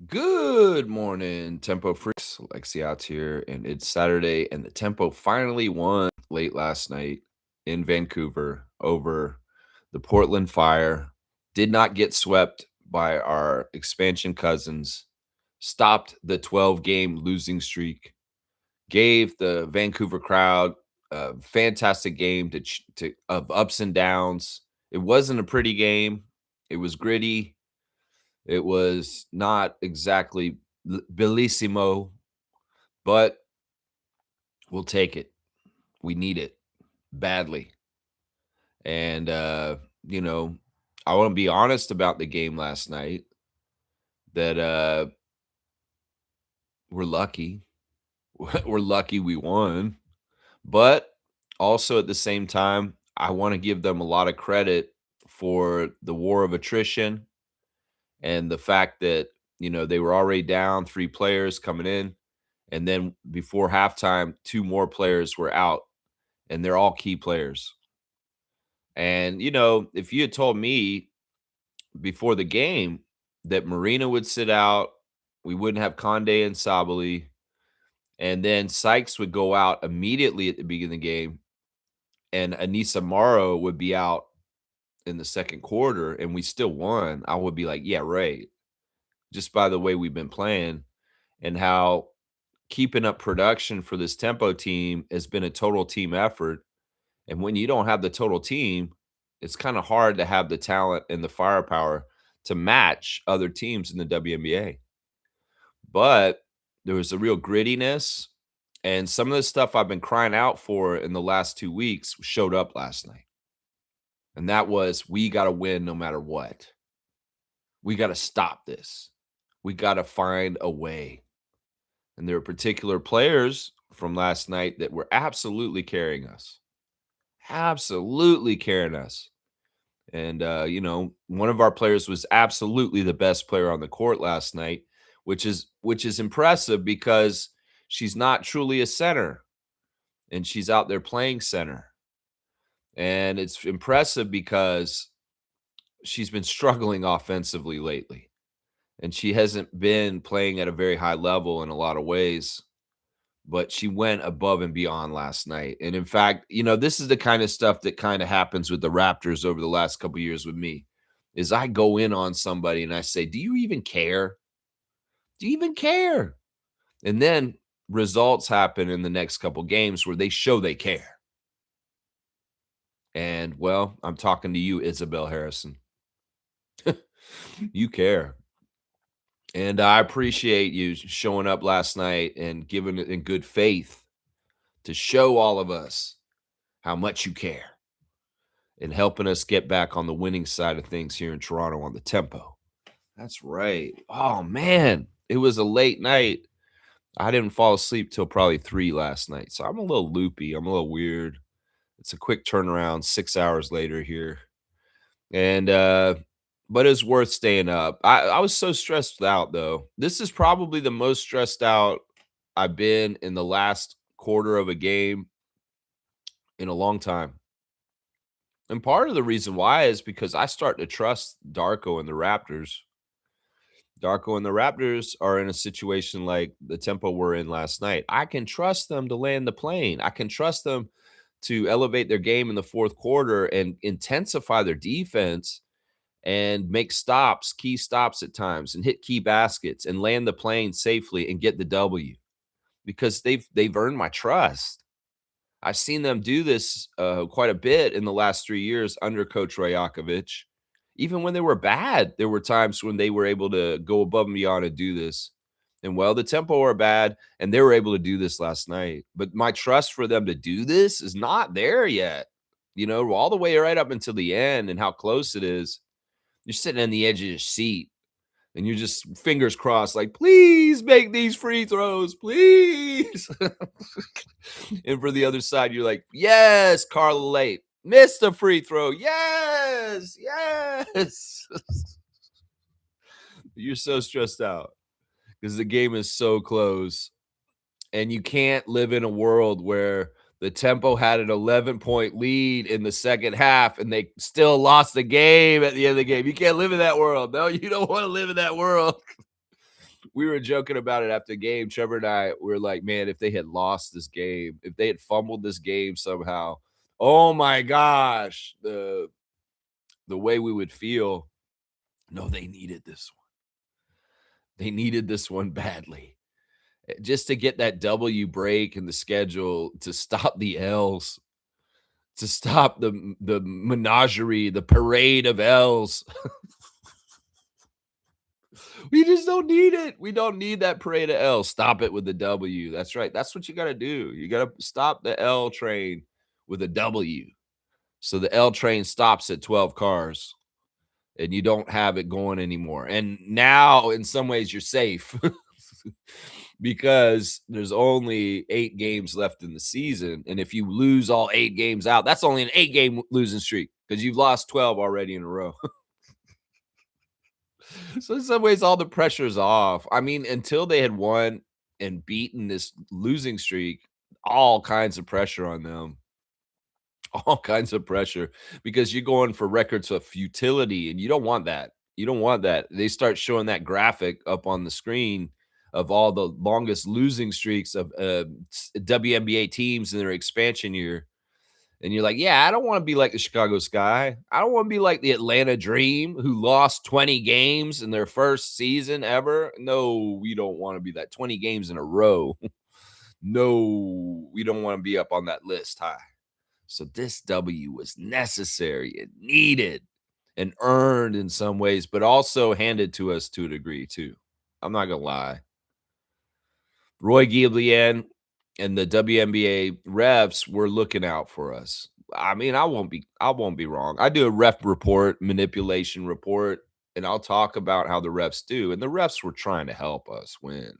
Good morning, Tempo Freaks. Lexi out here, and it's Saturday, and the Tempo finally won late last night in Vancouver over the Portland Fire. Did not get swept by our expansion cousins. Stopped the 12-game losing streak. Gave the Vancouver crowd a fantastic game to of ups and downs. It wasn't a pretty game. It was gritty. It was not exactly bellissimo, but we'll take it. We need it badly. And, you know, I want to be honest about the game last night that we're lucky. We're lucky we won. But also at the same time, I want to give them a lot of credit for the war of attrition and the fact that, they were already down 3 players coming in. And then before halftime, 2 more players were out, and they're all key players. And, if you had told me before the game that Marina would sit out, we wouldn't have Conde and Sabali, and then Sykes would go out immediately at the beginning of the game, and Anissa Morrow would be out in the second quarter, and we still won, I would be like, "Yeah, right." Just by the way we've been playing and how keeping up production for this Tempo team has been a total team effort. And when you don't have the total team, it's kind of hard to have the talent and the firepower to match other teams in the WNBA. But there was a real grittiness, and some of the stuff I've been crying out for in the last 2 weeks showed up last night. And that was, we got to win no matter what. We got to stop this. We got to find a way. And there are particular players from last night that were absolutely carrying us. Absolutely carrying us. And, one of our players was absolutely the best player on the court last night, which is impressive because she's not truly a center, and she's out there playing center. And it's impressive because she's been struggling offensively lately, and she hasn't been playing at a very high level in a lot of ways. But she went above and beyond last night. And in fact, this is the kind of stuff that kind of happens with the Raptors over the last couple of years with me, is I go in on somebody and I say, "Do you even care? Do you even care?" And then results happen in the next couple games where they show they care. And, well, I'm talking to you, Isabel Harrison. You care. And I appreciate you showing up last night and giving it in good faith to show all of us how much you care and helping us get back on the winning side of things here in Toronto on the Tempo. That's right. Oh, man. It was a late night. I didn't fall asleep till probably 3 last night, so I'm a little loopy. I'm a little weird. It's a quick turnaround 6 hours later here. And, but it's worth staying up. I was so stressed out, though. This is probably the most stressed out I've been in the last quarter of a game in a long time. And part of the reason why is because I start to trust Darko and the Raptors. Darko and the Raptors are in a situation like the Tempo we're in last night. I can trust them to land the plane. I can trust them to elevate their game in the fourth quarter and intensify their defense and make stops, key stops at times, and hit key baskets and land the plane safely and get the W because they've earned my trust. I've seen them do this quite a bit in the last 3 years under Coach Rajakovic. Even when they were bad, there were times when they were able to go above and beyond and do this. And, well, the Tempo are bad, and they were able to do this last night. But my trust for them to do this is not there yet. All the way right up until the end and how close it is. You're sitting on the edge of your seat, and you're just fingers crossed, like, "Please make these free throws, please." And for the other side, you're like, "Yes, Carla Late. Missed a free throw. Yes, yes." You're so stressed out because the game is so close. And you can't live in a world where the Tempo had an 11-point lead in the second half and they still lost the game at the end of the game. You can't live in that world. No, you don't want to live in that world. We were joking about it after the game. Trevor and I were like, "Man, if they had lost this game, if they had fumbled this game somehow, oh my gosh, the way we would feel." No, they needed this one. They needed this one badly. Just to get that W break in the schedule to stop the L's, to stop the menagerie, the parade of L's. We just don't need it. We don't need that parade of L's. Stop it with the W. That's right. That's what you gotta do. You gotta stop the L train with a W. So the L train stops at 12 cars and you don't have it going anymore. And now in some ways you're safe because there's only 8 games left in the season. And if you lose all 8 games out, that's only an 8-game losing streak because you've lost 12 already in a row. So in some ways, all the pressure's off. I mean, until they had won and beaten this losing streak, all kinds of pressure on them. All kinds of pressure because you're going for records of futility, and you don't want that. You don't want that. They start showing that graphic up on the screen of all the longest losing streaks of WNBA teams in their expansion year. And you're like, yeah, I don't want to be like the Chicago Sky. I don't want to be like the Atlanta Dream who lost 20 games in their first season ever. No, we don't want to be that 20 games in a row. No, we don't want to be up on that list high. So this W was necessary and needed and earned in some ways, but also handed to us to a degree too. I'm not gonna lie. Roy Giblian and the WNBA refs were looking out for us. I mean, I won't be wrong. I do a ref report, manipulation report, and I'll talk about how the refs do. And the refs were trying to help us win.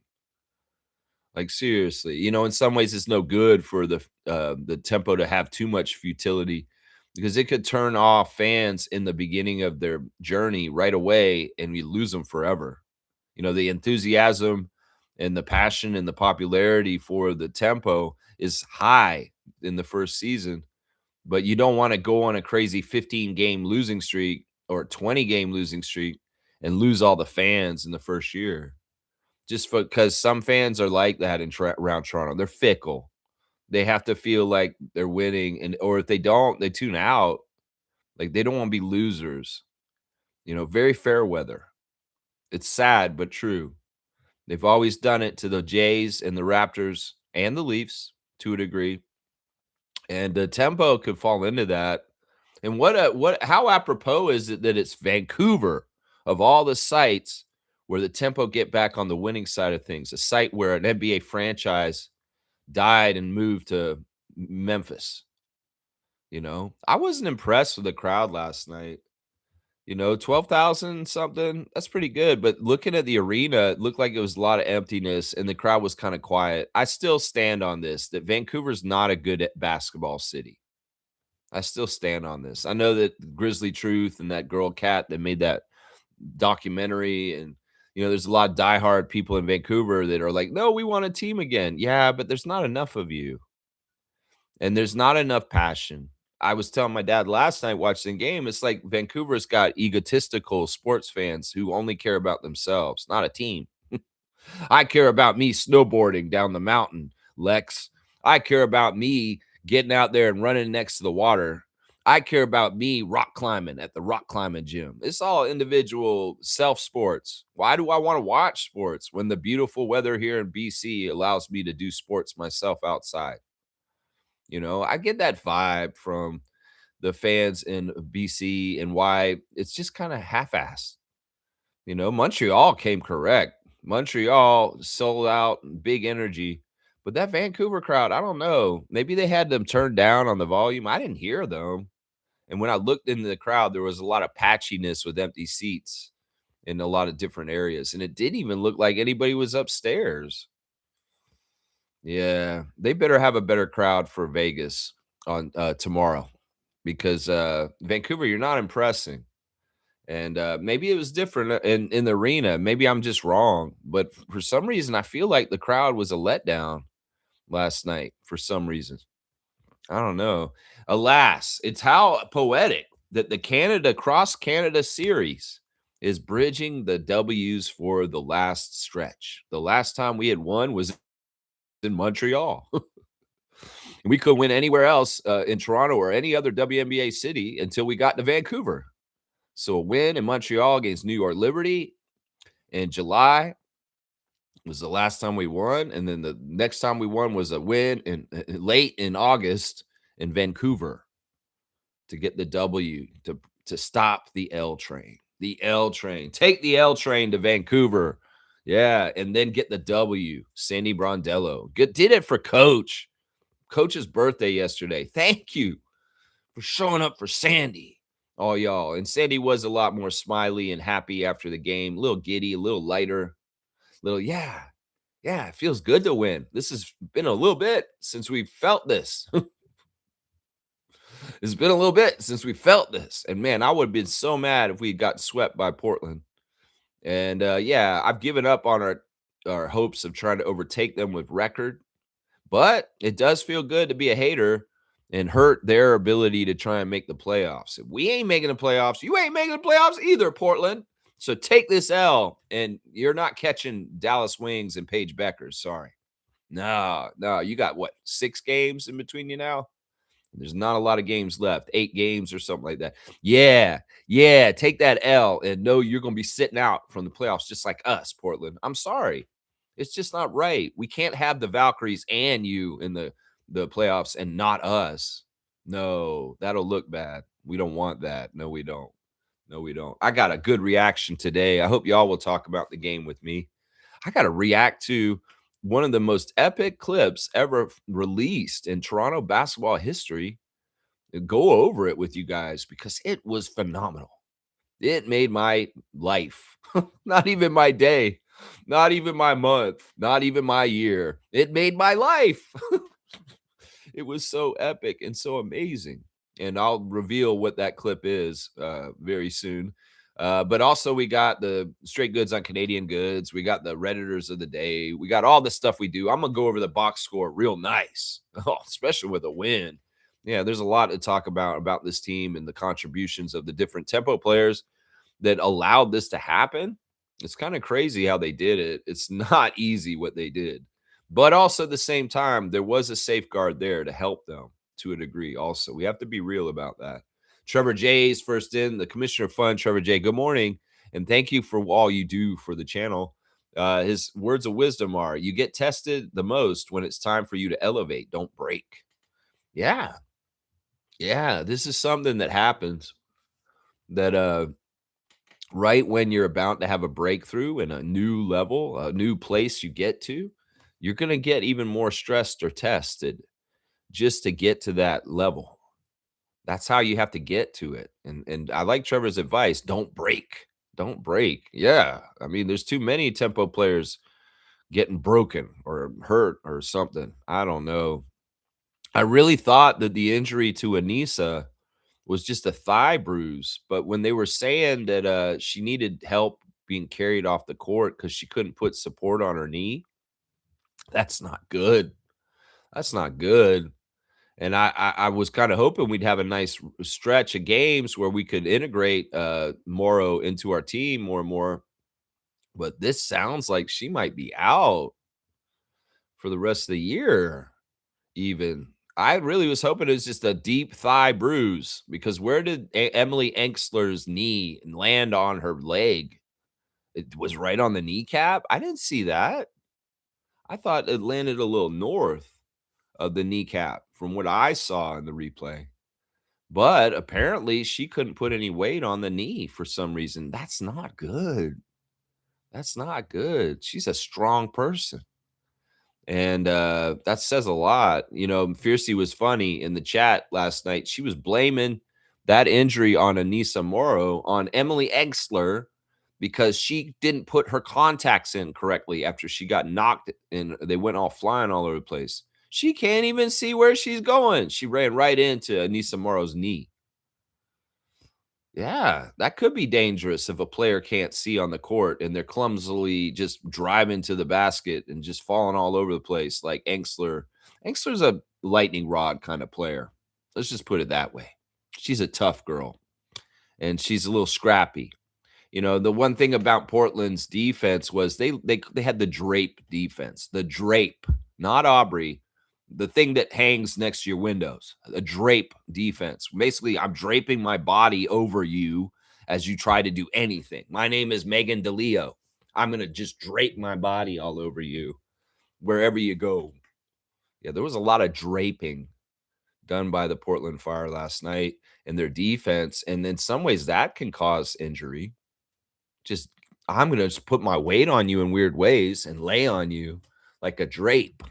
Like seriously, in some ways it's no good for the tempo to have too much futility because it could turn off fans in the beginning of their journey right away and we lose them forever. The enthusiasm and the passion and the popularity for the tempo is high in the first season, but you don't want to go on a crazy 15-game losing streak or 20-game losing streak and lose all the fans in the first year. Just because some fans are like that around Toronto. They're fickle. They have to feel like they're winning, or if they don't, they tune out. Like they don't want to be losers. Very fair weather. It's sad but true. They've always done it to the Jays and the Raptors and the Leafs to a degree, and the tempo could fall into that. And how apropos is it that it's Vancouver of all the sites where the tempo get back on the winning side of things, a site where an NBA franchise died and moved to Memphis. I wasn't impressed with the crowd last night. 12,000 something, that's pretty good. But looking at the arena, it looked like it was a lot of emptiness and the crowd was kind of quiet. I still stand on this that Vancouver's not a good basketball city. I still stand on this. I know that Grizzly Truth and that girl Cat that made that documentary, and there's a lot of diehard people in Vancouver that are like, no, we want a team again. Yeah, but there's not enough of you, and there's not enough passion. I was telling my dad last night watching the game, it's like Vancouver's got egotistical sports fans who only care about themselves, not a team. I care about me snowboarding down the mountain, Lex. I care about me getting out there and running next to the water. I care about me rock climbing at the rock climbing gym. It's all individual self sports. Why do I want to watch sports when the beautiful weather here in BC allows me to do sports myself outside? I get that vibe from the fans in BC and why it's just kind of half assed. Montreal came correct. Montreal sold out, big energy. But that Vancouver crowd, I don't know. Maybe they had them turned down on the volume. I didn't hear them. And when I looked into the crowd, there was a lot of patchiness with empty seats in a lot of different areas. And it didn't even look like anybody was upstairs. Yeah, they better have a better crowd for Vegas on tomorrow because Vancouver, you're not impressing. And maybe it was different in the arena. Maybe I'm just wrong, but for some reason, I feel like the crowd was a letdown last night. For some reason, I don't know. Alas, it's how poetic that the Canada Cross Canada series is bridging the W's for the last stretch. The last time we had won was in Montreal. We couldn't win anywhere else in Toronto or any other WNBA city until we got to Vancouver. So a win in Montreal against New York Liberty in July was the last time we won, and then the next time we won was a win in late in August in Vancouver to get the W to stop the L train. The L train. Take the L train to Vancouver. Yeah, and then get the W. Sandy Brondello. Did it for Coach. Coach's birthday yesterday. Thank you for showing up for Sandy. All y'all. And Sandy was a lot more smiley and happy after the game. A little giddy, a little lighter. Yeah, it feels good to win. This has been a little bit since we felt this. It's been a little bit since we felt this. And man, I would have been so mad if we got swept by Portland. And yeah, I've given up on our hopes of trying to overtake them with record, but it does feel good to be a hater and hurt their ability to try and make the playoffs. If we ain't making the playoffs, you ain't making the playoffs either, Portland. So take this L, and you're not catching Dallas Wings and Paige Beckers. Sorry. No, you got what, 6 games in between you now? There's not a lot of games left, 8 games or something like that. Yeah, take that L and know you're going to be sitting out from the playoffs just like us, Portland. I'm sorry. It's just not right. We can't have the Valkyries and you in the playoffs and not us. No, that'll look bad. We don't want that. No, we don't. No, we don't. I got a good reaction today. I hope y'all will talk about the game with me. I got to react to one of the most epic clips ever released in Toronto basketball history. Go over it with you guys because it was phenomenal. It made my life, not even my day, not even my month, not even my year. It made my life. It was so epic and so amazing. And I'll reveal what that clip is very soon. But also, we got the straight goods on Canadian goods. We got the Redditors of the day. We got all the stuff we do. I'm going to go over the box score real nice, especially with a win. Yeah, there's a lot to talk about this team and the contributions of the different tempo players that allowed this to happen. It's kind of crazy how they did it. It's not easy what they did. But also at the same time, there was a safeguard there to help them to a degree also. We have to be real about that. Trevor J's first in, the commissioner of fun. Trevor J, good morning, and thank you for all you do for the channel. His words of wisdom are, you get tested the most when it's time for you to elevate, don't break. Yeah, this is something that happens that right when you're about to have a breakthrough in a new level, a new place you get to, you're going to get even more stressed or tested just to get to that level. That's how you have to get to it. And I like Trevor's advice, don't break. Don't break. Yeah. I mean, there's too many tempo players getting broken or hurt or something. I don't know. I really thought that the injury to Anissa was just a thigh bruise, but when they were saying that she needed help being carried off the court because she couldn't put support on her knee, that's not good. That's not good. And I was kind of hoping we'd have a nice stretch of games where we could integrate Morrow into our team more and more. But this sounds like she might be out for the rest of the year, even. I really was hoping it was just a deep thigh bruise because where did Emily Engstler's knee land on her leg? It was right on the kneecap. I didn't see that. I thought it landed a little north of the kneecap from what I saw in the replay. But apparently she couldn't put any weight on the knee for some reason. That's not good. That's not good. She's a strong person. And that says a lot. You know, Fiercy was funny in the chat last night. She was blaming that injury on Anissa Morrow on Emily Eggsler because she didn't put her contacts in correctly after she got knocked and they went all flying all over the place. She can't even see where she's going. She ran right into Anissa Morrow's knee. Yeah, that could be dangerous if a player can't see on the court and they're clumsily just driving to the basket and just falling all over the place like Engstler. Engstler's a lightning rod kind of player. Let's just put it that way. She's a tough girl and she's a little scrappy. The one thing about Portland's defense was they had the drape defense, the drape, not Aubrey, the thing that hangs next to your windows, a drape defense. Basically, I'm draping my body over you as you try to do anything. My name is Megan DeLeo. I'm going to just drape my body all over you wherever you go. Yeah, there was a lot of draping done by the Portland Fire last night in their defense. And in some ways, that can cause injury. Just, I'm going to just put my weight on you in weird ways and lay on you like a drape.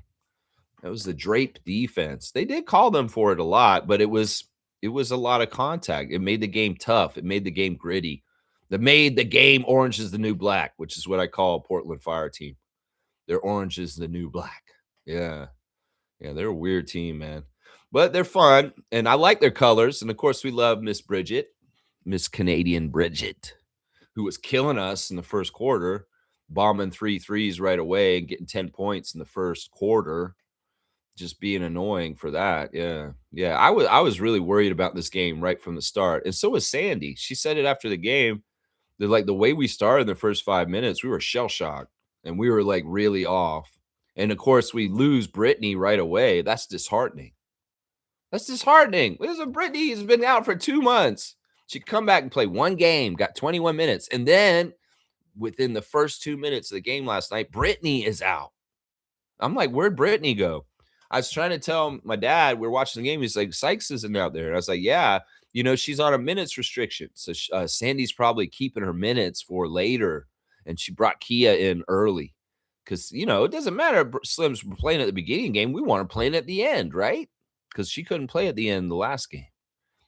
That was the drape defense. They did call them for it a lot, but it was a lot of contact. It made the game tough. It made the game gritty. That made the game orange is the new black, which is what I call a Portland Fire team. They're orange is the new black. Yeah. Yeah, they're a weird team, man. But they're fun, and I like their colors. And of course, we love Miss Bridget, Miss Canadian Bridget, who was killing us in the first quarter, bombing 3 threes right away and getting 10 points in the first quarter. Just being annoying for that. Yeah. Yeah. I was really worried about this game right from the start. And so was Sandy. She said it after the game. They're like, the way we started in the first 5 minutes, we were shell shocked and we were like really off. And of course, we lose Brittany right away. That's disheartening. That's disheartening. Listen, Brittany has been out for 2 months. She come back and play one game, got 21 minutes. And then within the first 2 minutes of the game last night, Brittany is out. I'm like, where'd Brittany go? I was trying to tell my dad, we were watching the game. He's like, Sykes isn't out there. And I was like, yeah, she's on a minutes restriction. So Sandy's probably keeping her minutes for later. And she brought Kia in early because, it doesn't matter. Slim's playing at the beginning of the game. We want her playing at the end, right? Because she couldn't play at the end of the last game.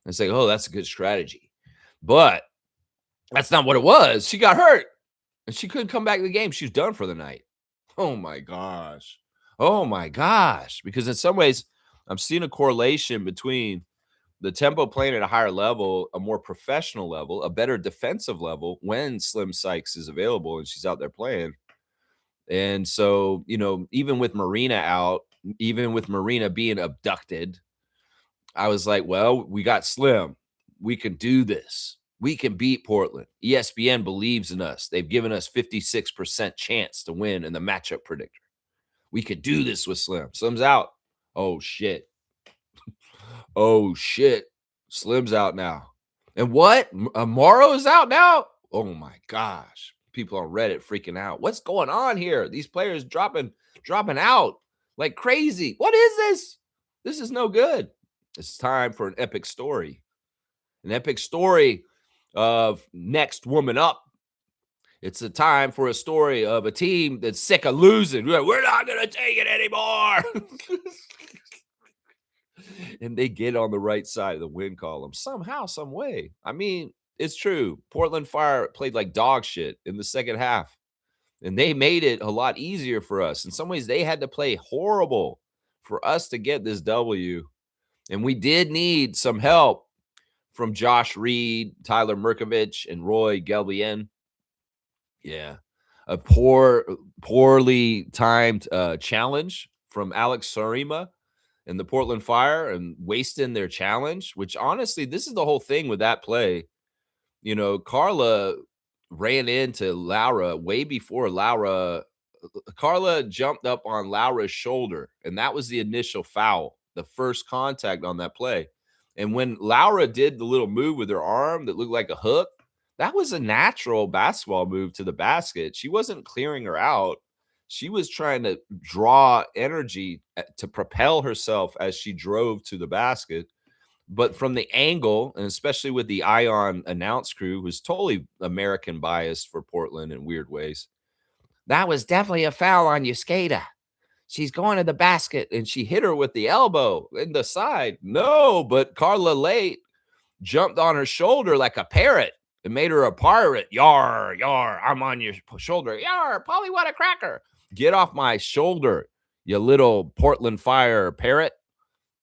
And it's like, oh, that's a good strategy. But that's not what it was. She got hurt and she couldn't come back to the game. She was done for the night. Oh, my gosh. Oh my gosh. Because in some ways, I'm seeing a correlation between the tempo playing at a higher level, a more professional level, a better defensive level when Slim Sykes is available and she's out there playing. And so, even with Marina out, even with Marina being abducted, I was like, well, we got Slim. We can do this. We can beat Portland. ESPN believes in us. They've given us 56% chance to win in the matchup predictor. We could do this with Slim. Slim's out. Oh, shit. Oh, shit. Slim's out now. And what? Morrow is out now? Oh, my gosh. People on Reddit freaking out. What's going on here? These players dropping out like crazy. What is this? This is no good. It's time for an epic story. An epic story of next woman up. It's a time for a story of a team that's sick of losing. We're not going to take it anymore. And they get on the right side of the win column somehow, some way. I mean, it's true. Portland Fire played like dog shit in the second half. And they made it a lot easier for us. In some ways, they had to play horrible for us to get this W. And we did need some help from Josh Reed, Tyler Merkovich, and Roy Gelbien. Yeah. A poorly timed challenge from Alex Sarima and the Portland Fire and wasting their challenge, which honestly, this is the whole thing with that play. Carla ran into Laura way before Laura. Carla jumped up on Laura's shoulder, and that was the initial foul, the first contact on that play. And when Laura did the little move with her arm that looked like a hook, that was a natural basketball move to the basket. She wasn't clearing her out. She was trying to draw energy to propel herself as she drove to the basket. But from the angle, and especially with the Ion announce crew, who's totally American biased for Portland in weird ways, that was definitely a foul on Yuskata. She's going to the basket, and she hit her with the elbow in the side. No, but Carla Late jumped on her shoulder like a parrot and made her a pirate. Yar, yar, I'm on your shoulder. Yar, Polly, what a cracker. Get off my shoulder, you little Portland Fire parrot.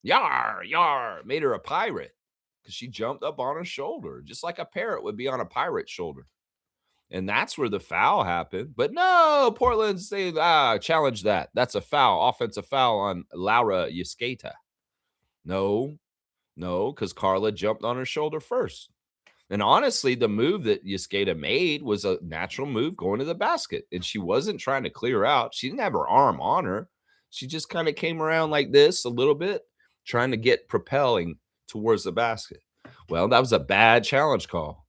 Yar, yar, made her a pirate because she jumped up on her shoulder, just like a parrot would be on a pirate's shoulder. And that's where the foul happened. But no, Portland say, challenge that. That's a foul, offensive foul on Laura Yuskata. No, because Carla jumped on her shoulder first. And honestly, the move that Yasgeda made was a natural move going to the basket. And she wasn't trying to clear out. She didn't have her arm on her. She just kind of came around like this a little bit, trying to get propelling towards the basket. Well, that was a bad challenge call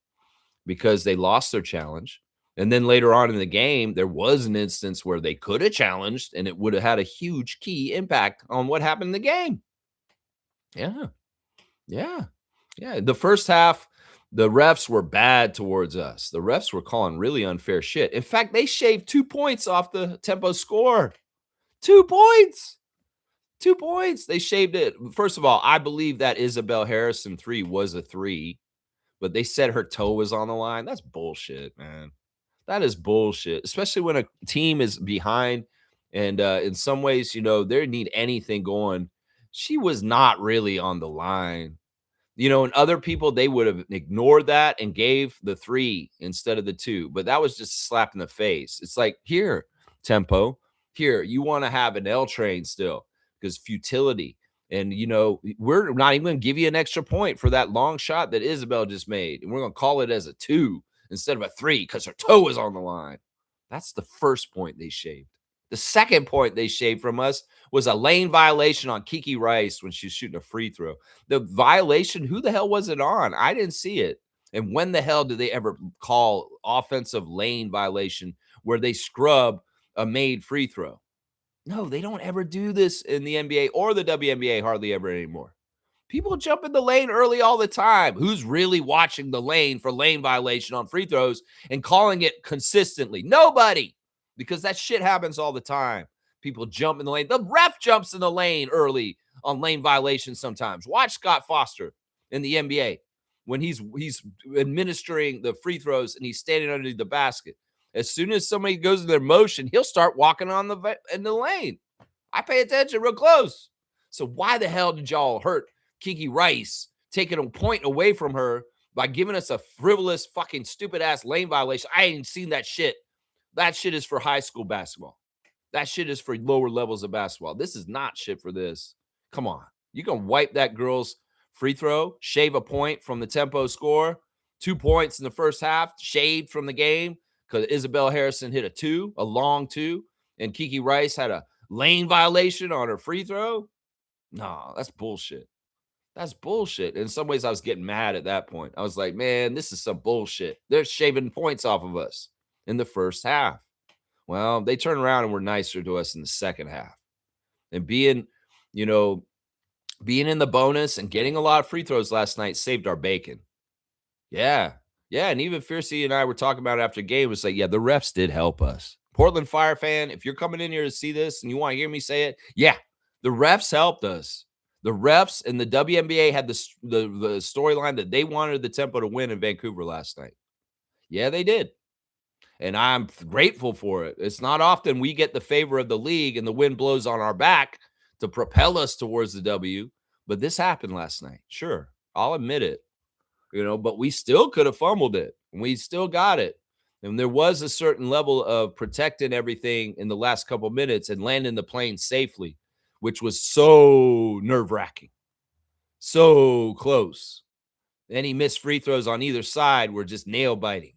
because they lost their challenge. And then later on in the game, there was an instance where they could have challenged and it would have had a huge key impact on what happened in the game. Yeah. Yeah. Yeah. The first half, the refs were bad towards us. The refs were calling really unfair shit. In fact, they shaved 2 points off the tempo score. 2 points. 2 points. They shaved it. First of all, I believe that Isabel Harrison three was a three, but they said her toe was on the line. That's bullshit, man. That is bullshit, especially when a team is behind and in some ways, they need anything going. She was not really on the line. And other people, they would have ignored that and gave the three instead of the two. But that was just a slap in the face. It's like, here, tempo, here, you want to have an L train still because futility. And, we're not even going to give you an extra point for that long shot that Isabel just made. And we're going to call it as a two instead of a three because her toe is on the line. That's the first point they shaved. The second point they shaved from us was a lane violation on Kiki Rice when she was shooting a free throw. The violation, who the hell was it on? I didn't see it. And when the hell did they ever call offensive lane violation where they scrub a made free throw? No, they don't ever do this in the NBA or the WNBA hardly ever anymore. People jump in the lane early all the time. Who's really watching the lane for lane violation on free throws and calling it consistently? Nobody, because that shit happens all the time. People jump in the lane. The ref jumps in the lane early on lane violations sometimes. Watch Scott Foster in the NBA when he's administering the free throws and he's standing underneath the basket. As soon as somebody goes in their motion, he'll start walking in the lane. I pay attention real close. So why the hell did y'all hurt Kiki Rice, taking a point away from her by giving us a frivolous, fucking stupid ass lane violation? I ain't seen that shit. That shit is for high school basketball. That shit is for lower levels of basketball. This is not shit for this. Come on. You can wipe that girl's free throw, shave a point from the tempo score, 2 points in the first half, shaved from the game because Isabel Harrison hit a long two, and Kiki Rice had a lane violation on her free throw. No, that's bullshit. That's bullshit. In some ways, I was getting mad at that point. I was like, man, this is some bullshit. They're shaving points off of us in the first half. Well, they turned around and were nicer to us in the second half. And you know, being in the bonus and getting a lot of free throws last night saved our bacon. Yeah. Yeah. And even Fiercey and I were talking about it after the game. It was like, yeah, the refs did help us. Portland Fire fan, if you're coming in here to see this and you want to hear me say it, yeah, the refs helped us. The refs and the WNBA had the storyline that they wanted the tempo to win in Vancouver last night. Yeah, they did. And I'm grateful for it. It's not often we get the favor of the league and the wind blows on our back to propel us towards the W. But this happened last night. Sure, I'll admit it. But we still could have fumbled it. And we still got it. And there was a certain level of protecting everything in the last couple minutes and landing the plane safely, which was so nerve-wracking. So close. Any missed free throws on either side were just nail-biting.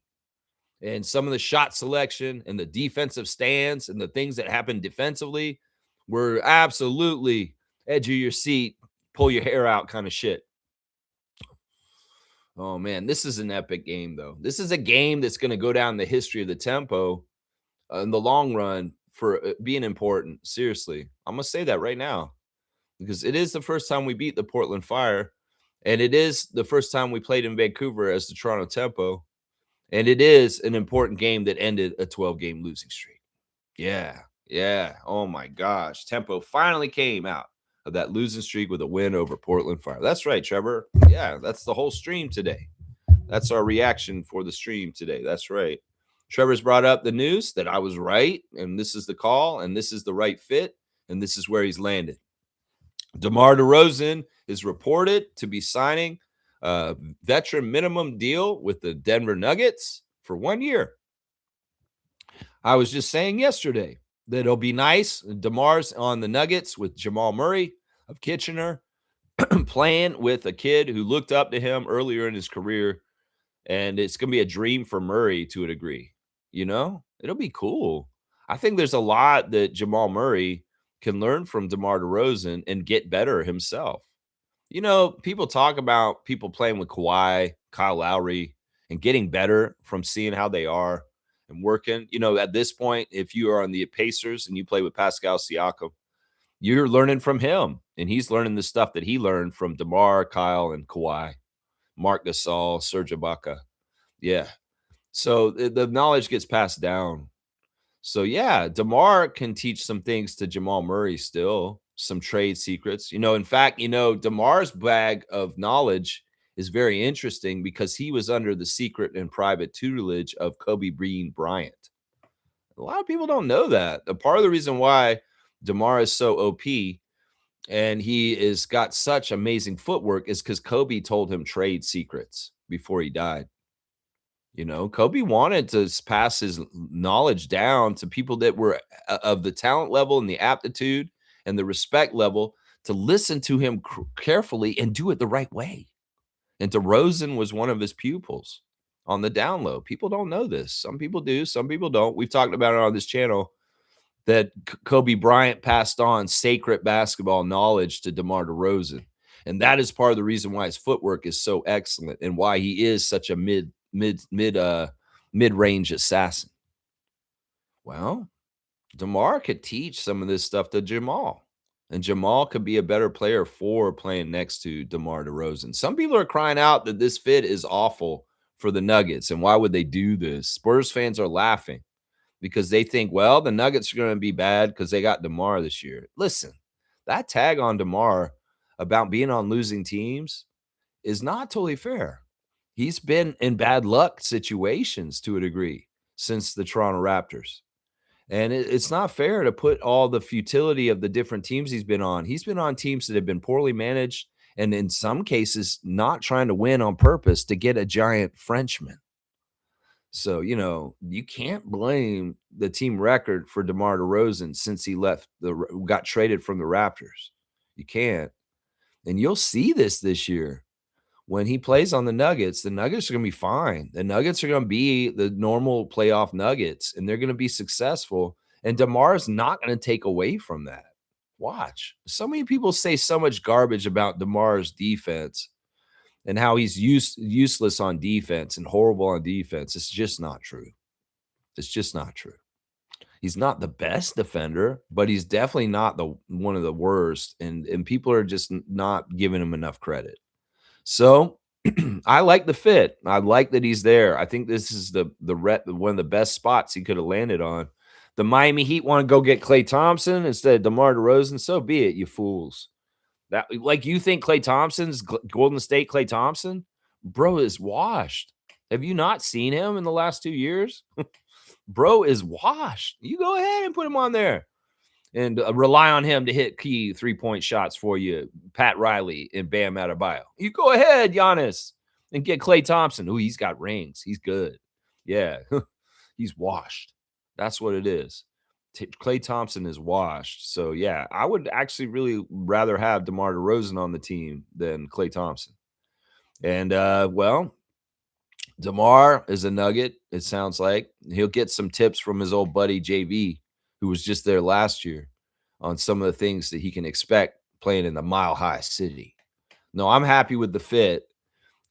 And some of the shot selection and the defensive stance and the things that happened defensively were absolutely edge of your seat, pull your hair out kind of shit. Oh, man, this is an epic game, though. This is a game that's going to go down the history of the tempo in the long run for being important. Seriously, I'm going to say that right now because it is the first time we beat the Portland Fire, and it is the first time we played in Vancouver as the Toronto Tempo. And it is an important game that ended a 12-game losing streak. Yeah. Yeah. Oh, my gosh. Tempo finally came out of that losing streak with a win over Portland Fire. That's right, Trevor. Yeah, that's the whole stream today. That's our reaction for the stream today. That's right. Trevor's brought up the news that I was right, and this is the call, and this is the right fit, and this is where he's landed. DeMar DeRozan is reported to be signing a veteran minimum deal with the Denver Nuggets for 1 year. I was just saying yesterday that it'll be nice. DeMar's on the Nuggets with Jamal Murray of Kitchener playing with a kid who looked up to him earlier in his career. and it's gonna be a dream for Murray to a degree, you know? It'll be cool. I think there's a lot that Jamal Murray can learn from DeMar DeRozan and get better himself. You know, people talk about people playing with Kawhi, Kyle Lowry, and getting better from seeing how they are and working. You know, at this point, if you are on the Pacers and you play with Pascal Siakam, you're learning from him, and he's learning the stuff that he learned from DeMar, Kyle, and Kawhi, Mark Gasol, Serge Ibaka. Yeah. So the knowledge gets passed down. So yeah, DeMar can teach some things to Jamal Murray still, some trade secrets. You know, in fact, you know, DeMar's bag of knowledge is very interesting because he was under the secret and private tutelage of Kobe Bean Bryant. A lot of people don't know that. A part of the reason why DeMar is so OP and he is got such amazing footwork is because Kobe told him trade secrets before he died. You know, Kobe wanted to pass his knowledge down to people that were of the talent level and the aptitude and the respect level to listen to him carefully and do it the right way. And DeRozan was one of his pupils on the down low. People don't know this. Some people do, some people don't. We've talked about it on this channel that Kobe Bryant passed on sacred basketball knowledge to DeMar DeRozan. And that is part of the reason why his footwork is so excellent and why he is such a mid-range assassin. Well, DeMar could teach some of this stuff to Jamal. And Jamal could be a better player for playing next to DeMar DeRozan. Some people are crying out that this fit is awful for the Nuggets. And why would they do this? Spurs fans are laughing because they think, well, the Nuggets are going to be bad because they got DeMar this year. Listen, that tag on DeMar about being on losing teams is not totally fair. He's been in bad luck situations to a degree since the Toronto Raptors. And it's not fair to put all the futility of the different teams he's been on. He's been on teams that have been poorly managed and in some cases not trying to win on purpose to get a giant Frenchman. So, you know, you can't blame the team record for DeMar DeRozan since he got traded from the Raptors. You can't. And you'll see this year. When he plays on the Nuggets are going to be fine. The Nuggets are going to be the normal playoff Nuggets, and they're going to be successful. And DeMar's not going to take away from that. Watch. So many people say so much garbage about DeMar's defense and how he's useless on defense and horrible on defense. It's just not true. It's just not true. He's not the best defender, but he's definitely not one of the worst. And people are just not giving him enough credit. So I like the fit. I like that he's there. I think this is one of the best spots he could have landed on. The Miami Heat want to go get Klay Thompson instead of DeMar DeRozan. So be it, you fools. That like you think Klay Thompson's Golden State Klay Thompson? Bro is washed. Have you not seen him in the last 2 years? Bro is washed. You go ahead and put him on there and rely on him to hit key 3-point shots for you, Pat Riley and Bam Adebayo. You go ahead, Giannis, and get Klay Thompson. Ooh, he's got rings. He's good. Yeah, he's washed. That's what it is. Klay Thompson is washed. So, yeah, I would actually really rather have DeMar DeRozan on the team than Klay Thompson. And, well, DeMar is a Nugget, it sounds like. He'll get some tips from his old buddy JV, who was just there last year, on some of the things that he can expect playing in the Mile High City. No, I'm happy with the fit,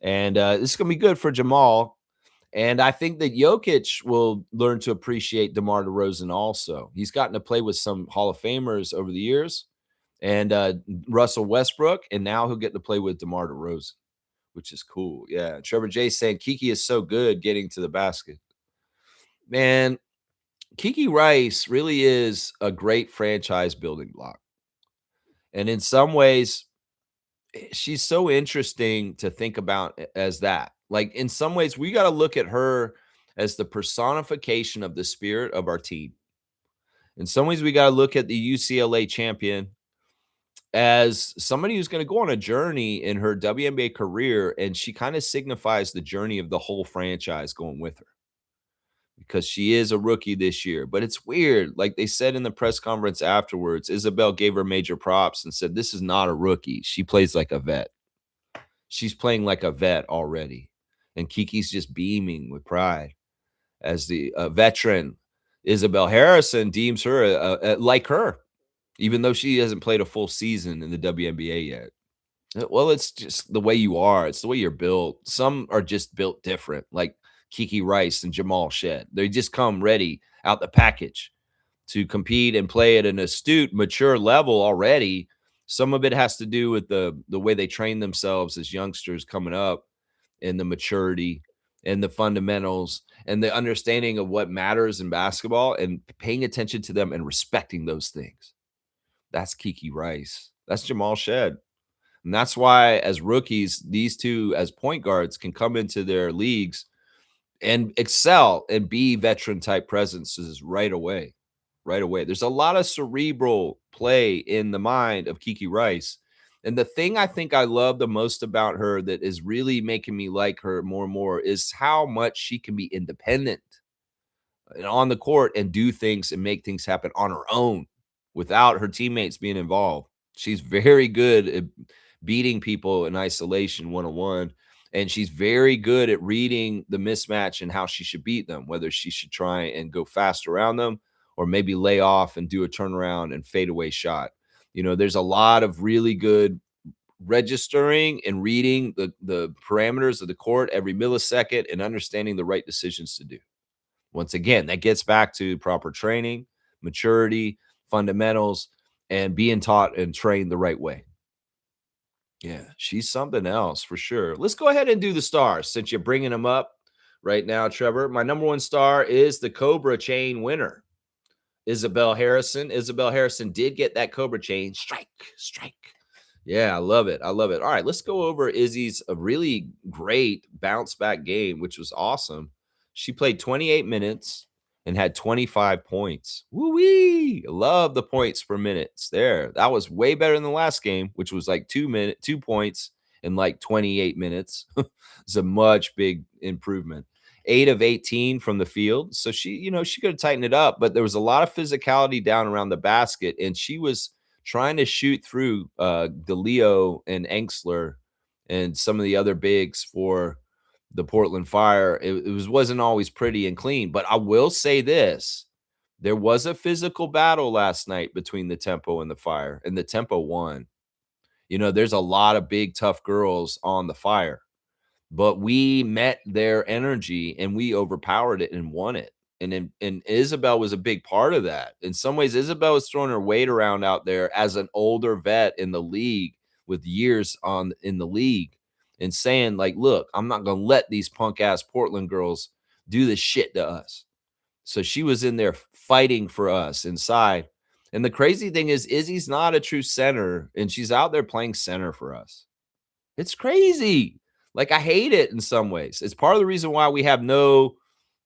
and this is going to be good for Jamal. And I think that Jokic will learn to appreciate DeMar DeRozan also. He's gotten to play with some Hall of Famers over the years, and Russell Westbrook, and now he'll get to play with DeMar DeRozan, which is cool. Yeah, Trevor J saying Kiki is so good getting to the basket. Man, Kiki Rice really is a great franchise building block. And in some ways, she's so interesting to think about as that. Like in some ways, we got to look at her as the personification of the spirit of our team. In some ways, we got to look at the UCLA champion as somebody who's going to go on a journey in her WNBA career, and she kind of signifies the journey of the whole franchise going with her because she is a rookie this year. But it's weird. Like they said in the press conference afterwards, Isabel gave her major props and said, this is not a rookie. She plays like a vet. She's playing like a vet already. and Kiki's just beaming with pride as the veteran Isabel Harrison deems her like her, even though she hasn't played a full season in the WNBA yet. Well, it's just the way you are. It's the way you're built. Some are just built different, like Kiki Rice and Jamal Shed. They just come ready out the package to compete and play at an astute, mature level already. Some of it has to do with the way they train themselves as youngsters coming up, and the maturity and the fundamentals and the understanding of what matters in basketball and paying attention to them and respecting those things. That's Kiki Rice. That's Jamal Shed. And that's why, as rookies, these two, as point guards, can come into their leagues and excel and be veteran type presences right away. Right away. There's a lot of cerebral play in the mind of Kiki Rice. And the thing I think I love the most about her that is really making me like her more and more is how much she can be independent and on the court and do things and make things happen on her own without her teammates being involved. She's very good at beating people in isolation one-on-one, and she's very good at reading the mismatch and how she should beat them, whether she should try and go fast around them or maybe lay off and do a turnaround and fadeaway shot. There's a lot of really good registering and reading the parameters of the court every millisecond and understanding the right decisions to do. Once again, that gets back to proper training, maturity, fundamentals, and being taught and trained the right way. Yeah, she's something else for sure. Let's go ahead and do the stars since you're bringing them up right now, Trevor. My number one star is the Cobra chain winner, Isabel Harrison. Isabel Harrison did get that Cobra chain. Strike, strike. Yeah, I love it. I love it. All right, let's go over Izzy's a really great bounce back game, which was awesome. She played 28 minutes and had 25 points. Woo-wee! Love the points per minutes there. That was way better than the last game, which was like 2 points in like 28 minutes. It's a much big improvement. 8 of 18 from the field. So she could have tightened it up, but there was a lot of physicality down around the basket, and she was trying to shoot through DeLeo and Engsler and some of the other bigs for the Portland Fire. It wasn't always pretty and clean, but I will say this. There was a physical battle last night between the Tempo and the Fire, and the Tempo won. There's a lot of big, tough girls on the Fire, but we met their energy and we overpowered it and won it. And Isabel was a big part of that. In some ways, Isabel was throwing her weight around out there as an older vet in the league with years in the league and saying, like, look, I'm not going to let these punk ass Portland girls do this shit to us. So she was in there fighting for us inside. And the crazy thing is, Izzy's not a true center, and she's out there playing center for us. It's crazy. Like, I hate it in some ways. It's part of the reason why we have no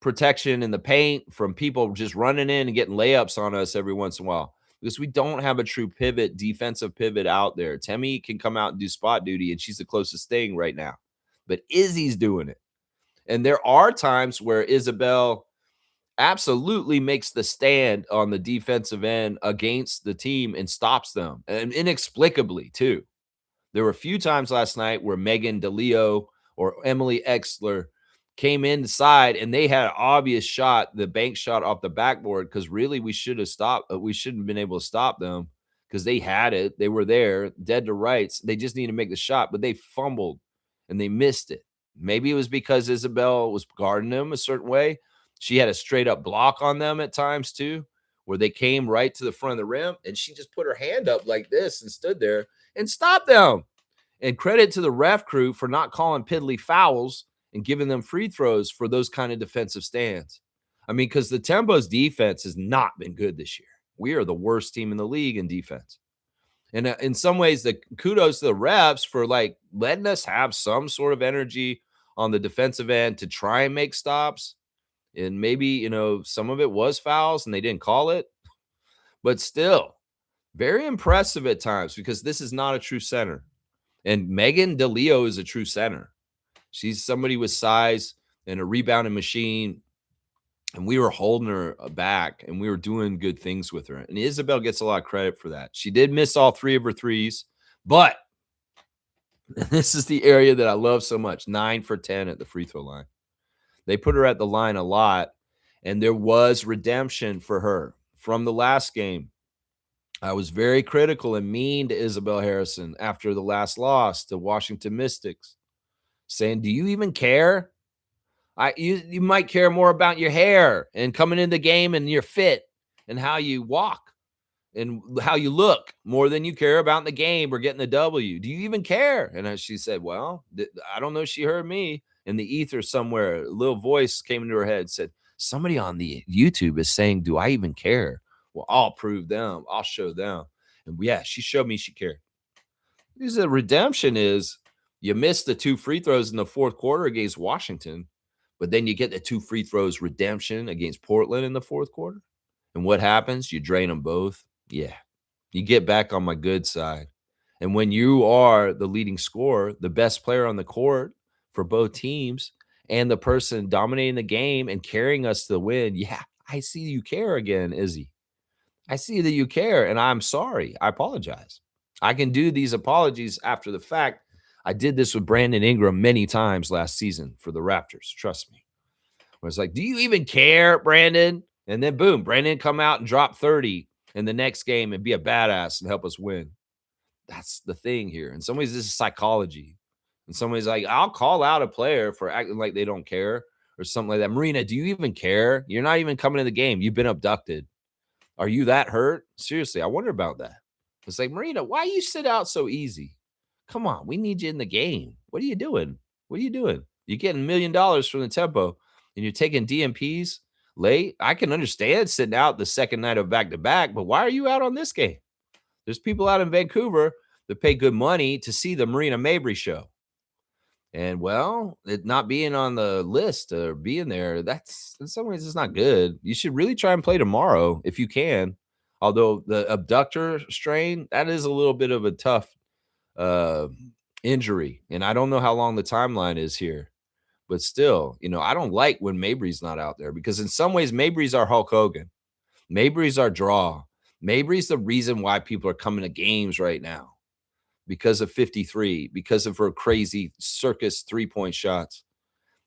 protection in the paint from people just running in and getting layups on us every once in a while, because we don't have a true defensive pivot out there. Temi can come out and do spot duty, and she's the closest thing right now. But Izzy's doing it. And there are times where Isabel absolutely makes the stand on the defensive end against the team and stops them, and inexplicably too. There were a few times last night where Megan DeLeo or Emily Exler came inside and they had an obvious shot, the bank shot off the backboard, because really we should have stopped. We shouldn't have been able to stop them because they had it. They were there, dead to rights. They just need to make the shot, but they fumbled and they missed it. Maybe it was because Isabel was guarding them a certain way. She had a straight up block on them at times too, where they came right to the front of the rim and she just put her hand up like this and stood there and stopped them. And credit to the ref crew for not calling piddly fouls and giving them free throws for those kind of defensive stands. I mean, because the Tempo's defense has not been good this year. We are the worst team in the league in defense. And in some ways, the kudos to the refs for like letting us have some sort of energy on the defensive end to try and make stops. And maybe, some of it was fouls and they didn't call it. But still, very impressive at times, because this is not a true center. And Megan DeLeo is a true center. She's somebody with size and a rebounding machine. And we were holding her back and we were doing good things with her. And Isabel gets a lot of credit for that. She did miss all 3 of her threes, but This is the area that I love so much. 9 for 10 at the free throw line. They put her at the line a lot, and there was redemption for her from the last game. I was very critical and mean to Isabel Harrison after the last loss to Washington Mystics, saying, "Do you even care? You might care more about your hair and coming in the game and your fit and how you walk and how you look more than you care about the game or getting the W. Do you even care?" And as she said, "Well, I don't know. She heard me in the ether somewhere. A little voice came into her head, said, somebody on the YouTube is saying, do I even care? Well, I'll prove them. I'll show them." And yeah, she showed me she cared. Because the redemption is you missed the 2 free throws in the fourth quarter against Washington, but then you get the 2 free throws redemption against Portland in the fourth quarter. And what happens? You drain them both. Yeah. You get back on my good side. And when you are the leading scorer, the best player on the court for both teams, and the person dominating the game and carrying us to the win, yeah, I see you care again, Izzy. I see that you care, and I'm sorry. I apologize. I can do these apologies after the fact. I did this with Brandon Ingram many times last season for the Raptors. Trust me. Where it's like, do you even care, Brandon? And then boom, Brandon come out and drop 30 in the next game and be a badass and help us win. That's the thing here. In some ways, this is psychology. In some ways, like, I'll call out a player for acting like they don't care or something like that. Marina, do you even care? You're not even coming to the game. You've been abducted. Are you that hurt? Seriously, I wonder about that. It's like, Marina, why you sit out so easy? Come on, we need you in the game. What are you doing? What are you doing? You're getting $1 million from the tempo and you're taking DMPs late. I can understand sitting out the second night of back to back, but why are you out on this game? There's people out in Vancouver that pay good money to see the Marina Mabry show. And well, it not being on the list or being there, that's in some ways it's not good. You should really try and play tomorrow if you can. Although the abductor strain, that is a little bit of a tough uh injury. And I don't know how long the timeline is here. But still, I don't like when Mabry's not out there because in some ways Mabry's our Hulk Hogan. Mabry's our draw. Mabry's the reason why people are coming to games right now because of 53, because of her crazy circus 3-point shots.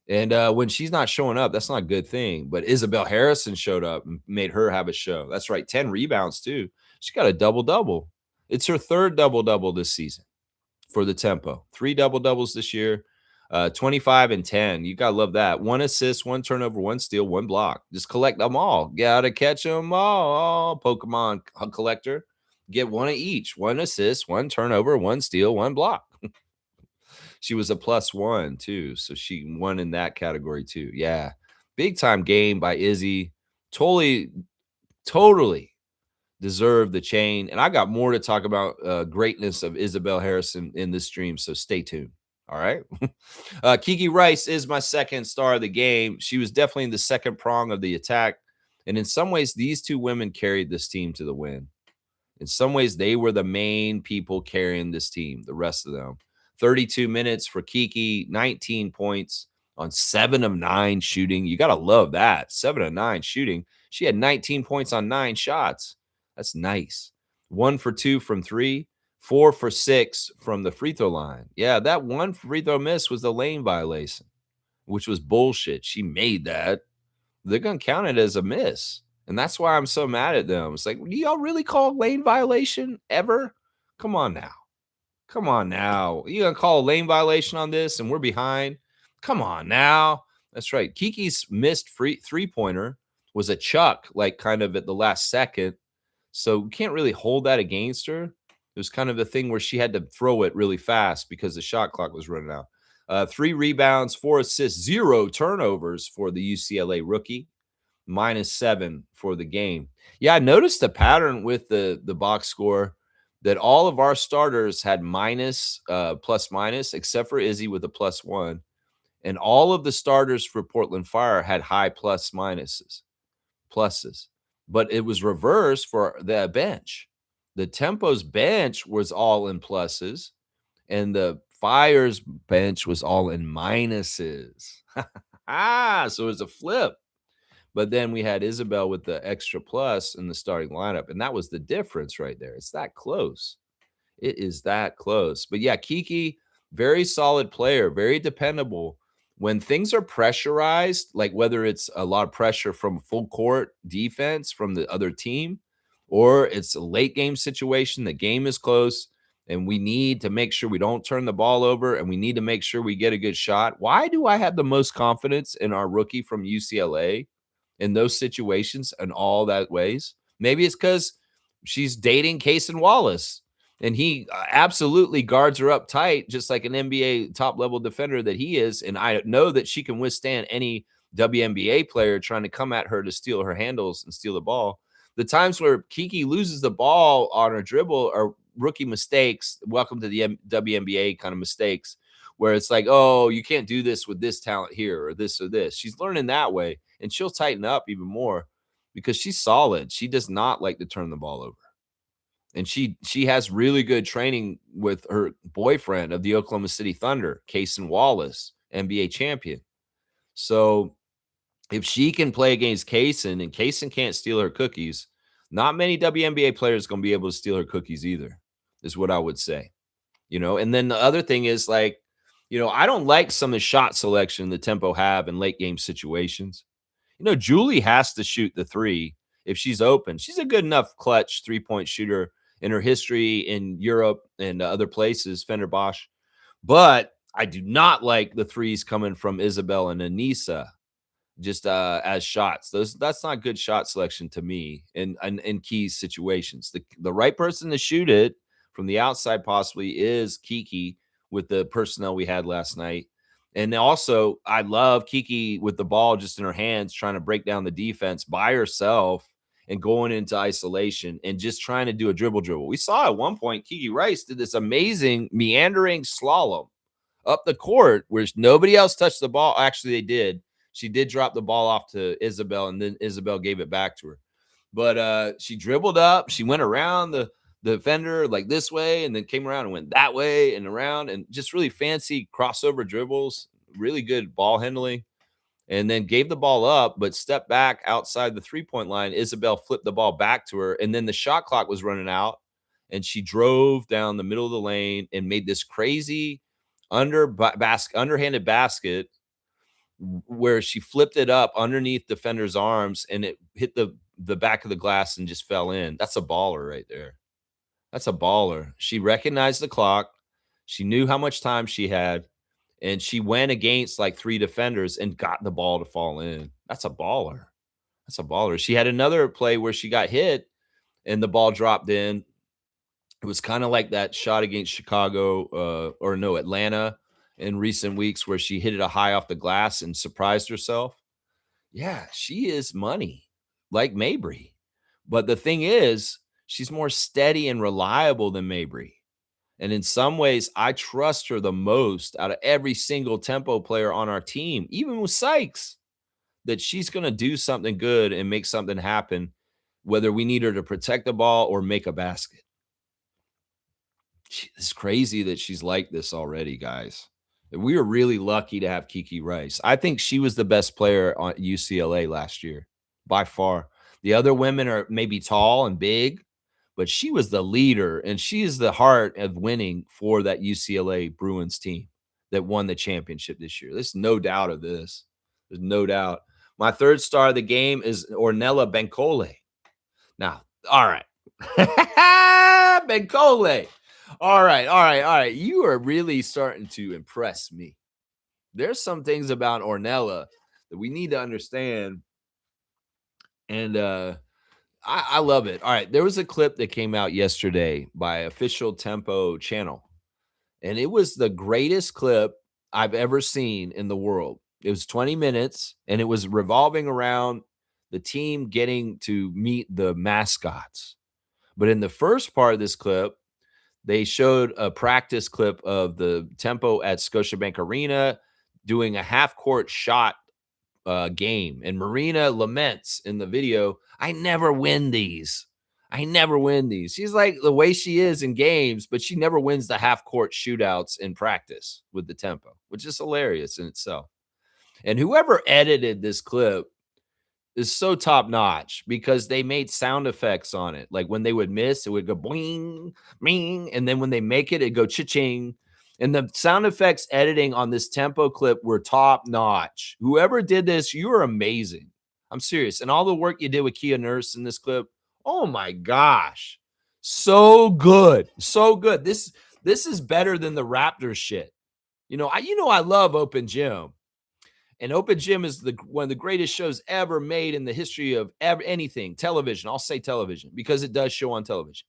And when she's not showing up, that's not a good thing. But Isabel Harrison showed up and made her have a show. That's right, 10 rebounds too. She got a double-double. It's her third double-double this season for the tempo. 3 double-doubles this year, 25 and 10. You got to love that. 1 assist, 1 turnover, 1 steal, 1 block. Just collect them all. Got to catch them all. Pokemon collector. Get 1 of each. 1 assist, 1 turnover, 1 steal, 1 block. She was a +1 too, so she won in that category too. Yeah. Big time game by Izzy. Totally deserved the chain. And I got more to talk about greatness of Isabel Harrison in this stream, so stay tuned. All right. Kiki Rice is my second star of the game. She was definitely in the second prong of the attack. And in some ways, these two women carried this team to the win. In some ways, they were the main people carrying this team, the rest of them. 32 minutes for Kiki, 19 points on 7 of 9 shooting. You got to love that. 7 of 9 shooting. She had 19 points on 9 shots. That's nice. 1 for 2 from 3, 4 for 6 from the free throw line. Yeah, that 1 free throw miss was the lane violation, which was bullshit. She made that. They're going to count it as a miss. And that's why I'm so mad at them. It's like, do y'all really call lane violation ever? Come on now. Come on now. You going to call a lane violation on this and we're behind? Come on now. That's right. Kiki's missed free three-pointer was a chuck, like kind of at the last second. So we can't really hold that against her. It was kind of a thing where she had to throw it really fast because the shot clock was running out. 3 rebounds, 4 assists, 0 turnovers for the UCLA rookie. -7 for the game. Yeah, I noticed the pattern with the box score that all of our starters had minus, plus minus, except for Izzy with a +1. And all of the starters for Portland Fire had high pluses. But it was reversed for the bench. The Tempo's bench was all in pluses, and the Fire's bench was all in minuses. So it was a flip. But then we had Isabel with the extra plus in the starting lineup, and that was the difference right there. It's that close. It is that close. But yeah, Kiki, Very solid player, very dependable. When things are pressurized, like whether it's a lot of pressure from full court defense from the other team, or it's a late game situation, the game is close, and we need to make sure we don't turn the ball over and we need to make sure we get a good shot. Why do I have the most confidence in our rookie from UCLA in those situations and all that ways? Maybe it's because she's dating Cason Wallace and he absolutely guards her up tight, just like an NBA top level defender that he is. And I know that she can withstand any WNBA player trying to come at her to steal her handles and steal the ball. The times where Kiki loses the ball on a dribble are rookie mistakes. Welcome to the WNBA kind of mistakes, where it's like, oh, you can't do this with this talent here or this or this. She's learning that way, and she'll tighten up even more because she's solid. She does not like to turn the ball over. And she has really good training with her boyfriend of the Oklahoma City Thunder, Cason Wallace, NBA champion. So if she can play against Cason and Cason can't steal her cookies, not many WNBA players going to be able to steal her cookies either, is what I would say. And then the other thing is like, I don't like some of the shot selection the Tempo have in late game situations. Julie has to shoot the three if she's open. She's a good enough clutch 3-point shooter in her history in Europe and other places, Fender Bosch. But I do not like the threes coming from Isabel and Anissa just as shots. That's not good shot selection to me in key situations. The right person to shoot it from the outside possibly is Kiki with the personnel we had last night. And also, I love Kiki with the ball just in her hands, trying to break down the defense by herself and going into isolation and just trying to do a dribble. We saw at one point Kiki Rice did this amazing meandering slalom up the court where nobody else touched the ball. Actually, they did. She did drop the ball off to Isabel, and then Isabel gave it back to her. But she dribbled up. She went around the defender like this way and then came around and went that way and around and just really fancy crossover dribbles, really good ball handling, and then gave the ball up, but stepped back outside the 3-point line. Isabel flipped the ball back to her, and then the shot clock was running out, and she drove down the middle of the lane and made this crazy underhanded basket where she flipped it up underneath defender's arms and it hit the back of the glass and just fell in. That's a baller right there. That's a baller. She recognized the clock. She knew how much time she had, and she went against like 3 defenders and got the ball to fall in. That's a baller. That's a baller. She had another play where she got hit and the ball dropped in. It was kind of like that shot against Chicago or no, Atlanta in recent weeks where she hit it a high off the glass and surprised herself. Yeah, she is money like Mabry. But the thing is, she's more steady and reliable than Mabry. And in some ways, I trust her the most out of every single Tempo player on our team, even with Sykes, that she's going to do something good and make something happen, whether we need her to protect the ball or make a basket. It's crazy that she's like this already, guys. We were really lucky to have Kiki Rice. I think she was the best player on UCLA last year, by far. The other women are maybe tall and big, but she was the leader, and she is the heart of winning for that UCLA Bruins team that won the championship this year. There's no doubt of this. There's no doubt. My third star of the game is Ornella Bencole. Now, all right. Bencole. All right. You are really starting to impress me. There's some things about Ornella that we need to understand. And I love it. All right. There was a clip that came out yesterday by Official Tempo Channel. And it was the greatest clip I've ever seen in the world. It was 20 minutes, and it was revolving around the team getting to meet the mascots. But in the first part of this clip, they showed a practice clip of the Tempo at Scotiabank Arena doing a half-court shot game. And Marina laments in the video, I never win these. She's like the way she is in games, but she never wins the half-court shootouts in practice with the Tempo, which is hilarious in itself. And whoever edited this clip is so top notch because they made sound effects on it. Like when they would miss, it would go boing, bing. And then when they make it, it'd go cha-ching. And the sound effects editing on this tempo clip were top notch. Whoever did this, you are amazing. I'm serious. And all the work you did with Kia Nurse in this clip, oh my gosh. So good. So good. This is better than the Raptors shit. I love Open Gym. And Open Gym is one of the greatest shows ever made in the history of anything, television. I'll say television because it does show on television.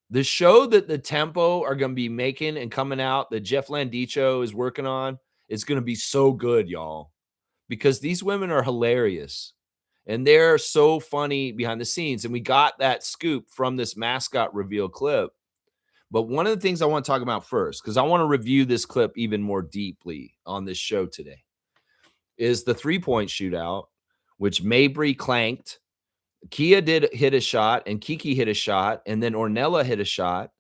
The show that the Tempo are going to be making and coming out that Jeff Landicho is working on is going to be so good, y'all, because these women are hilarious and they're so funny behind the scenes. And we got that scoop from this mascot reveal clip. But one of the things I want to talk about first, because I want to review this clip even more deeply on this show today, is the 3-point shootout, which Mabry clanked. Kia did hit a shot, and Kiki hit a shot, and then Ornella hit a shot,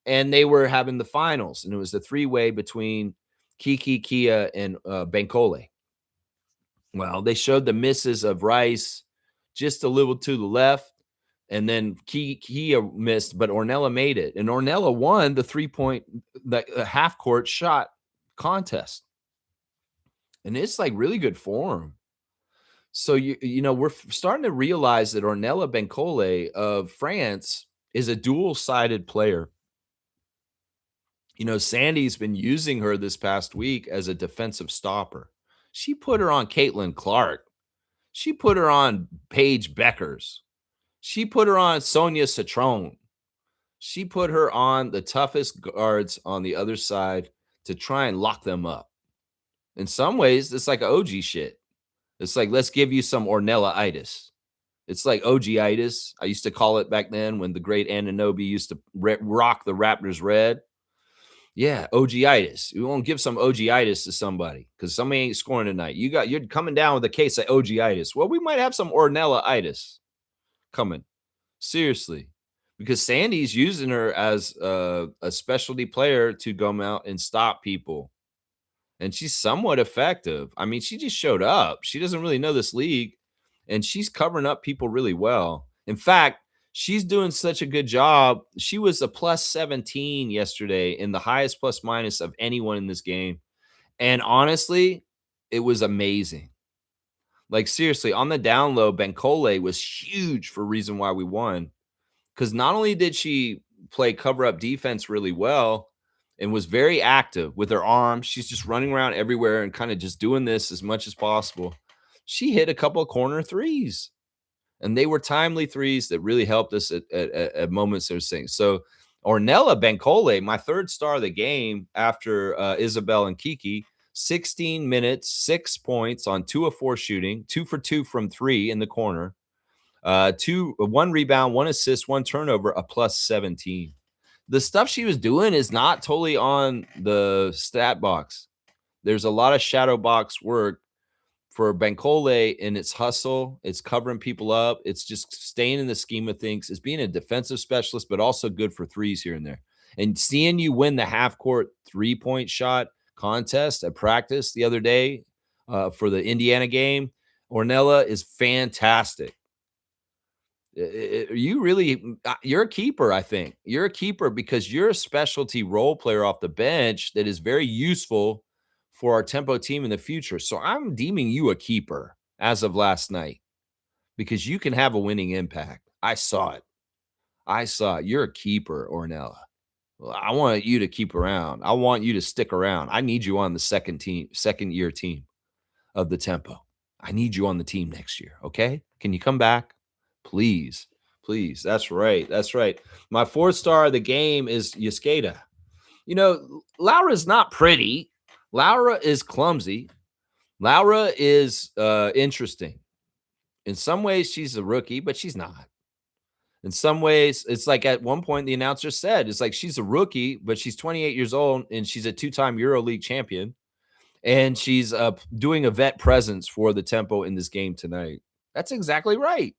and they were having the finals, and it was the three-way between Kiki, Kia, and Bancole. Well, they showed the misses of Rice just a little to the left, and then Kia missed, but Ornella made it, and Ornella won the 3-point, half-court shot contest, and it's like really good form. So we're starting to realize that Ornella Bancole of France is a dual-sided player. Sandy's been using her this past week as a defensive stopper. She put her on Caitlin Clark. She put her on Paige Beckers. She put her on Sonia Citron. She put her on the toughest guards on the other side to try and lock them up. In some ways, it's like OG shit. It's like, let's give you some Ornella-itis. It's like OG-itis. I used to call it back then when the great Anunoby used to rock the Raptors red. Yeah, OG-itis. We won't give some OG-itis to somebody because somebody ain't scoring tonight. You're coming down with a case of OG-itis. Well, we might have some Ornella-itis coming. Seriously. Because Sandy's using her as a specialty player to go out and stop people. And she's somewhat effective. I mean, she just showed up. She doesn't really know this league, and she's covering up people really well. In fact, she's doing such a good job. She was a plus 17 yesterday in the highest plus minus of anyone in this game. And honestly, it was amazing. Like, seriously, on the down low, Bancole was huge for a reason why we won. Because not only did she play cover-up defense really well, and was very active with her arms. She's just running around everywhere and kind of just doing this as much as possible. She hit a couple of corner threes, and they were timely threes that really helped us at moments of things. So Ornella Bancole, my third star of the game after Isabel and Kiki, 16 minutes, 6 points on 2 of 4 shooting, 2 for 2 from 3 in the corner, 1 rebound, 1 assist, 1 turnover, a plus 17. The stuff she was doing is not totally on the stat box. There's a lot of shadow box work for Bancole in its hustle. It's covering people up. It's just staying in the scheme of things. It's being a defensive specialist, but also good for threes here and there. And seeing you win the half-court 3-point shot contest at practice the other day for the Indiana game, Ornella is fantastic. You're a keeper. I think you're a keeper because you're a specialty role player off the bench that is very useful for our tempo team in the future. So I'm deeming you a keeper as of last night because you can have a winning impact. I saw it. You're a keeper, Ornella. I want you to keep around. I want you to stick around. I need you on the second year team of the tempo. I need you on the team next year. Okay. Can you come back? Please. That's right. My 4th star of the game is Yescada. Laura's not pretty. Laura is clumsy. Laura is interesting. In some ways, she's a rookie, but she's not. In some ways, it's like at one point the announcer said, it's like she's a rookie, but she's 28 years old and she's a 2-time EuroLeague champion. And she's doing a vet presence for the tempo in this game tonight. That's exactly right.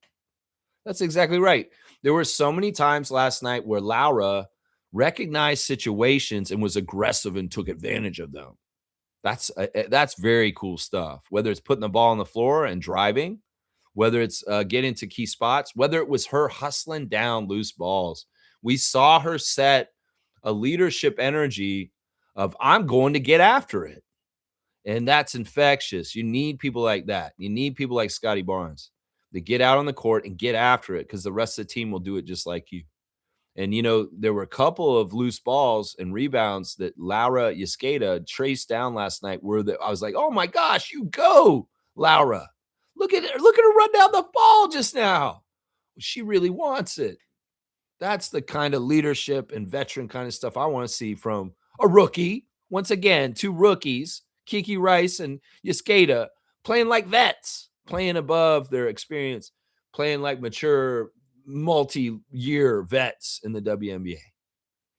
There were so many times last night where Laura recognized situations and was aggressive and took advantage of them. That's very cool stuff. Whether it's putting the ball on the floor and driving, whether it's getting to key spots, whether it was her hustling down loose balls. We saw her set a leadership energy of I'm going to get after it. And that's infectious. You need people like that. You need people like Scotty Barnes to get out on the court and get after it because the rest of the team will do it just like you. And, there were a couple of loose balls and rebounds that Laura Yasketa traced down last night where I was like, oh my gosh, you go, Laura. Look at her. Look at her run down the ball just now. She really wants it. That's the kind of leadership and veteran kind of stuff I want to see from a rookie. Once again, two rookies, Kiki Rice and Yasketa, playing like vets, playing above their experience, playing like mature, multi-year vets in the WNBA.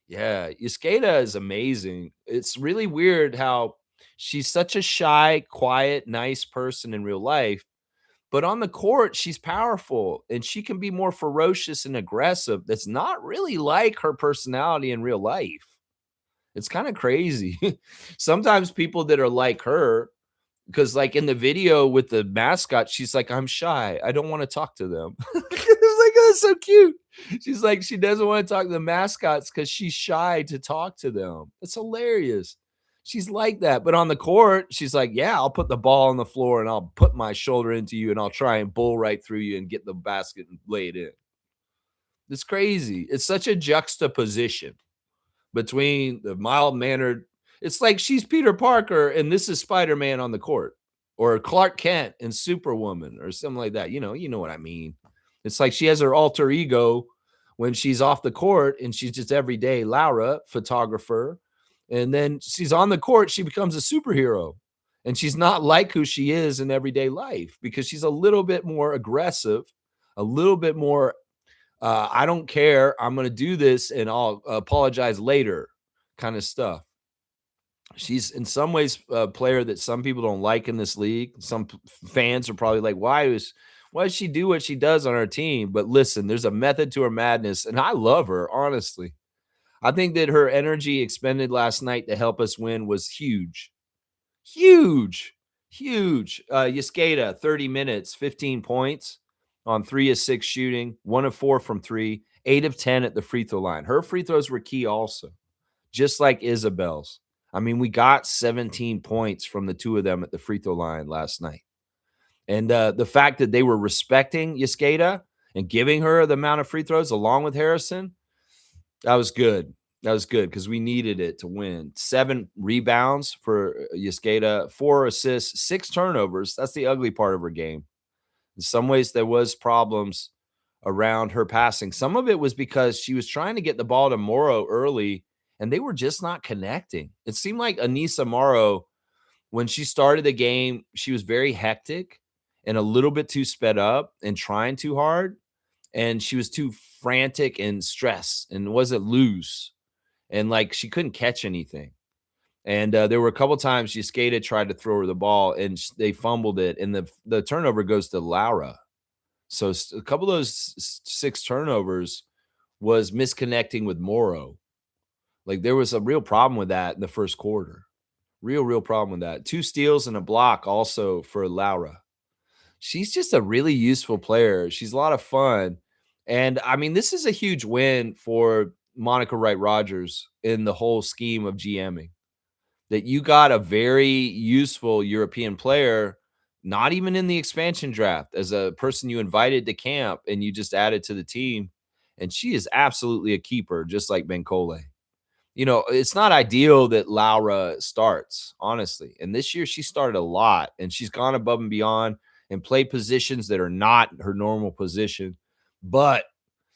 Yeah, Yasketa is amazing. It's really weird how she's such a shy, quiet, nice person in real life, but on the court, she's powerful and she can be more ferocious and aggressive. That's not really like her personality in real life. It's kind of crazy. Sometimes people that are like her, because like in the video with the mascot, she's like, I'm shy. I don't want to talk to them. It's like, that's so cute. She's like, she doesn't want to talk to the mascots because she's shy to talk to them. It's hilarious. She's like that. But on the court, she's like, yeah, I'll put the ball on the floor and I'll put my shoulder into you and I'll try and bull right through you and get the basket and lay it in. It's crazy. It's such a juxtaposition between the mild-mannered. It's like she's Peter Parker and this is Spider-Man on the court, or Clark Kent and Superwoman or something like that. You know what I mean. It's like she has her alter ego when she's off the court and she's just everyday Laura, photographer. And then she's on the court, she becomes a superhero. And she's not like who she is in everyday life because she's a little bit more aggressive, a little bit more I don't care. I'm going to do this and I'll apologize later kind of stuff. She's in some ways a player that some people don't like in this league. Some fans are probably like, why does she do what she does on her team? But listen, there's a method to her madness. And I love her, honestly. I think that her energy expended last night to help us win was huge. Huge. Huge. Yasketa, 30 minutes, 15 points on 3 of 6 shooting, 1 of 4 from 3, 8 of 10 at the free throw line. Her free throws were key also, just like Isabel's. I mean, we got 17 points from the two of them at the free throw line last night. And the fact that they were respecting Yasketa and giving her the amount of free throws along with Harrison, that was good. That was good because we needed it to win. 7 rebounds for Yasketa, 4 assists, 6 turnovers. That's the ugly part of her game. In some ways, there was problems around her passing. Some of it was because she was trying to get the ball to Morrow early, and they were just not connecting. It seemed like Anissa Morrow, when she started the game, she was very hectic and a little bit too sped up and trying too hard. And she was too frantic and stressed and wasn't loose. And like she couldn't catch anything. And there were a couple times she skated, tried to throw her the ball, and they fumbled it. And the turnover goes to Laura. So a couple of those 6 turnovers was misconnecting with Morrow. Like there was a real problem with that in the first quarter. Real problem with that. 2 steals and a block also for Laura. She's just a really useful player. She's a lot of fun. And I mean, this is a huge win for Monica Wright Rogers in the whole scheme of GMing. That you got a very useful European player, not even in the expansion draft, as a person you invited to camp and you just added to the team. And she is absolutely a keeper, just like Bencole. It's not ideal that Laura starts, honestly. And this year she started a lot and she's gone above and beyond and played positions that are not her normal position. But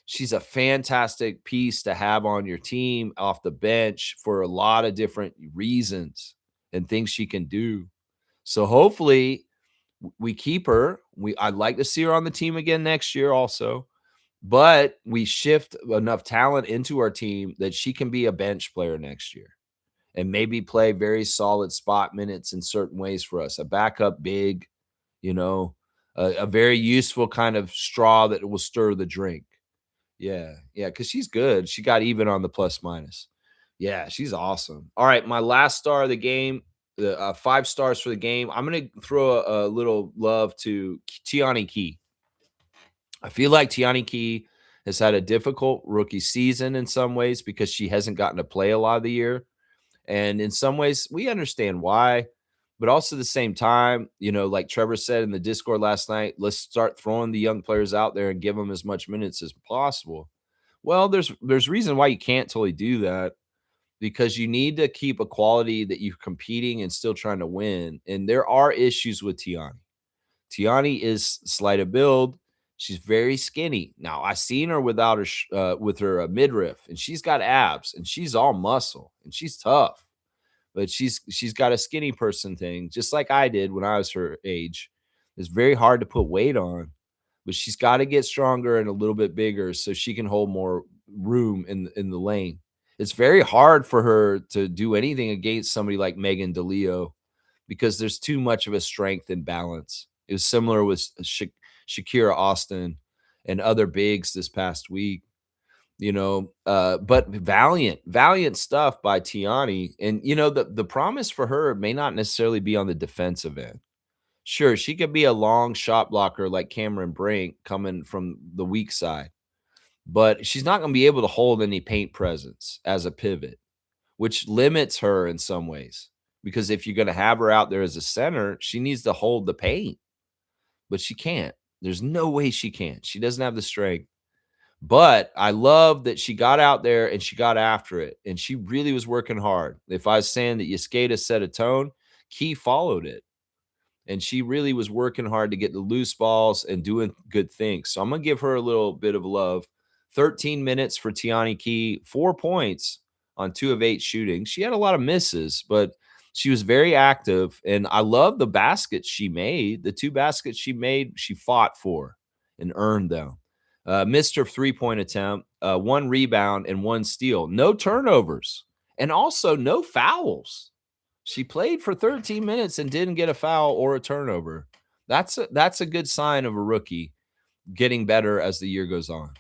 she's a fantastic piece to have on your team off the bench for a lot of different reasons and things she can do. So hopefully we keep her. I'd like to see her on the team again next year also. But we shift enough talent into our team that she can be a bench player next year and maybe play very solid spot minutes in certain ways for us. A backup big, a very useful kind of straw that will stir the drink. Yeah, because she's good. She got even on the plus minus. Yeah, she's awesome. All right, my last star of the game, the 5 stars for the game. I'm going to throw a little love to Tiani Key. I feel like Tiani Key has had a difficult rookie season in some ways because she hasn't gotten to play a lot of the year. And in some ways, we understand why. But also at the same time, like Trevor said in the Discord last night, let's start throwing the young players out there and give them as much minutes as possible. Well, there's reason why you can't totally do that because you need to keep a quality that you're competing and still trying to win. And there are issues with Tiani. Tiani is slight of build. She's very skinny. Now I seen her without her with her midriff, and she's got abs, and she's all muscle, and she's tough. But she's got a skinny person thing, just like I did when I was her age. It's very hard to put weight on, but she's got to get stronger and a little bit bigger so she can hold more room in the lane. It's very hard for her to do anything against somebody like Megan DeLeo because there's too much of a strength and balance. It was similar with Shakira Austin and other bigs this past week, but valiant stuff by Tiani. And, the promise for her may not necessarily be on the defensive end. Sure, she could be a long shot blocker like Cameron Brink coming from the weak side, but she's not going to be able to hold any paint presence as a pivot, which limits her in some ways. Because if you're going to have her out there as a center, she needs to hold the paint, but she can't. There's no way she can. She doesn't have the strength. But I love that she got out there and she got after it, and she really was working hard. If I was saying that Yescada set a tone, Key followed it. And she really was working hard to get the loose balls and doing good things. So I'm going to give her a little bit of love. 13 minutes for Tiani Key, 4 points on 2 of 8 shooting. She had a lot of misses, but she was very active. And I love the baskets she made. The 2 baskets she made, she fought for and earned them. Missed her 3-point attempt, 1 rebound, and 1 steal. No turnovers, and also no fouls. She played for 13 minutes and didn't get a foul or a turnover. That's a good sign of a rookie getting better as the year goes on.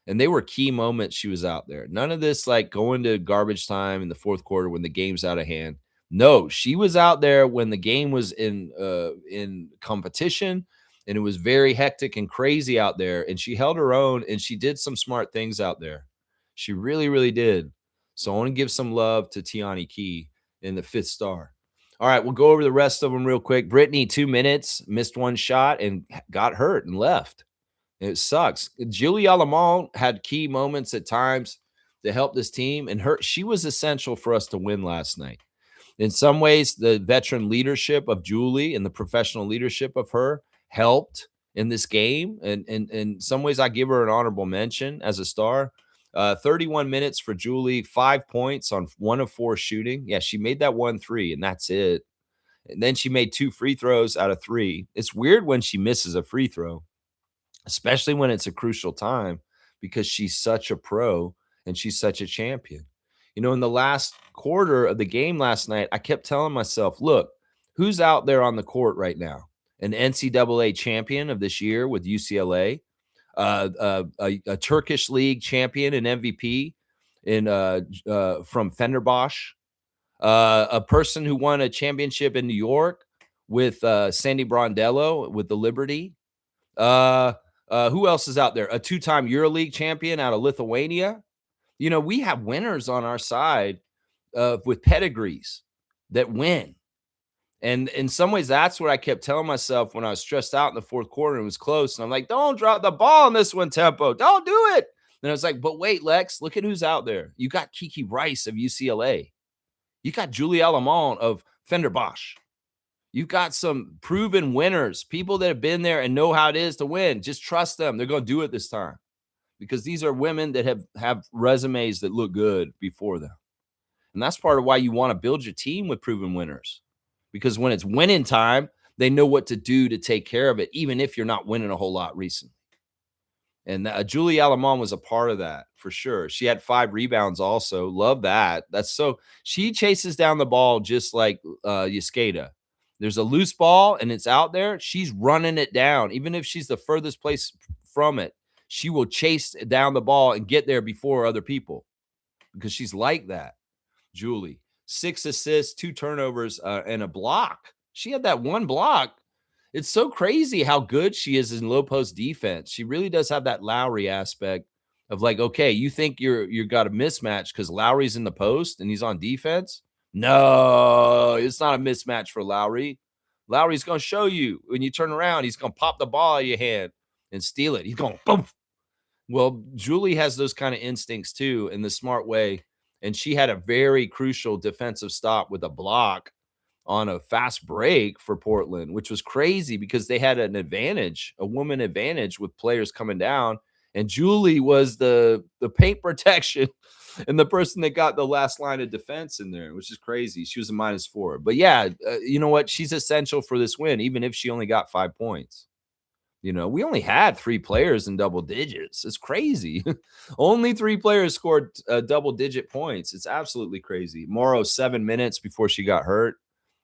And they were key moments she was out there. None of this like going to garbage time in the fourth quarter when the game's out of hand. No, she was out there when the game was in competition and it was very hectic and crazy out there. And she held her own and she did some smart things out there. She really, really did. So I want to give some love to Tiani Key in the 5th star. All right, we'll go over the rest of them real quick. Brittany, 2 minutes, missed 1 shot and got hurt and left. It sucks. Julie Alamont had key moments at times to help this team, and she was essential for us to win last night. In some ways, the veteran leadership of Julie and the professional leadership of her helped in this game. And in some ways, I give her an honorable mention as a star. 31 minutes for Julie, 5 points on 1 of 4 shooting. Yeah, she made that 1 3, and that's it. And then she made 2 free throws out of 3. It's weird when she misses a free throw, especially when it's a crucial time, because she's such a pro and she's such a champion. In the last quarter of the game last night, I kept telling myself, look, who's out there on the court right now? An NCAA champion of this year with UCLA, a Turkish league champion and MVP from Fenerbahce, a person who won a championship in New York with Sandy Brondello with the Liberty. Who else is out there? A 2-time EuroLeague champion out of Lithuania. We have winners on our side with pedigrees that win. And in some ways, that's what I kept telling myself when I was stressed out in the fourth quarter and it was close. And I'm like, don't drop the ball in this one, Tempo. Don't do it. And I was like, but wait, Lex, look at who's out there. You got Kiki Rice of UCLA. You got Julie Alamont of Fenerbahce. You've got some proven winners, people that have been there and know how it is to win. Just trust them. They're going to do it this time because these are women that have resumes that look good before them. And that's part of why you want to build your team with proven winners, because when it's winning time, they know what to do to take care of it, even if you're not winning a whole lot recently. And Julie Alamont was a part of that for sure. She had 5 rebounds also. Love that. She chases down the ball just like Yescada. There's a loose ball and it's out there. She's running it down. Even if she's the furthest place from it, she will chase down the ball and get there before other people because she's like that. Julie, 6 assists, 2 turnovers, and a block. She had that 1 block. It's so crazy how good she is in low post defense. She really does have that Lowry aspect of like, okay, you think you got a mismatch because Lowry's in the post and he's on defense? No, it's not a mismatch for Lowry. Lowry's gonna show you when you turn around, he's gonna pop the ball out of your hand and steal it. He's going boom. Well, Julie has those kind of instincts too in the smart way. And she had a very crucial defensive stop with a block on a fast break for Portland, which was crazy because they had an advantage, a woman advantage with players coming down. And Julie was the paint protection and the person that got the last line of defense in there, which is crazy. She was a -4. But yeah, you know what? She's essential for this win, even if she only got 5 points. We only had 3 players in double digits. It's crazy. Only 3 players scored double-digit points. It's absolutely crazy. Morrow, 7 minutes before she got hurt.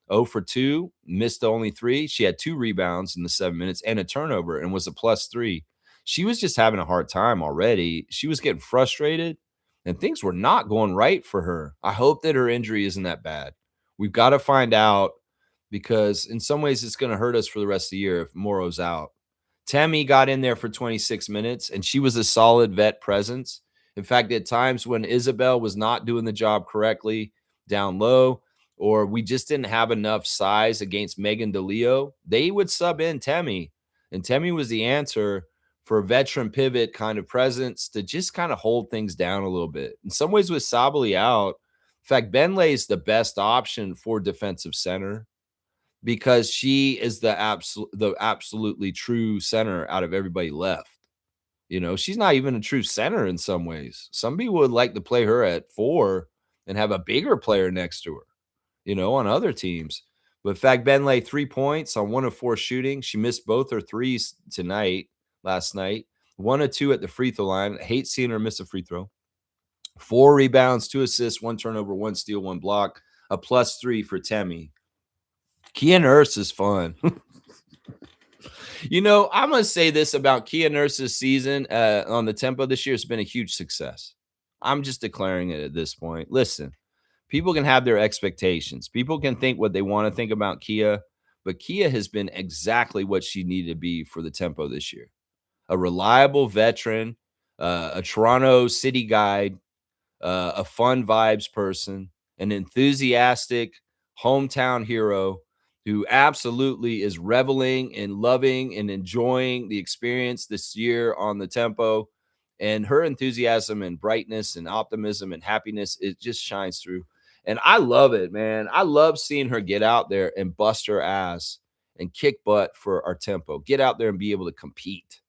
0 for 2, missed only 3. She had 2 rebounds in the 7 minutes and a turnover and was a +3. She was just having a hard time already. She was getting frustrated, and things were not going right for her. I hope that her injury isn't that bad. We've got to find out because in some ways it's going to hurt us for the rest of the year if Morrow's out. Tammy got in there for 26 minutes, and she was a solid vet presence. In fact, at times when Isabel was not doing the job correctly down low, or we just didn't have enough size against Megan DeLeo, they would sub in Tammy. And Tammy was the answer for a veteran pivot kind of presence to just kind of hold things down a little bit. In some ways, with Sabali out, in fact, Benlay is the best option for defensive center because she is the absolutely true center out of everybody left. She's not even a true center in some ways. Some people would like to play her at 4 and have a bigger player next to her, on other teams. But in fact, Benlay 3 points on 1 of 4 shooting. She missed both her threes last night. 1 of 2 at the free throw line. I hate seeing her miss a free throw. 4 rebounds, 2 assists, 1 turnover, 1 steal, 1 block. A +3 for Tammy. Kia Nurse is fun. I'm going to say this about Kia Nurse's season on the tempo this year. It's been a huge success. I'm just declaring it at this point. Listen, people can have their expectations. People can think what they want to think about Kia, but Kia has been exactly what she needed to be for the tempo this year. A reliable veteran, a Toronto city guide, a fun vibes person, an enthusiastic hometown hero who absolutely is reveling and loving and enjoying the experience this year on the tempo. And her enthusiasm and brightness and optimism and happiness, it just shines through. And I love it, man. I love seeing her get out there and bust her ass and kick butt for our tempo. Get out there and be able to compete.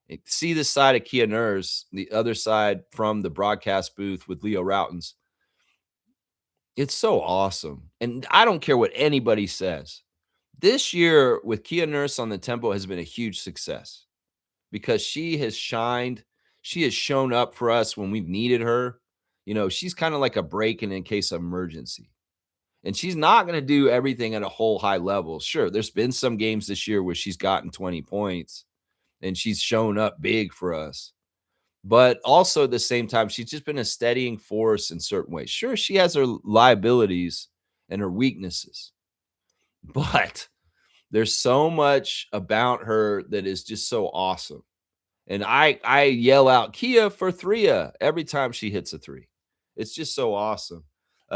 And see the side of Kia Nurse, the other side from the broadcast booth with Leo Routens. It's so awesome. And I don't care what anybody says. This year with Kia Nurse on the tempo has been a huge success because she has shined. She has shown up for us when we've needed her. She's kind of like a break-in in case of emergency. And she's not going to do everything at a whole high level. Sure, there's been some games this year where she's gotten 20 points and she's shown up big for us. But also at the same time, she's just been a steadying force in certain ways. Sure, she has her liabilities and her weaknesses, but there's so much about her that is just so awesome. And I yell out Kia for Threa every time she hits a 3. It's just so awesome.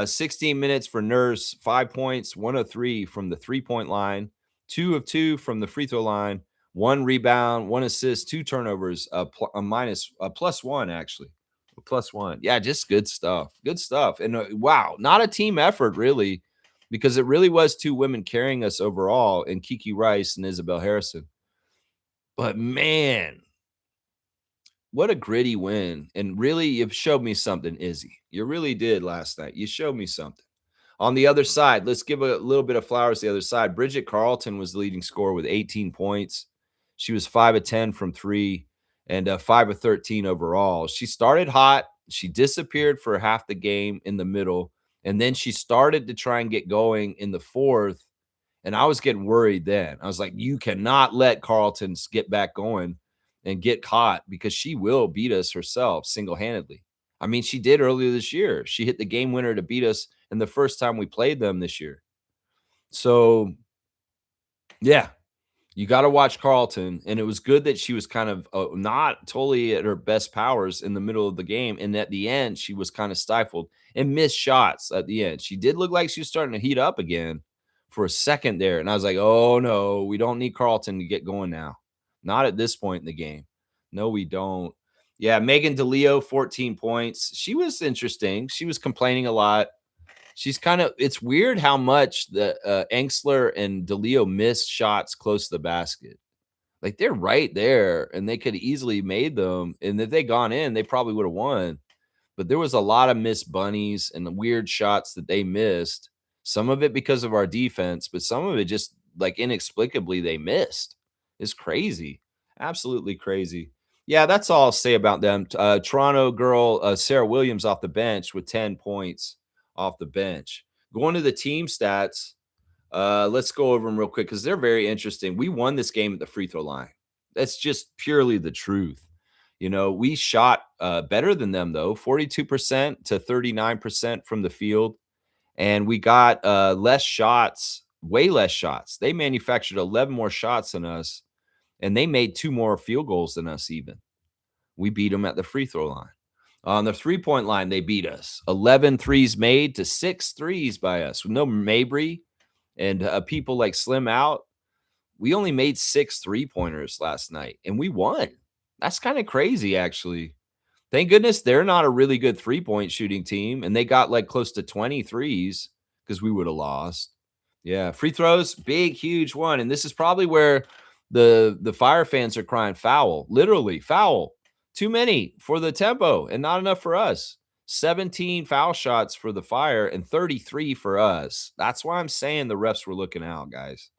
16 minutes for Nurse, 5 points, 1 of 3 from the 3-point line, 2 of 2 from the free throw line, 1 rebound, 1 assist, 2 turnovers, a +1 actually. A +1. Yeah, just good stuff. Good stuff. And wow, not a team effort really, because it really was 2 women carrying us overall in Kiki Rice and Isabel Harrison. But man, what a gritty win. And really, you've showed me something, Izzy. You really did last night. You showed me something. On the other side, let's give a little bit of flowers to the other side. Bridget Carlton was the leading scorer with 18 points. She was 5 of 10 from 3 and 5 of 13 overall. She started hot. She disappeared for half the game in the middle. And then she started to try and get going in the fourth. And I was getting worried then. I was like, you cannot let Carlton get back going and get caught because she will beat us herself single-handedly. I mean, she did earlier this year. She hit the game winner to beat us in the first time we played them this year. So, yeah, You gotta watch Carlton, and it was good that she was kind of, not totally at her best powers in the middle of the game, and at the end, she was kinda stifled and missed shots at the end. She did look like she was starting to heat up again for a second there, and I was like, "Oh, no, we don't need Carlton to get going now. Not at this point in the game. No, we don't." Yeah, Megan DeLeo, 14 points. She was interesting. She was complaining a lot. She's kind of it's weird how much the, Engsler and DeLeo missed shots close to the basket. Like, they're right there, and they could easily made them, and if they gone in, they probably woulda won. But there was a lot of missed bunnies and weird shots that they missed. Some of it because of our defense, but some of it just, like, inexplicably they missed. It's crazy. Absolutely crazy. Yeah, that's all I'll say about them. Toronto girl, Sarah Williams off the bench with 10 points off the bench. Going to the team stats, let's go over them real quick because they're very interesting. We won this game at the free throw line. That's just purely the truth. You know, we shot better than them though, 42% to 39% from the field, and we got less shots, way less shots. They manufactured 11 more shots than us, and they made 2 more field goals than us. Even we beat them at the free throw line. On the 3-point line, they beat us 11 threes made to 6 threes by us. With no Mabry and people like Slim out, we only made 6 3-pointers last night, and we won. That's kind of crazy, actually. Thank goodness they're not a really good 3-point shooting team, and they got like close to 20 threes because we would have lost. Yeah, free throws, big, huge one, and this is probably where the Fire fans are crying foul, literally foul. Too many for the tempo and not enough for us. 17 foul shots for the Fire and 33 for us. That's why I'm saying the refs were looking out, guys.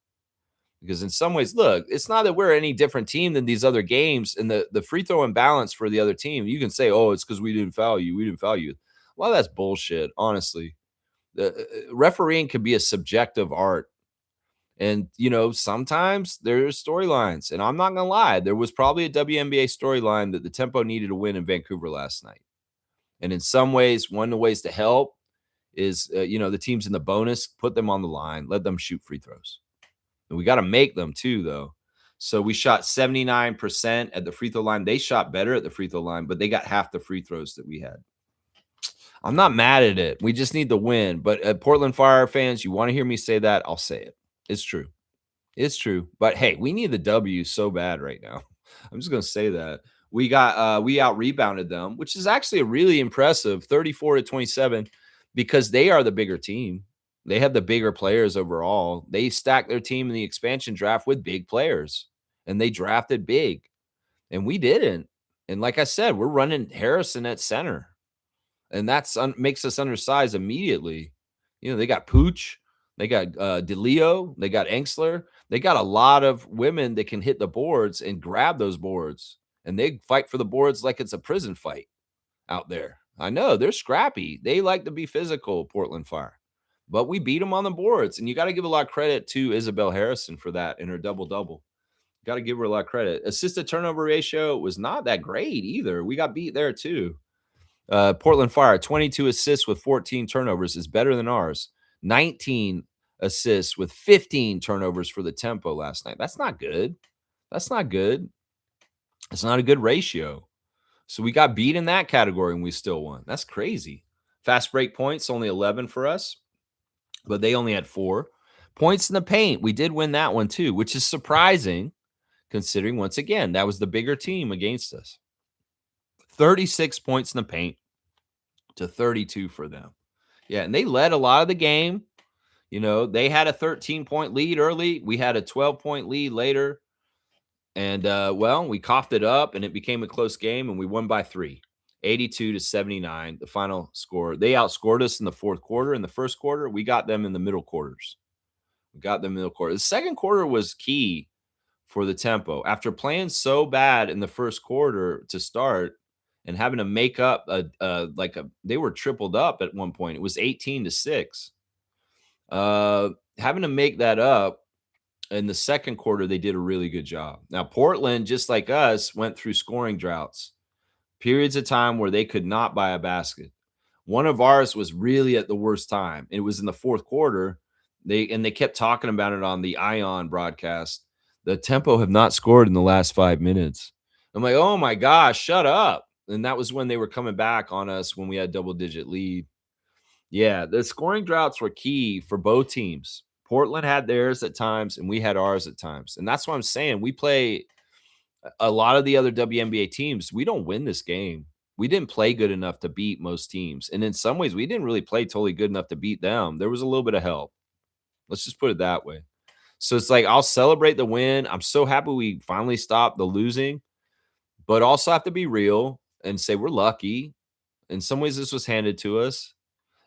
Because in some ways, look, it's not that we're any different team than these other games, and the free throw imbalance for the other team. You can say, "Oh, it's because we didn't foul you. We didn't foul you." Well, that's bullshit. Honestly, the refereeing can be a subjective art, and sometimes there's storylines. And I'm not gonna lie, there was probably a WNBA storyline that the Tempo needed to win in Vancouver last night. And in some ways, one of the ways to help is, the teams in the bonus, put them on the line, let them shoot free throws. And we got to make them too, though. So we shot 79% at the free throw line. They shot better at the free throw line, but they got half the free throws that we had. I'm not mad at it. We just need the win. But Portland Fire fans, you want to hear me say that? I'll say it. It's true. It's true. But hey, we need the W so bad right now. I'm just gonna say that. We out rebounded them, which is actually a really impressive 34 to 27 because they are the bigger team. They have the bigger players overall. They stacked their team in the expansion draft with big players, and they drafted big, and we didn't. And like I said, we're running Harrison at center, and that's makes us undersized immediately. They got Pooch, they got DeLeo, they got Engsler, they got a lot of women that can hit the boards and grab those boards, and they fight for the boards like it's a prison fight out there. I know they're scrappy. They like to be physical, Portland Fire, but we beat them on the boards, and you got to give a lot of credit to Isabel Harrison for that in her double double. Got to give her a lot of credit. Assisted turnover ratio was not that great either. We got beat there too. Portland Fire, 22 assists with 14 turnovers is better than ours. 19 assists with 15 turnovers for the Tempo last night. That's not good. That's not good. It's not a good ratio. So we got beat in that category and we still won. That's crazy. Fast break points, only 11 for us, but they only had 4. Points in the paint, we did win that one too, which is surprising considering, once again, that was the bigger team against us. 36 points in the paint to 32 for them. Yeah, and they led a lot of the game. They had a 13-point lead early. We had a 12-point lead later. And, we coughed it up, and it became a close game, and we won by 3, 82 to 79, the final score. They outscored us in the fourth quarter. In the first quarter, we got them in the middle quarters. The second quarter was key for the Tempo. After playing so bad in the first quarter to start and having to make up they were tripled up at one point. It was 18 to 6. Having to make that up in the second quarter, they did a really good job. Now, Portland, just like us, went through scoring droughts, periods of time where they could not buy a basket. One of ours was really at the worst time. It was in the fourth quarter. They kept talking about it on the Ion broadcast. The Tempo have not scored in the last 5 minutes. I'm like, "Oh my gosh, shut up." And that was when they were coming back on us when we had double-digit lead. Yeah, the scoring droughts were key for both teams. Portland had theirs at times, and we had ours at times. And that's what I'm saying. We play a lot of the other WNBA teams, we don't win this game. We didn't play good enough to beat most teams. And in some ways, we didn't really play totally good enough to beat them. There was a little bit of help. Let's just put it that way. So it's like I'll celebrate the win. I'm so happy we finally stopped the losing, but also have to be real and say we're lucky. In some ways, this was handed to us.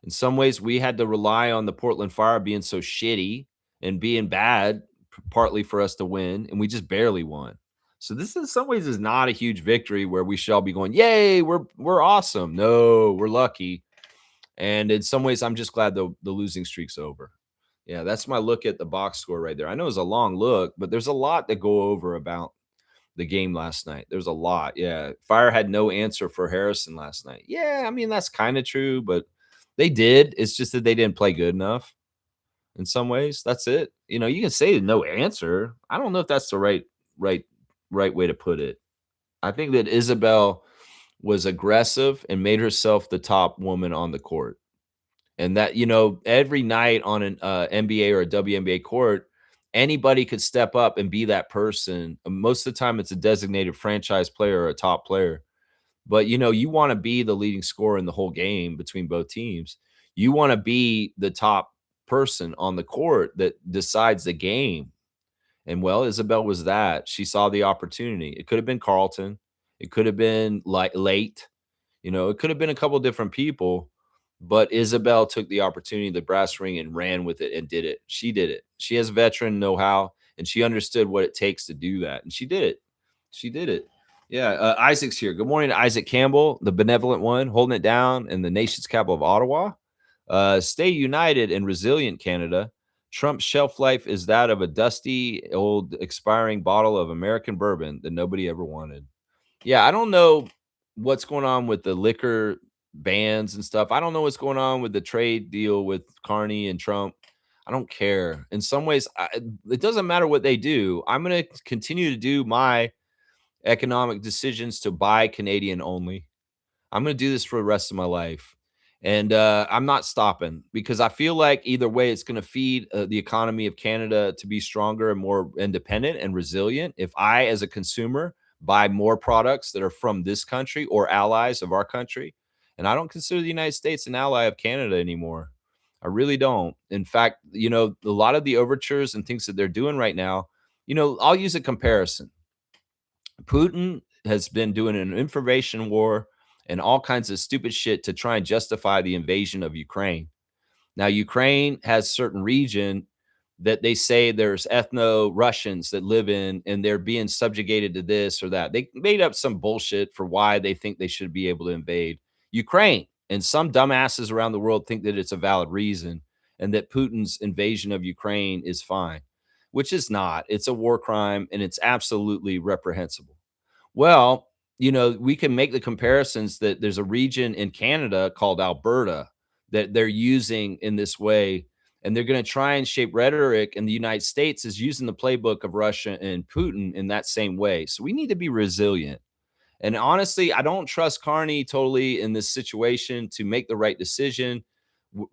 In some ways, we had to rely on the Portland Fire being so shitty and being bad, partly for us to win, and we just barely won. So this, in some ways, is not a huge victory where we shall be going, "Yay, we're awesome." No, we're lucky. And in some ways, I'm just glad the losing streak's over. Yeah, that's my look at the box score right there. I know it's a long look, but there's a lot to go over about the game last night. There's a lot. Yeah. Fire had no answer for Harrison last night. Yeah, I mean, that's kind of true, but they did. It's just that they didn't play good enough in some ways. That's it. You know, you can say no answer. I don't know if that's the right right way to put it. I think that Isabel was aggressive and made herself the top woman on the court. And that, every night on an NBA or a WNBA court, anybody could step up and be that person. Most of the time, it's a designated franchise player or a top player. But, you want to be the leading scorer in the whole game between both teams. You want to be the top person on the court that decides the game. And well, Isabel was that. She saw the opportunity. It could have been Carlton. It could have been like late. It could have been a couple different people, but Isabel took the opportunity, the brass ring, and ran with it and did it. She did it. She has veteran know-how, and she understood what it takes to do that, and she did it. She did it. Yeah, Isaac's here. Good morning to Isaac Campbell, the benevolent one, holding it down in the nation's capital of Ottawa. Stay united and resilient, Canada. Trump's shelf life is that of a dusty, old, expiring bottle of American bourbon that nobody ever wanted. Yeah, I don't know what's going on with the liquor bans and stuff. I don't know what's going on with the trade deal with Carney and Trump. I don't care. In some ways, it doesn't matter what they do. I'm going to continue to do my economic decisions to buy Canadian only. I'm going to do this for the rest of my life. And I'm not stopping because I feel like either way, it's going to feed the economy of Canada to be stronger and more independent and resilient. If I, as a consumer, buy more products that are from this country or allies of our country, and I don't consider the United States an ally of Canada anymore. I really don't. In fact, a lot of the overtures and things that they're doing right now, I'll use a comparison. Putin has been doing an information war and all kinds of stupid shit to try and justify the invasion of Ukraine. Now, Ukraine has certain region that they say there's ethno Russians that live in, and they're being subjugated to this or that. They made up some bullshit for why they think they should be able to invade Ukraine. And some dumbasses around the world think that it's a valid reason and that Putin's invasion of Ukraine is fine, which is not. It's a war crime and it's absolutely reprehensible. Well, we can make the comparisons that there's a region in Canada called Alberta that they're using in this way, and they're going to try and shape rhetoric. And the United States is using the playbook of Russia and Putin in that same way. So we need to be resilient. And honestly, I don't trust Carney totally in this situation to make the right decision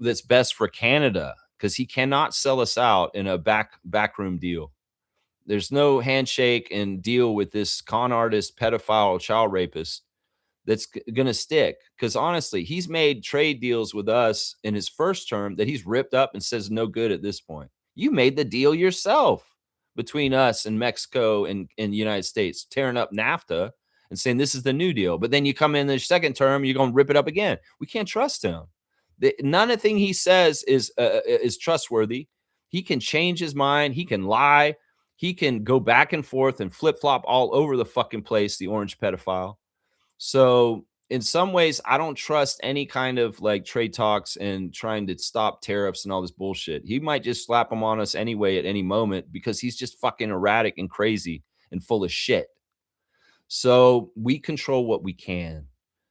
that's best for Canada because he cannot sell us out in a backroom deal. There's no handshake and deal with this con artist, pedophile, child rapist that's going to stick. Because honestly, he's made trade deals with us in his first term that he's ripped up and says no good at this point. You made the deal yourself between us and Mexico and the United States, tearing up NAFTA and saying this is the new deal. But then you come in the second term, you're going to rip it up again. We can't trust him. None of the thing he says is trustworthy. He can change his mind. He can lie. He can go back and forth and flip flop all over the fucking place, the orange pedophile. So, in some ways, I don't trust any kind of like trade talks and trying to stop tariffs and all this bullshit. He might just slap them on us anyway at any moment because he's just fucking erratic and crazy and full of shit. So, we control what we can.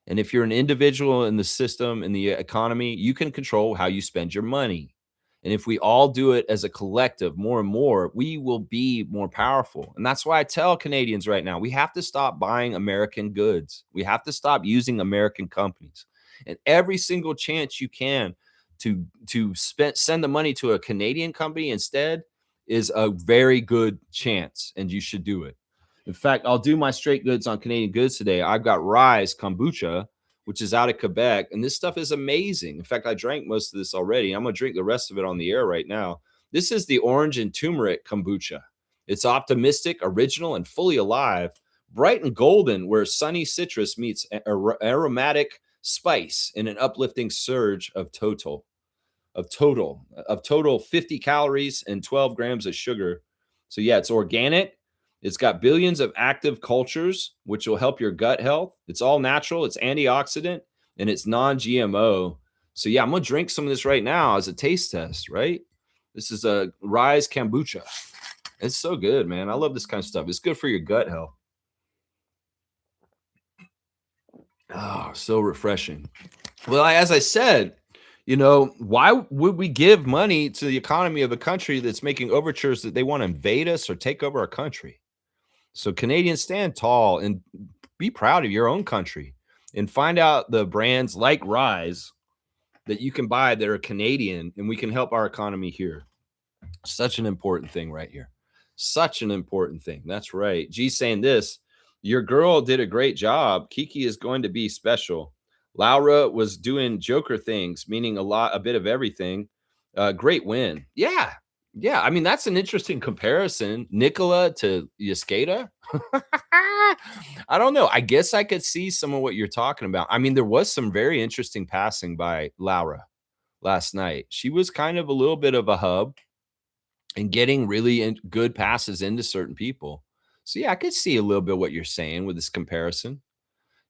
And if you're an individual in the system, in the economy, you can control how you spend your money. And if we all do it as a collective more and more, we will be more powerful. And that's why I tell Canadians right now, we have to stop buying American goods. We have to stop using American companies. And every single chance you can send the money to a Canadian company instead is a very good chance, and you should do it. In fact, I'll do my straight goods on Canadian goods today. I've got Rise kombucha, which is out of Quebec, and this stuff is amazing. In fact, I drank most of this already. I'm gonna drink the rest of it on the air right now. This is the orange and turmeric kombucha. It's optimistic, original, and fully alive, bright and golden, where sunny citrus meets aromatic spice in an uplifting surge of total 50 calories and 12 grams of sugar. So yeah, it's organic. It's got billions of active cultures, which will help your gut health. It's all natural, it's antioxidant, and it's non-GMO. So yeah, I'm gonna drink some of this right now as a taste test, right? This is a Rise kombucha. It's so good, man. I love this kind of stuff. It's good for your gut health. Oh, so refreshing. Well, as I said, why would we give money to the economy of a country that's making overtures that they want to invade us or take over our country? So Canadians, stand tall and be proud of your own country and find out the brands like Rise that you can buy that are Canadian, and we can help our economy here. Such an important thing right here. Such an important thing. That's right. G's saying this. Your girl did a great job. Kiki is going to be special. Laura was doing Joker things, meaning a bit of everything. Great win. Yeah. Yeah. I mean, that's an interesting comparison. Nicola to Yascada. I don't know. I guess I could see some of what you're talking about. I mean, there was some very interesting passing by Laura last night. She was kind of a little bit of a hub and getting really good passes into certain people. So yeah, I could see a little bit what you're saying with this comparison.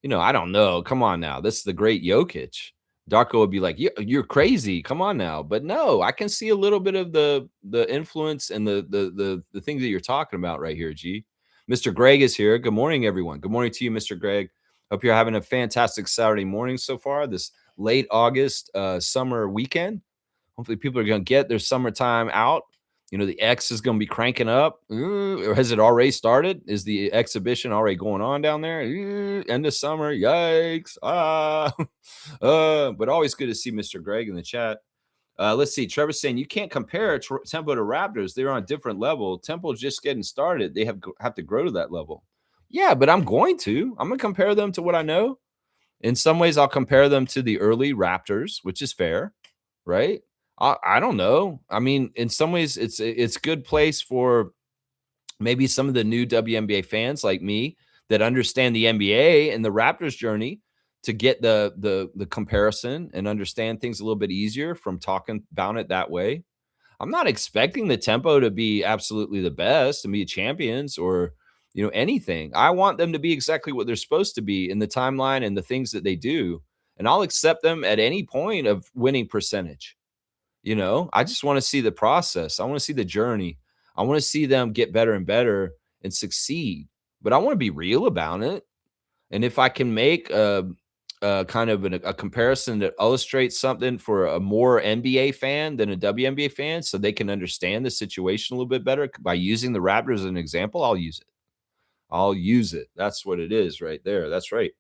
I don't know. Come on now. This is the great Jokic. Darko would be like, you're crazy. Come on now. But no, I can see a little bit of the influence and the things that you're talking about right here, G. Mr. Greg is here. Good morning, everyone. Good morning to you, Mr. Greg. Hope you're having a fantastic Saturday morning so far, this late August summer weekend. Hopefully people are going to get their summertime out. The X is going to be cranking up. Or has it already started? Is the exhibition already going on down there? End of summer. Yikes. But always good to see Mr. Greg in the chat. Let's see. Trevor's saying you can't compare Tempo to Raptors. They're on a different level. Tempo's just getting started. They have to grow to that level. Yeah, but I'm going to compare them to what I know. In some ways, I'll compare them to the early Raptors, which is fair, right? I don't know. I mean, in some ways, it's a good place for maybe some of the new WNBA fans like me that understand the NBA and the Raptors journey to get the comparison and understand things a little bit easier from talking about it that way. I'm not expecting the Tempo to be absolutely the best and be champions or anything. I want them to be exactly what they're supposed to be in the timeline and the things that they do, and I'll accept them at any point of winning percentage. I just want to see the process. I want to see the journey. I want to see them get better and better and succeed. But I want to be real about it. And if I can make a kind of a comparison that illustrates something for a more NBA fan than a WNBA fan, so they can understand the situation a little bit better by using the Raptors as an example, I'll use it. I'll use it. That's what it is right there. That's right.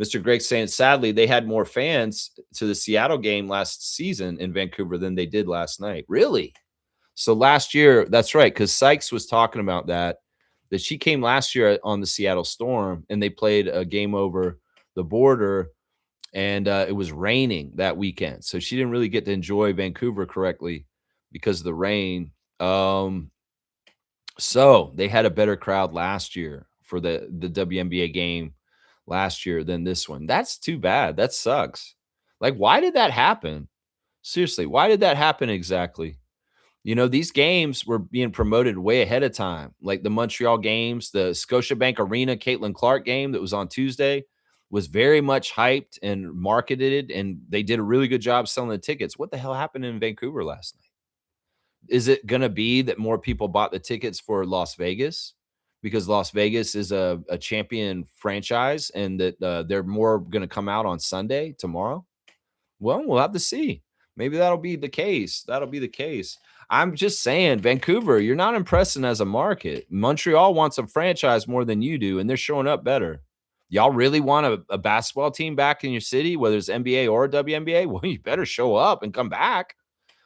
Mr. Greg saying, sadly, they had more fans to the Seattle game last season in Vancouver than they did last night. Really? So last year, that's right, because Sykes was talking about that she came last year on the Seattle Storm, and they played a game over the border, and it was raining that weekend. So she didn't really get to enjoy Vancouver correctly because of the rain. So they had a better crowd last year for the WNBA game last year than this one. That's too bad. That sucks. Like, why did that happen? Seriously, why did that happen exactly? These games were being promoted way ahead of time, like the Montreal games, the Scotiabank Arena Caitlin Clark game that was on Tuesday was very much hyped and marketed, and they did a really good job selling the tickets. What the hell happened in Vancouver last night? Is it going to be that more people bought the tickets for Las Vegas because Las Vegas is a champion franchise and that they're more going to come out on Sunday tomorrow? Well, we'll have to see. Maybe that'll be the case. That'll be the case. I'm just saying, Vancouver, you're not impressing as a market. Montreal wants a franchise more than you do, and they're showing up better. Y'all really want a basketball team back in your city, whether it's NBA or WNBA? Well, you better show up and come back,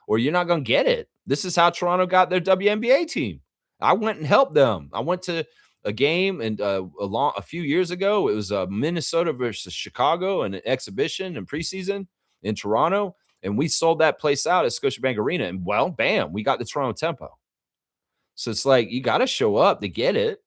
or you're not going to get it. This is how Toronto got their WNBA team. I went and helped them. I went to a game and a few years ago. It was Minnesota versus Chicago, and an exhibition and preseason in Toronto, and we sold that place out at Scotiabank Arena. And well, bam, we got the Toronto Tempo. So it's like you got to show up to get it,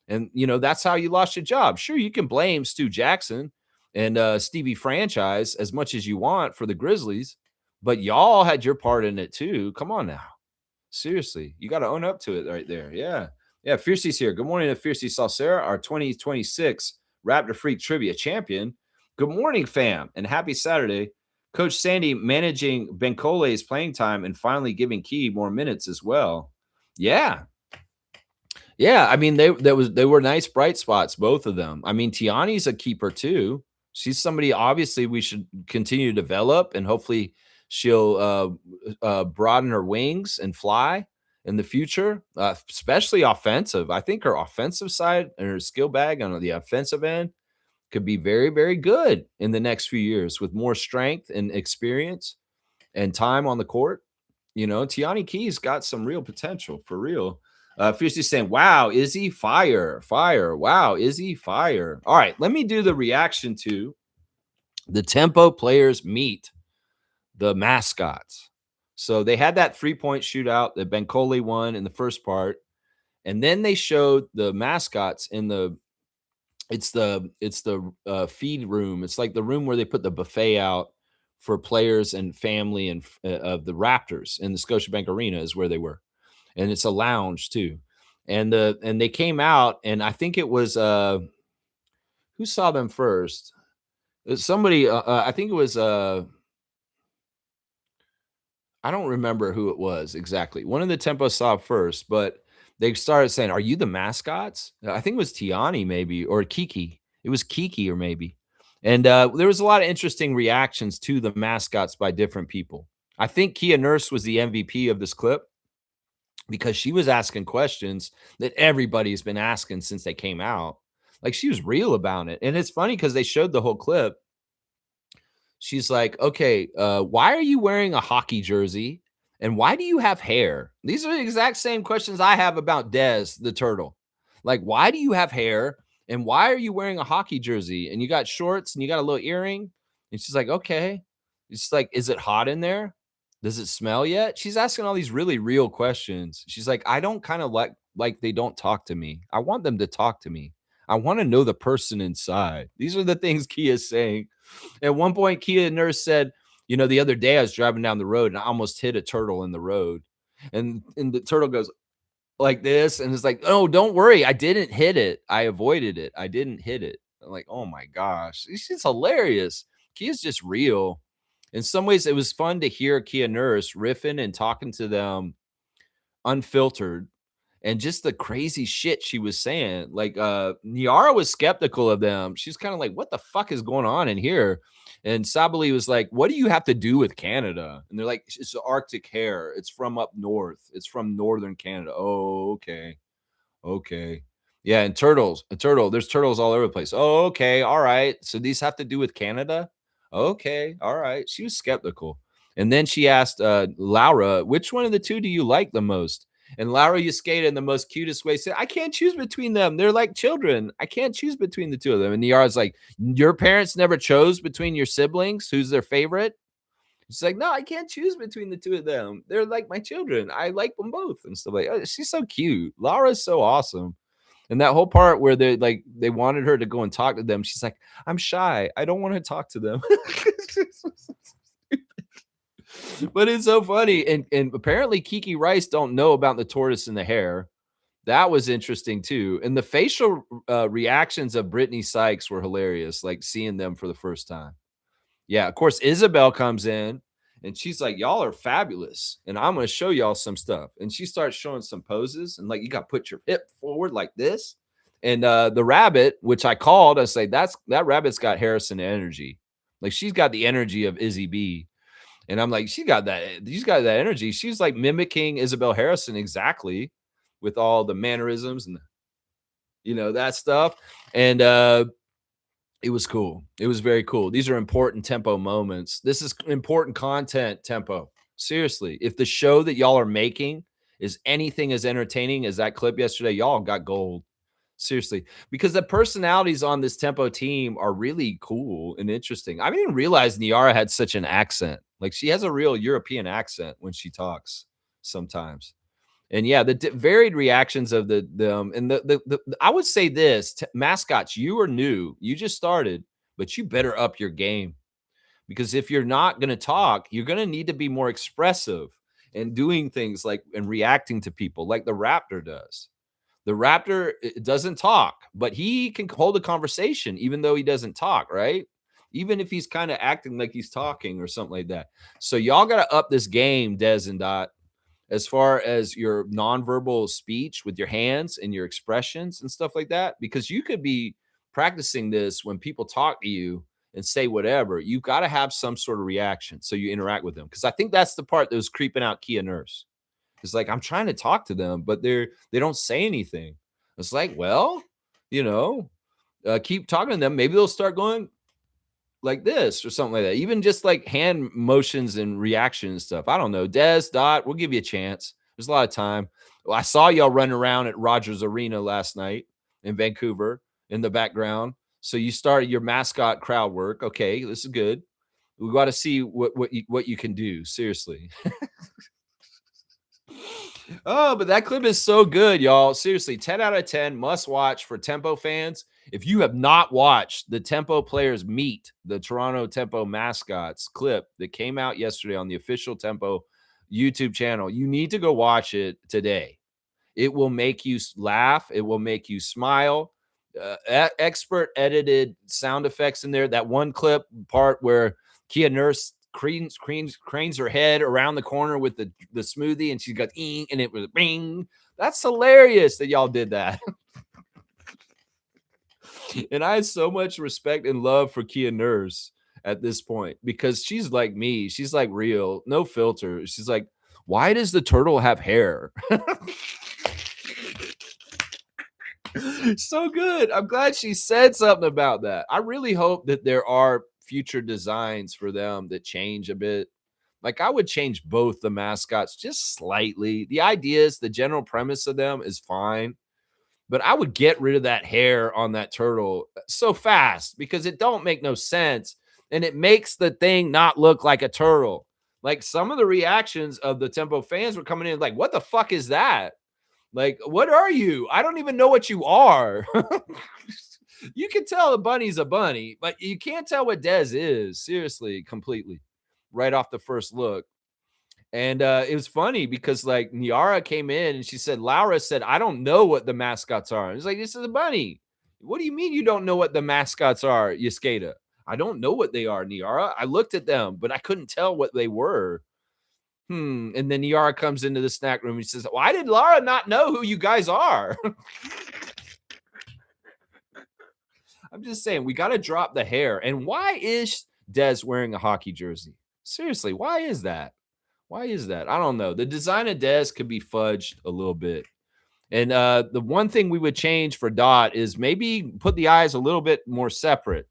and that's how you lost your job. Sure, you can blame Stu Jackson and Stevie Franchise as much as you want for the Grizzlies, but y'all had your part in it too. Come on now. Seriously, you got to own up to it right there. Yeah. Yeah. Fiercey's here. Good morning to Fiercey Salsera, our 2026 Raptor Freak Trivia champion. Good morning, fam, and happy Saturday. Coach Sandy managing Bencole's playing time and finally giving Key more minutes as well. Yeah. Yeah. I mean, they were nice bright spots, both of them. I mean, Tiani's a keeper too. She's somebody obviously we should continue to develop, and hopefully she'll broaden her wings and fly in the future, especially offensive. I think her offensive side and her skill bag on the offensive end could be very, very good in the next few years with more strength and experience and time on the court. Tiani Key's got some real potential for real. Fiercely saying, wow, Izzy, fire, fire. Wow, Izzy, fire. All right, let me do the reaction to the Tempo players meet the mascots. So they had that 3-point shootout that Bencole won in the first part, and then they showed the mascots in the feed room. It's like the room where they put the buffet out for players and family and of the Raptors in the Scotiabank Arena is where they were, and it's a lounge too. And they came out, and I think it was who saw them first? Somebody, I think it was I don't remember who it was exactly. One of the Tempo saw first, but they started saying, "Are you the mascots?" I think it was Tiani maybe, or Kiki. It was Kiki or maybe. And there was a lot of interesting reactions to the mascots by different people. I think Kia Nurse was the MVP of this clip because she was asking questions that everybody's been asking since they came out. Like, she was real about it. And it's funny because they showed the whole clip. She's like, okay, why are you wearing a hockey jersey? And why do you have hair? These are the exact same questions I have about Dez, the turtle. Like, why do you have hair? And why are you wearing a hockey jersey? And you got shorts and you got a little earring. And she's like, okay. It's like, is it hot in there? Does it smell yet? She's asking all these really real questions. She's like, I don't kind of like they don't talk to me. I want them to talk to me. I want to know the person inside. These are the things Kia's saying. At one point, Kia Nurse said, the other day I was driving down the road and I almost hit a turtle in the road. And the turtle goes like this. And it's like, oh, don't worry. I didn't hit it. I avoided it. I didn't hit it. I'm like, oh my gosh. She's hilarious. Kia's just real. In some ways, it was fun to hear Kia Nurse riffing and talking to them unfiltered. And just the crazy shit she was saying. Like, Niara was skeptical of them. She's kind of like, what the fuck is going on in here? And Sabali was like, what do you have to do with Canada? And they're like, it's Arctic hair. It's from up north. It's from northern Canada. Oh, okay. Okay. Yeah, and there's turtles all over the place. Oh, okay. All right. So these have to do with Canada? Okay. All right. She was skeptical. And then she asked Laura, which one of the two do you like the most? And Laura Yuskata in the most cutest way said, I can't choose between them. They're like children. I can't choose between the two of them. And Niara's like, your parents never chose between your siblings? Who's their favorite? She's like, no, I can't choose between the two of them. They're like my children. I like them both and stuff like. Oh, she's so cute. Laura's so awesome. And that whole part where they wanted her to go and talk to them, she's like, I'm shy. I don't want to talk to them. But it's so funny. And apparently Kiki Rice don't know about the tortoise and the hare. That was interesting too. And the facial reactions of Brittany Sykes were hilarious, like seeing them for the first time. Yeah, of course, Isabel comes in and she's like, y'all are fabulous. And I'm going to show y'all some stuff. And she starts showing some poses. And like, you got to put your hip forward like this. And the rabbit, which I called, I say, that rabbit's got Harrison energy. Like, she's got the energy of Izzy B. And I'm like, she's got that energy. She's like mimicking Isabel Harrison exactly with all the mannerisms and that stuff. And it was cool. It was very cool. These are important tempo moments. This is important content tempo. Seriously, if the show that y'all are making is anything as entertaining as that clip yesterday, y'all got gold. Seriously, because the personalities on this tempo team are really cool and interesting. I didn't realize Niara had such an accent. Like she has a real European accent when she talks sometimes. And yeah, the varied reactions of them and the I would say this mascots, you are new, you just started, but you better up your game because if you're not going to talk, you're going to need to be more expressive and doing things like and reacting to people like the Raptor does. The Raptor doesn't talk, but he can hold a conversation even though he doesn't talk, right? Even if he's kind of acting like he's talking or something like that. So y'all got to up this game, Des and Dot, as far as your nonverbal speech with your hands and your expressions and stuff like that, because you could be practicing this when people talk to you and say whatever. You've got to have some sort of reaction so you interact with them. Because I think that's the part that was creeping out Kia Nurse. It's like I'm trying to talk to them, but they don't say anything. It's like, well, keep talking to them. Maybe they'll start going like this or something like that. Even just like hand motions and reaction and stuff. I don't know. Des, Dot, we'll give you a chance. There's a lot of time. Well, I saw y'all running around at Rogers Arena last night in Vancouver in the background. So you started your mascot crowd work. Okay, this is good. We got to see what you can do. Seriously. Oh, but that clip is so good, y'all. Seriously, 10 out of 10 must watch for Tempo fans. If you have not watched the Tempo players meet the Toronto Tempo mascots clip that came out yesterday on the official Tempo YouTube channel, you need to go watch it today. It will make you laugh. It will make you smile. Expert edited sound effects in there. That one clip part where Kia Nurse cranes her head around the corner with the smoothie and she got and it was bing. That's hilarious that y'all did that. And I have so much respect and love for Kia Nurse at this point because she's like me. She's like real, no filter. She's like, why does the turtle have hair? So good. I'm glad she said something about that. I really hope that there are future designs for them that change a bit. Like I would change both the mascots just slightly. The ideas, the general premise of them is fine, but I would get rid of that hair on that turtle so fast because it don't make no sense and it makes the thing not look like a turtle. Like some of the reactions of the Tempo fans were coming in like, what the fuck is that? Like, what are you? I don't even know what you are. You can tell a bunny's a bunny, but you can't tell what Dez is. Seriously, completely. Right off the first look. And it was funny because like Niara came in and she said, Laura said, I don't know what the mascots are. It's like, this is a bunny. What do you mean you don't know what the mascots are, Yasketa? I don't know what they are, Niara. I looked at them, but I couldn't tell what they were. And then Niara comes into the snack room and says, why did Laura not know who you guys are? I'm just saying, we got to drop the hair. And why is Dez wearing a hockey jersey? Seriously, why is that? Why is that? I don't know. The design of Dez could be fudged a little bit. And the one thing we would change for Dot is maybe put the eyes a little bit more separate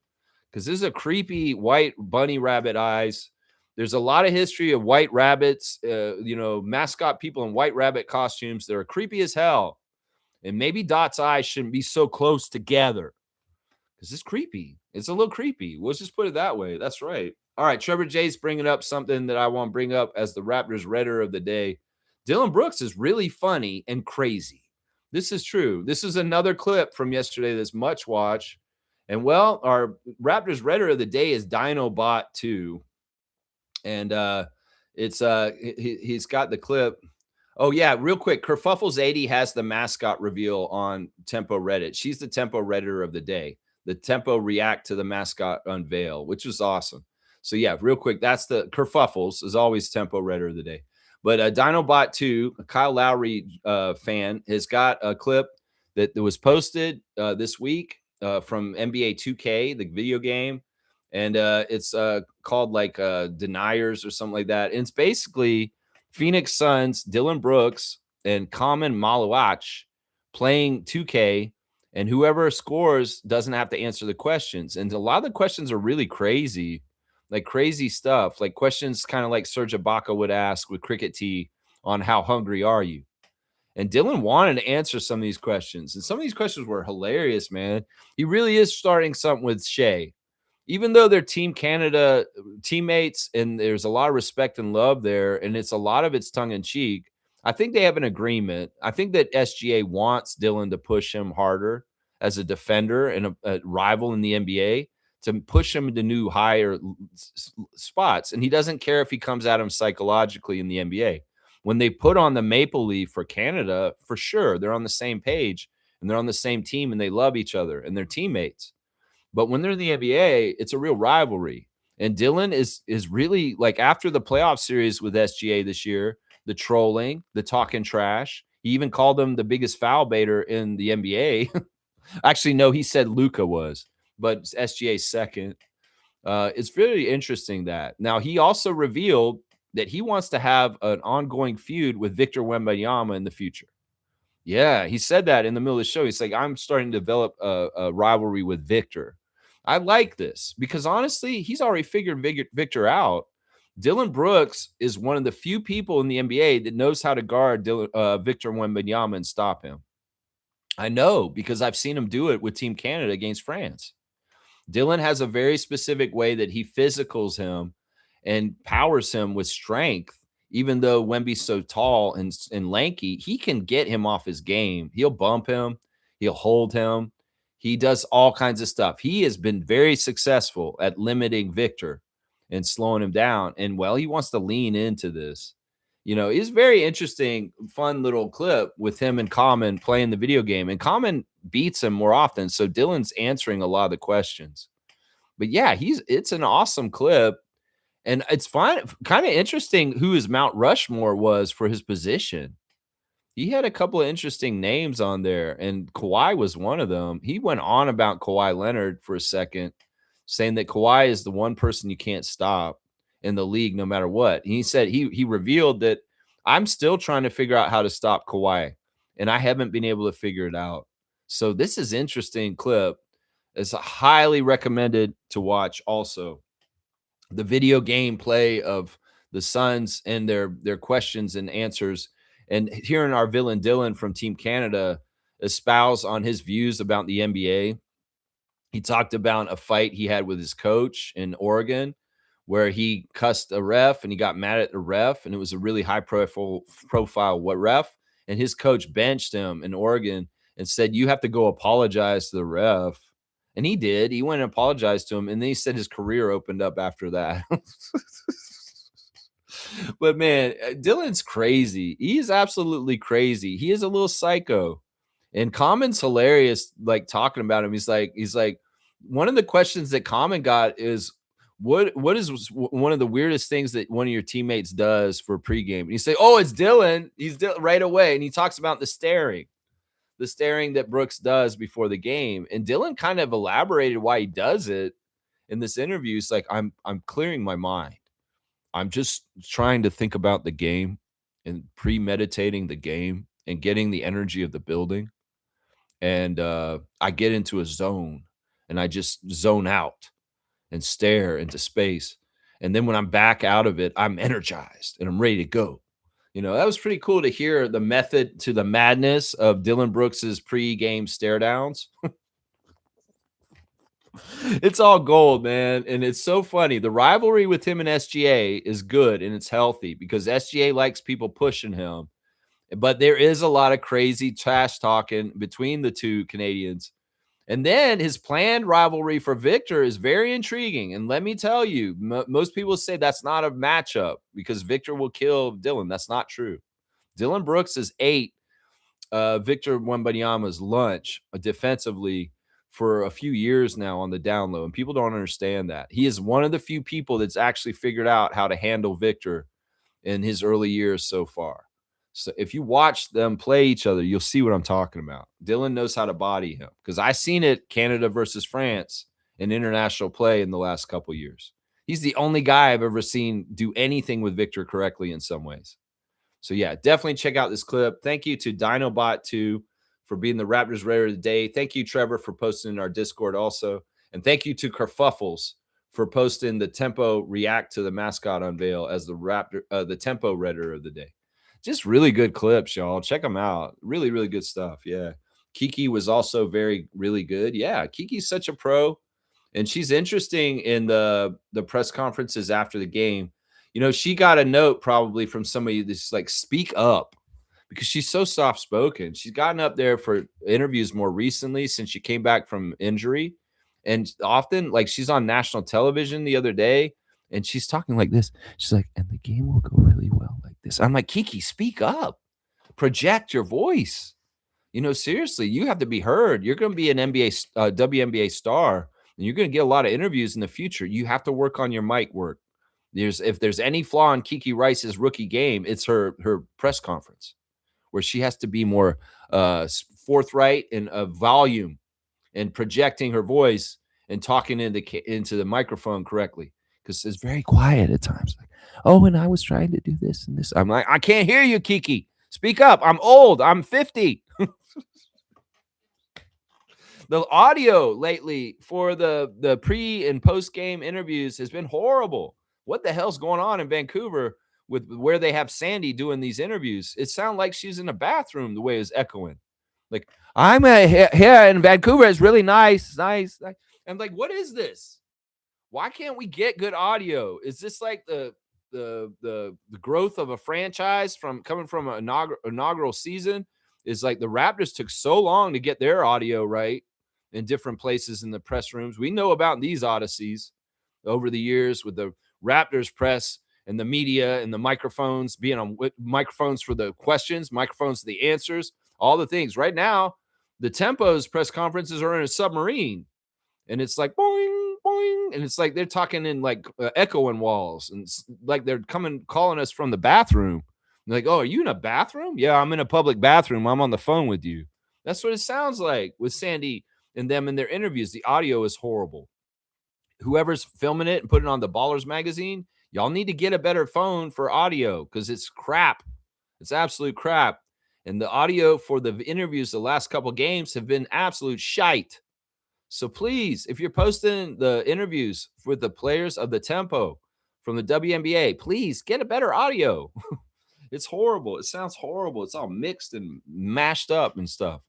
because this is a creepy white bunny rabbit eyes. There's a lot of history of white rabbits, mascot people in white rabbit costumes that are creepy as hell. And maybe Dot's eyes shouldn't be so close together because it's creepy. It's a little creepy. We'll just put it that way. That's right. All right. Trevor J's bringing up something that I want to bring up as the Raptors Redder of the day. Dylan Brooks is really funny and crazy. This is true. This is another clip from yesterday that's much watch. And well, our Raptors Redder of the day is Dinobot 2. And he's got the clip. Oh, yeah, real quick. Kerfuffles80 has the mascot reveal on Tempo Reddit. She's the Tempo Redditor of the day. The Tempo react to the mascot unveil, which was awesome. So, yeah, real quick, that's the Kerfuffles is always Tempo Redditor of the day. But Dinobot 2, a Kyle Lowry fan, has got a clip that was posted this week from NBA 2K, the video game. and it's called like Deniers or something like that. And it's basically Phoenix Suns, Dylan Brooks, and Common Malawach playing 2K, and whoever scores doesn't have to answer the questions. And a lot of the questions are really crazy, like crazy stuff, like questions kind of like Serge Ibaka would ask with Cricket Tea on how hungry are you. And Dylan wanted to answer some of these questions, and some of these questions were hilarious, man. He really is starting something with Shea, even though they're Team Canada teammates and there's a lot of respect and love there, and it's a lot of it's tongue in cheek. I think they have an agreement. I think that SGA wants Dylan to push him harder as a defender and a rival in the NBA, to push him to new higher spots. And he doesn't care if he comes at him psychologically in the NBA. When they put on the maple leaf for Canada, for sure, they're on the same page and they're on the same team and they love each other and they're teammates. But when they're in the NBA, it's a real rivalry. And Dylan is really like, after the playoff series with SGA this year, the trolling, the talking trash. He even called him the biggest foul baiter in the NBA. Actually, no, he said Luka was, but SGA second. It's really interesting that now he also revealed that he wants to have an ongoing feud with Victor Wembanyama in the future. Yeah, he said that in the middle of the show. He's like, I'm starting to develop a rivalry with Victor. I like this because honestly, he's already figured Victor out. Dylan Brooks is one of the few people in the NBA that knows how to guard Victor Wembanyama and stop him. I know because I've seen him do it with Team Canada against France. Dylan has a very specific way that he physicals him and powers him with strength. Even though Wemby's so tall and lanky, he can get him off his game. He'll bump him, he'll hold him. He does all kinds of stuff. He has been very successful at limiting Victor and slowing him down. And well, he wants to lean into this. You know, it's very interesting, fun little clip with him and Common playing the video game. And Common beats him more often. So Dylan's answering a lot of the questions. But yeah, it's an awesome clip. And it's fine, kind of interesting who his Mount Rushmore was for his position. He had a couple of interesting names on there, and Kawhi was one of them. He went on about Kawhi Leonard for a second, saying that Kawhi is the one person you can't stop in the league no matter what. And he said he revealed that I'm still trying to figure out how to stop Kawhi, and I haven't been able to figure it out. So this is interesting clip. It's highly recommended to watch also. The video game play of the Suns and their questions and answers, and hearing our villain Dylan from Team Canada espouse on his views about the NBA. He talked about a fight he had with his coach in Oregon where he cussed a ref and he got mad at the ref, and it was a really high profile what ref, and his coach benched him in Oregon and said, you have to go apologize to the ref. And he did. He went and apologized to him, and then he said his career opened up after that. But man, Dylan's crazy. He is absolutely crazy. He is a little psycho. And Common's hilarious, like talking about him. He's like, one of the questions that Common got is, what is one of the weirdest things that one of your teammates does for pregame? And you say, oh, it's Dylan. He's right away. And he talks about the staring that Brooks does before the game. And Dylan kind of elaborated why he does it in this interview. It's like, I'm clearing my mind. I'm just trying to think about the game and premeditating the game and getting the energy of the building. And I get into a zone and I just zone out and stare into space. And then when I'm back out of it, I'm energized and I'm ready to go. You know, that was pretty cool to hear the method to the madness of Dylan Brooks's pre-game stare downs. It's all gold, man. And it's so funny. The rivalry with him and SGA is good and it's healthy because SGA likes people pushing him. But there is a lot of crazy trash talking between the two Canadians. And then his planned rivalry for Victor is very intriguing. And let me tell you, most people say that's not a matchup because Victor will kill Dylan. That's not true. Dylan Brooks has ate Victor Wembanyama's lunch defensively for a few years now on the down low, and people don't understand that. He is one of the few people that's actually figured out how to handle Victor in his early years so far. So if you watch them play each other, you'll see what I'm talking about. Dylan knows how to body him because I seen it Canada versus France, in international play in the last couple years. He's the only guy I've ever seen do anything with Victor correctly in some ways. So yeah, definitely check out this clip. Thank you to DinoBot2 for being the Raptors Raider of the day. Thank you, Trevor, for posting in our Discord also. And thank you to Kerfuffles for posting the Tempo react to the mascot unveil as the Tempo Raider of the day. Just really good clips, y'all. Check them out. Really, really good stuff. Yeah. Kiki was also really good. Yeah, Kiki's such a pro. And she's interesting in the press conferences after the game. You know, she got a note probably from somebody that's like, speak up, because she's so soft spoken. She's gotten up there for interviews more recently since she came back from injury. And often, like, she's on national television the other day and she's talking like this. She's like, and the game will go really well like this. I'm like, Kiki, speak up, project your voice. You know, seriously, you have to be heard. You're going to be an WNBA star, and you're going to get a lot of interviews in the future. You have to work on your mic work. If there's any flaw in Kiki Rice's rookie game, it's her press conference, where she has to be more forthright and volume and projecting her voice and talking into the microphone correctly, because it's very quiet at times. Like, oh, and I was trying to do this and this. I'm like, I can't hear you, Kiki. Speak up. I'm old. I'm 50. The audio lately for the pre and post game interviews has been horrible. What the hell's going on in Vancouver with where they have Sandy doing these interviews? It sounded like she's in a bathroom the way it's echoing. Like, I'm here in Vancouver. It's really nice. I'm like, what is this? Why can't we get good audio? Is this like the growth of a franchise from coming from an inaugural season? Is like the Raptors took so long to get their audio right in different places in the press rooms. We know about these odysseys over the years with the Raptors press and the media and the microphones being on microphones for the questions, microphones for the answers, all the things. Right now, the Tempo's press conferences are in a submarine, and it's like boing, boing, and it's like they're talking in like echoing walls, and like they're calling us from the bathroom. Like, oh, are you in a bathroom? Yeah, I'm in a public bathroom. I'm on the phone with you. That's what it sounds like with Sandy and them in their interviews. The audio is horrible. Whoever's filming it and putting it on the Ballers magazine, y'all need to get a better phone for audio, because it's crap. It's absolute crap. And the audio for the interviews the last couple games have been absolute shite. So please, if you're posting the interviews with the players of the Tempo from the WNBA, please get a better audio. It's horrible. It sounds horrible. It's all mixed and mashed up and stuff.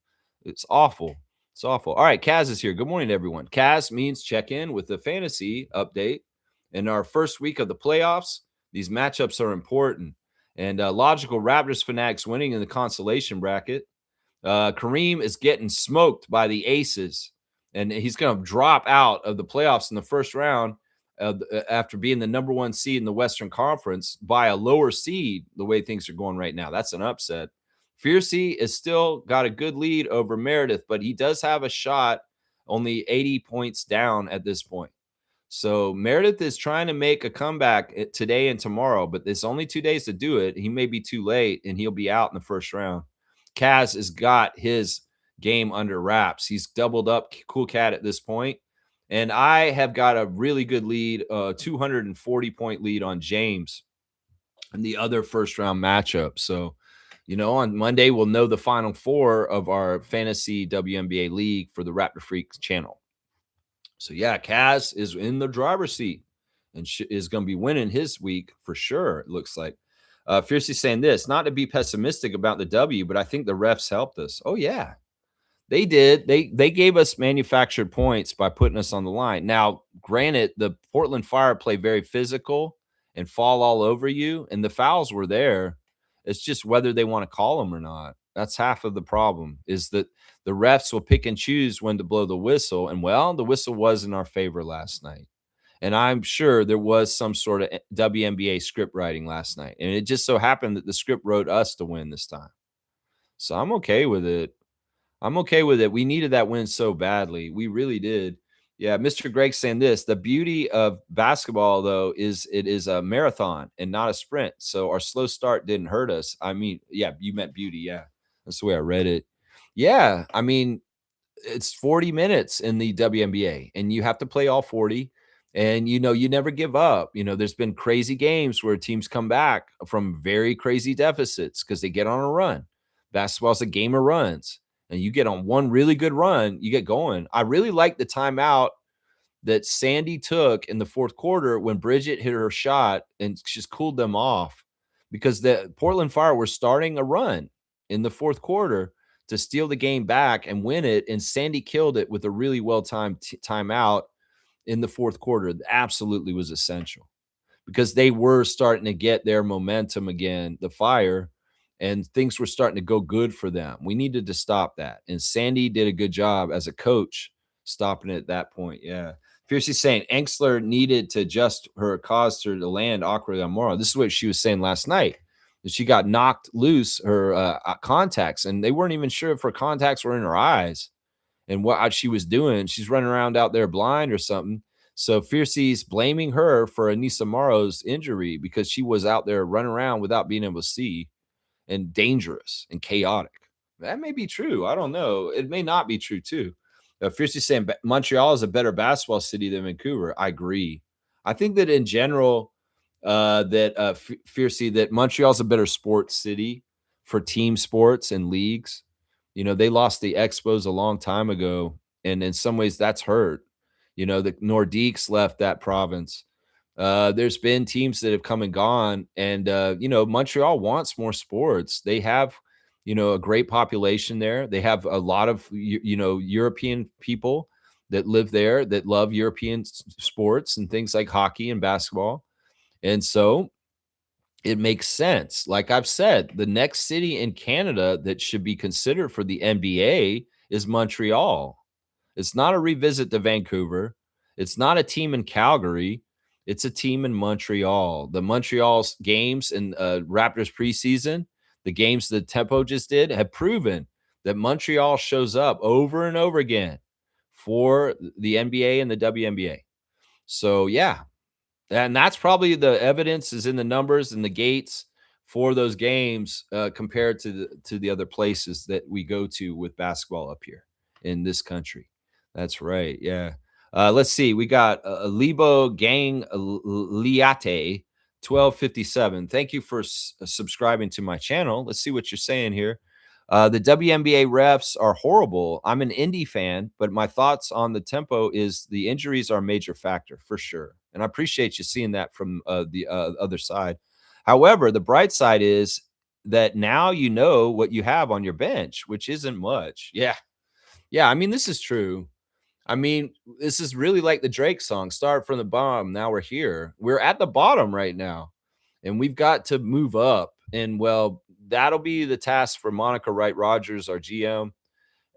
It's awful. It's awful. All right, Kaz is here. Good morning, everyone. Kaz means check in with the fantasy update. In our first week of the playoffs, these matchups are important. And logical Raptors fanatics winning in the consolation bracket. Kareem is getting smoked by the Aces, and he's going to drop out of the playoffs in the first round after being the number one seed in the Western Conference by a lower seed, the way things are going right now. That's an upset. Fiercey is still got a good lead over Meredith, but he does have a shot, only 80 points down at this point. So Meredith is trying to make a comeback today and tomorrow, but there's only 2 days to do it. He may be too late, and he'll be out in the first round. Kaz has got his game under wraps. He's doubled up Cool Cat at this point. And I have got a really good lead, 240-point lead on James in the other first-round matchup. So, you know, on Monday, we'll know the final four of our fantasy WNBA league for the Raptor Freaks channel. So, yeah, Kaz is in the driver's seat and is going to be winning his week for sure, it looks like. Fiercely saying this, not to be pessimistic about the W, but I think the refs helped us. Oh, yeah. They did. They gave us manufactured points by putting us on the line. Now, granted, the Portland Fire play very physical and fall all over you, and the fouls were there. It's just whether they want to call them or not. That's half of the problem, is that the refs will pick and choose when to blow the whistle. And, well, the whistle was in our favor last night. And I'm sure there was some sort of WNBA script writing last night. And it just so happened that the script wrote us to win this time. So I'm okay with it. I'm okay with it. We needed that win so badly. We really did. Yeah, Mr. Greg saying this. The beauty of basketball, though, is it is a marathon and not a sprint. So our slow start didn't hurt us. I mean, yeah, you meant beauty. Yeah, that's the way I read it. Yeah, I mean, it's 40 minutes in the WNBA, and you have to play all 40. And you never give up. There's been crazy games where teams come back from very crazy deficits because they get on a run. Basketball's a game of runs, and you get on one really good run, you get going. I really like the timeout that Sandy took in the fourth quarter when Bridget hit her shot and just cooled them off, because the Portland Fire were starting a run in the fourth quarter to steal the game back and win it. And Sandy killed it with a really well timed timeout in the fourth quarter. It absolutely was essential because they were starting to get their momentum again, the Fire, and things were starting to go good for them. We needed to stop that. And Sandy did a good job as a coach stopping it at that point. Yeah. Fiercely saying Enxler needed to adjust her, caused her to land awkwardly on Morrow. This is what she was saying last night. That she got knocked loose, her contacts, and they weren't even sure if her contacts were in her eyes and what she was doing. She's running around out there blind or something. So Fiercey's blaming her for Anissa Morrow's injury because she was out there running around without being able to see, and dangerous and chaotic. That may be true. I don't know. It may not be true too. Fiercey saying Montreal is a better basketball city than Vancouver. I agree. I think that in general, Fiercey, that Montreal's a better sports city for team sports and leagues. They lost the Expos a long time ago, and in some ways that's hurt. The Nordiques left that province. There's been teams that have come and gone, and Montreal wants more sports. They have, a great population there. They have a lot of European people that live there that love European sports and things like hockey and basketball, and so it makes sense. Like I've said, the next city in Canada that should be considered for the NBA is Montreal. It's not a revisit to Vancouver. It's not a team in Calgary. It's a team in Montreal. The Montreal's games in Raptors preseason, the games that Tempo just did, have proven that Montreal shows up over and over again for the NBA and the WNBA. So, yeah, and that's probably the evidence is in the numbers and the gates for those games compared to the other places that we go to with basketball up here in this country. That's right. Yeah. Let's see. We got Libo Gang Liate 1257. Thank you for subscribing to my channel. Let's see what you're saying here. The WNBA refs are horrible. I'm an indie fan, but my thoughts on the tempo is the injuries are a major factor for sure. And I appreciate you seeing that from the other side. However, the bright side is that now you know what you have on your bench, which isn't much. Yeah. Yeah. I mean, this is true. I mean, this is really like the Drake song, "Start from the bottom, now we're here." We're at the bottom right now, and we've got to move up. And well, that'll be the task for Monica Wright Rogers, our GM,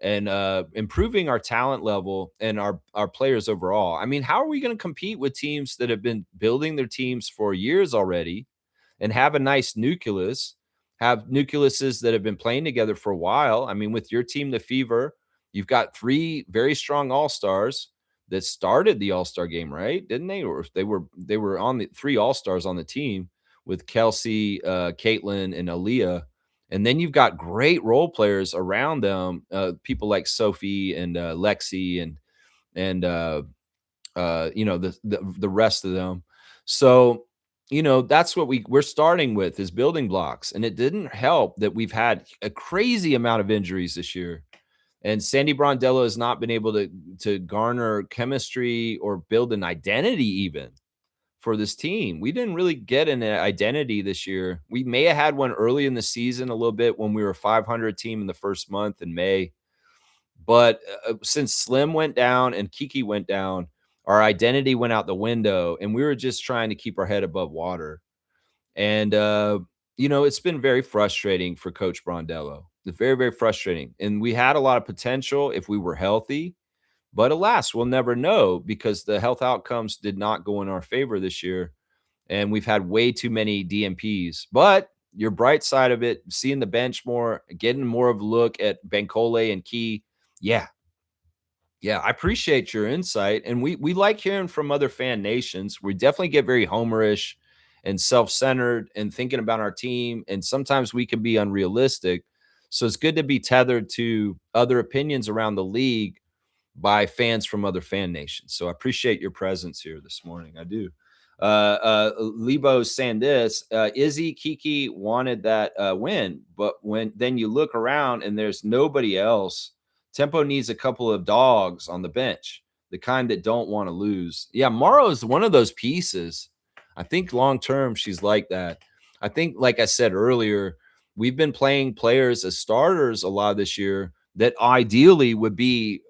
and improving our talent level and our players overall. I mean, how are we going to compete with teams that have been building their teams for years already and have a nice nucleus, have nucleuses that have been playing together for a while? I mean, with your team, the Fever, you've got three very strong all-stars that started the all-star game, right? Didn't they? Or they were on the three all-stars on the team with Kelsey, Caitlin, and Aaliyah. And then you've got great role players around them, people like Sophie and Lexi and the rest of them. So that's what we're starting with is building blocks, and it didn't help that we've had a crazy amount of injuries this year. And Sandy Brondello has not been able to garner chemistry or build an identity even for this team. We didn't really get an identity this year. We may have had one early in the season a little bit when we were a 500 team in the first month in May. But since Slim went down and Kiki went down, our identity went out the window, and we were just trying to keep our head above water. And, it's been very frustrating for Coach Brondello. It's very, very frustrating. And we had a lot of potential if we were healthy. But alas, we'll never know because the health outcomes did not go in our favor this year. And we've had way too many DMPs. But your bright side of it, seeing the bench more, getting more of a look at Bankole and Key. Yeah. Yeah, I appreciate your insight. And we like hearing from other fan nations. We definitely get very homerish and self-centered and thinking about our team. And sometimes we can be unrealistic. So it's good to be tethered to other opinions around the league by fans from other fan nations. So I appreciate your presence here this morning. I do. Lebo's saying this: Izzy Kiki wanted that win, but when then you look around and there's nobody else. Tempo needs a couple of dogs on the bench, the kind that don't want to lose. Yeah, Morrow is one of those pieces. I think long term she's like that. I think, like I said earlier, we've been playing players as starters a lot this year that ideally would be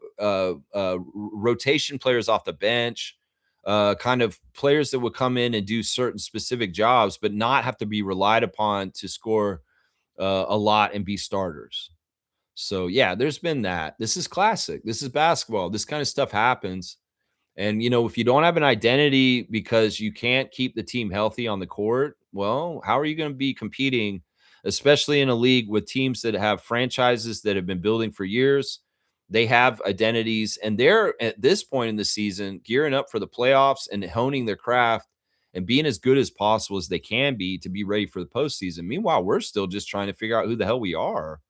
rotation players off the bench, kind of players that would come in and do certain specific jobs, but not have to be relied upon to score a lot and be starters. So yeah, there's been that. This is classic. This is basketball. This kind of stuff happens. And, if you don't have an identity because you can't keep the team healthy on the court, well, how are you going to be competing, especially in a league with teams that have franchises that have been building for years? They have identities, and they're at this point in the season gearing up for the playoffs and honing their craft and being as good as possible as they can be to be ready for the postseason. Meanwhile, we're still just trying to figure out who the hell we are.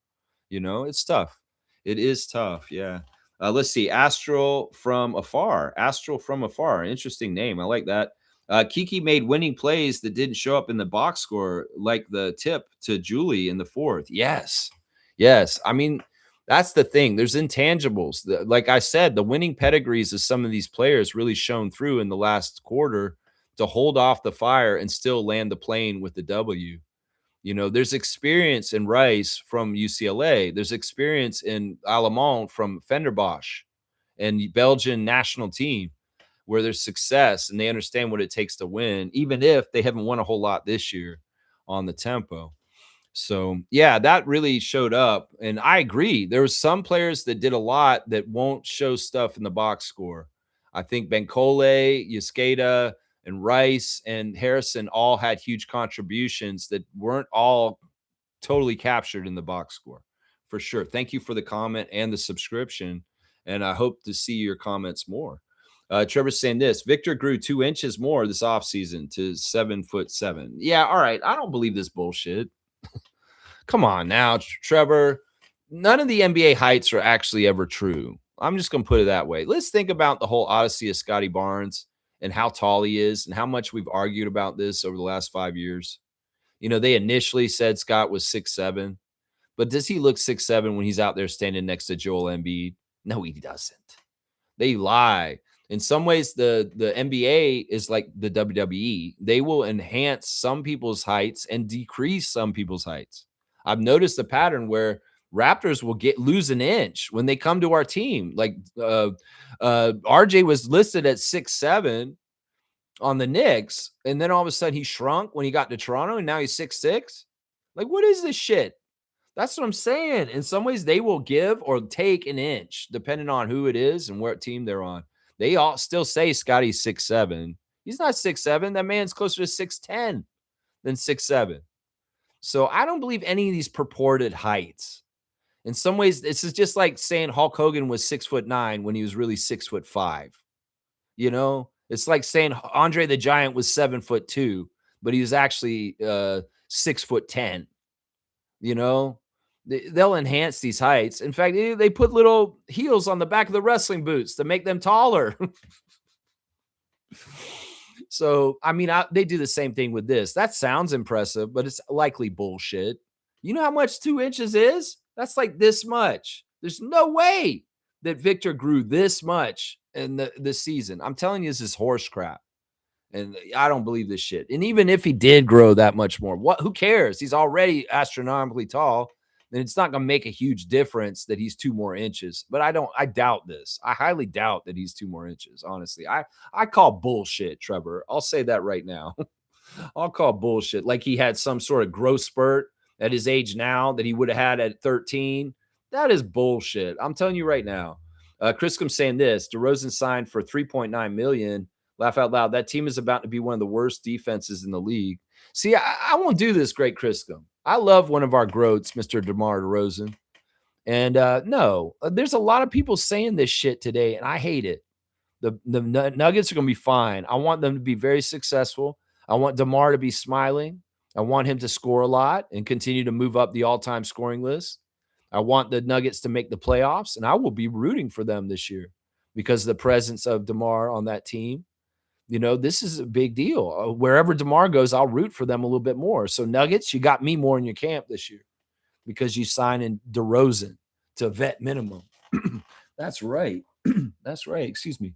It's tough. It is tough. Yeah. Let's see. Astral from afar. Astral from afar. Interesting name. I like that. Kiki made winning plays that didn't show up in the box score, like the tip to Julie in the fourth. Yes. Yes. I mean, that's the thing. There's intangibles. Like I said, the winning pedigrees of some of these players really shone through in the last quarter to hold off the fire and still land the plane with the W. There's experience in Rice from UCLA. There's experience in Alamont from Fenerbahce and Belgian national team where there's success and they understand what it takes to win, even if they haven't won a whole lot this year on the tempo. So, yeah, that really showed up. And I agree. There was some players that did a lot that won't show stuff in the box score. I think Bencole, Yescada, and Rice and Harrison all had huge contributions that weren't all totally captured in the box score for sure. Thank you for the comment and the subscription. And I hope to see your comments more. Trevor's saying this: Victor grew 2 inches more this offseason to 7'7". Yeah, all right. I don't believe this bullshit. Come on now, Trevor. None of the NBA heights are actually ever true. I'm just going to put it that way. Let's think about the whole odyssey of Scotty Barnes and how tall he is and how much we've argued about this over the last 5 years. They initially said Scott was 6'7", but does he look 6'7" when he's out there standing next to Joel Embiid? No, he doesn't. They lie. In some ways, the NBA is like the WWE. They will enhance some people's heights and decrease some people's heights. I've noticed a pattern where Raptors will lose an inch when they come to our team. Like RJ was listed at 6'7" on the Knicks, and then all of a sudden he shrunk when he got to Toronto, and now he's 6'6". Like, what is this shit? That's what I'm saying. In some ways, they will give or take an inch, depending on who it is and what team they're on. They all still say Scotty's 6'7". He's not 6'7". That man's closer to 6'10" than 6'7". So I don't believe any of these purported heights. In some ways, this is just like saying Hulk Hogan was 6'9" when he was really 6'5". It's like saying Andre the Giant was 7'2", but he was actually 6'10". They'll enhance these heights. In fact, they put little heels on the back of the wrestling boots to make them taller. So, I mean, they do the same thing with this. That sounds impressive, but it's likely bullshit. You know how much 2 inches is? That's like this much. There's no way that Victor grew this much in this season. I'm telling you, this is horse crap. And I don't believe this shit. And even if he did grow that much more, who cares? He's already astronomically tall. And it's not going to make a huge difference that he's 2 more inches. But I doubt this. I highly doubt that he's 2 more inches, honestly. I call bullshit, Trevor. I'll say that right now. I'll call bullshit. Like he had some sort of growth spurt at his age now that he would have had at 13. That is bullshit. I'm telling you right now. Criscom's saying this: DeRozan signed for $3.9 million. Laugh out loud. That team is about to be one of the worst defenses in the league. See, I won't do this, Great Criscom. I love one of our groats, Mr. DeMar DeRozan. And no, there's a lot of people saying this shit today, and I hate it. The Nuggets are going to be fine. I want them to be very successful. I want DeMar to be smiling. I want him to score a lot and continue to move up the all-time scoring list. I want the Nuggets to make the playoffs, and I will be rooting for them this year because of the presence of DeMar on that team. This is a big deal. Wherever DeMar goes, I'll root for them a little bit more. So Nuggets, you got me more in your camp this year because you signed in DeRozan to vet minimum. That's right. That's right. Excuse me.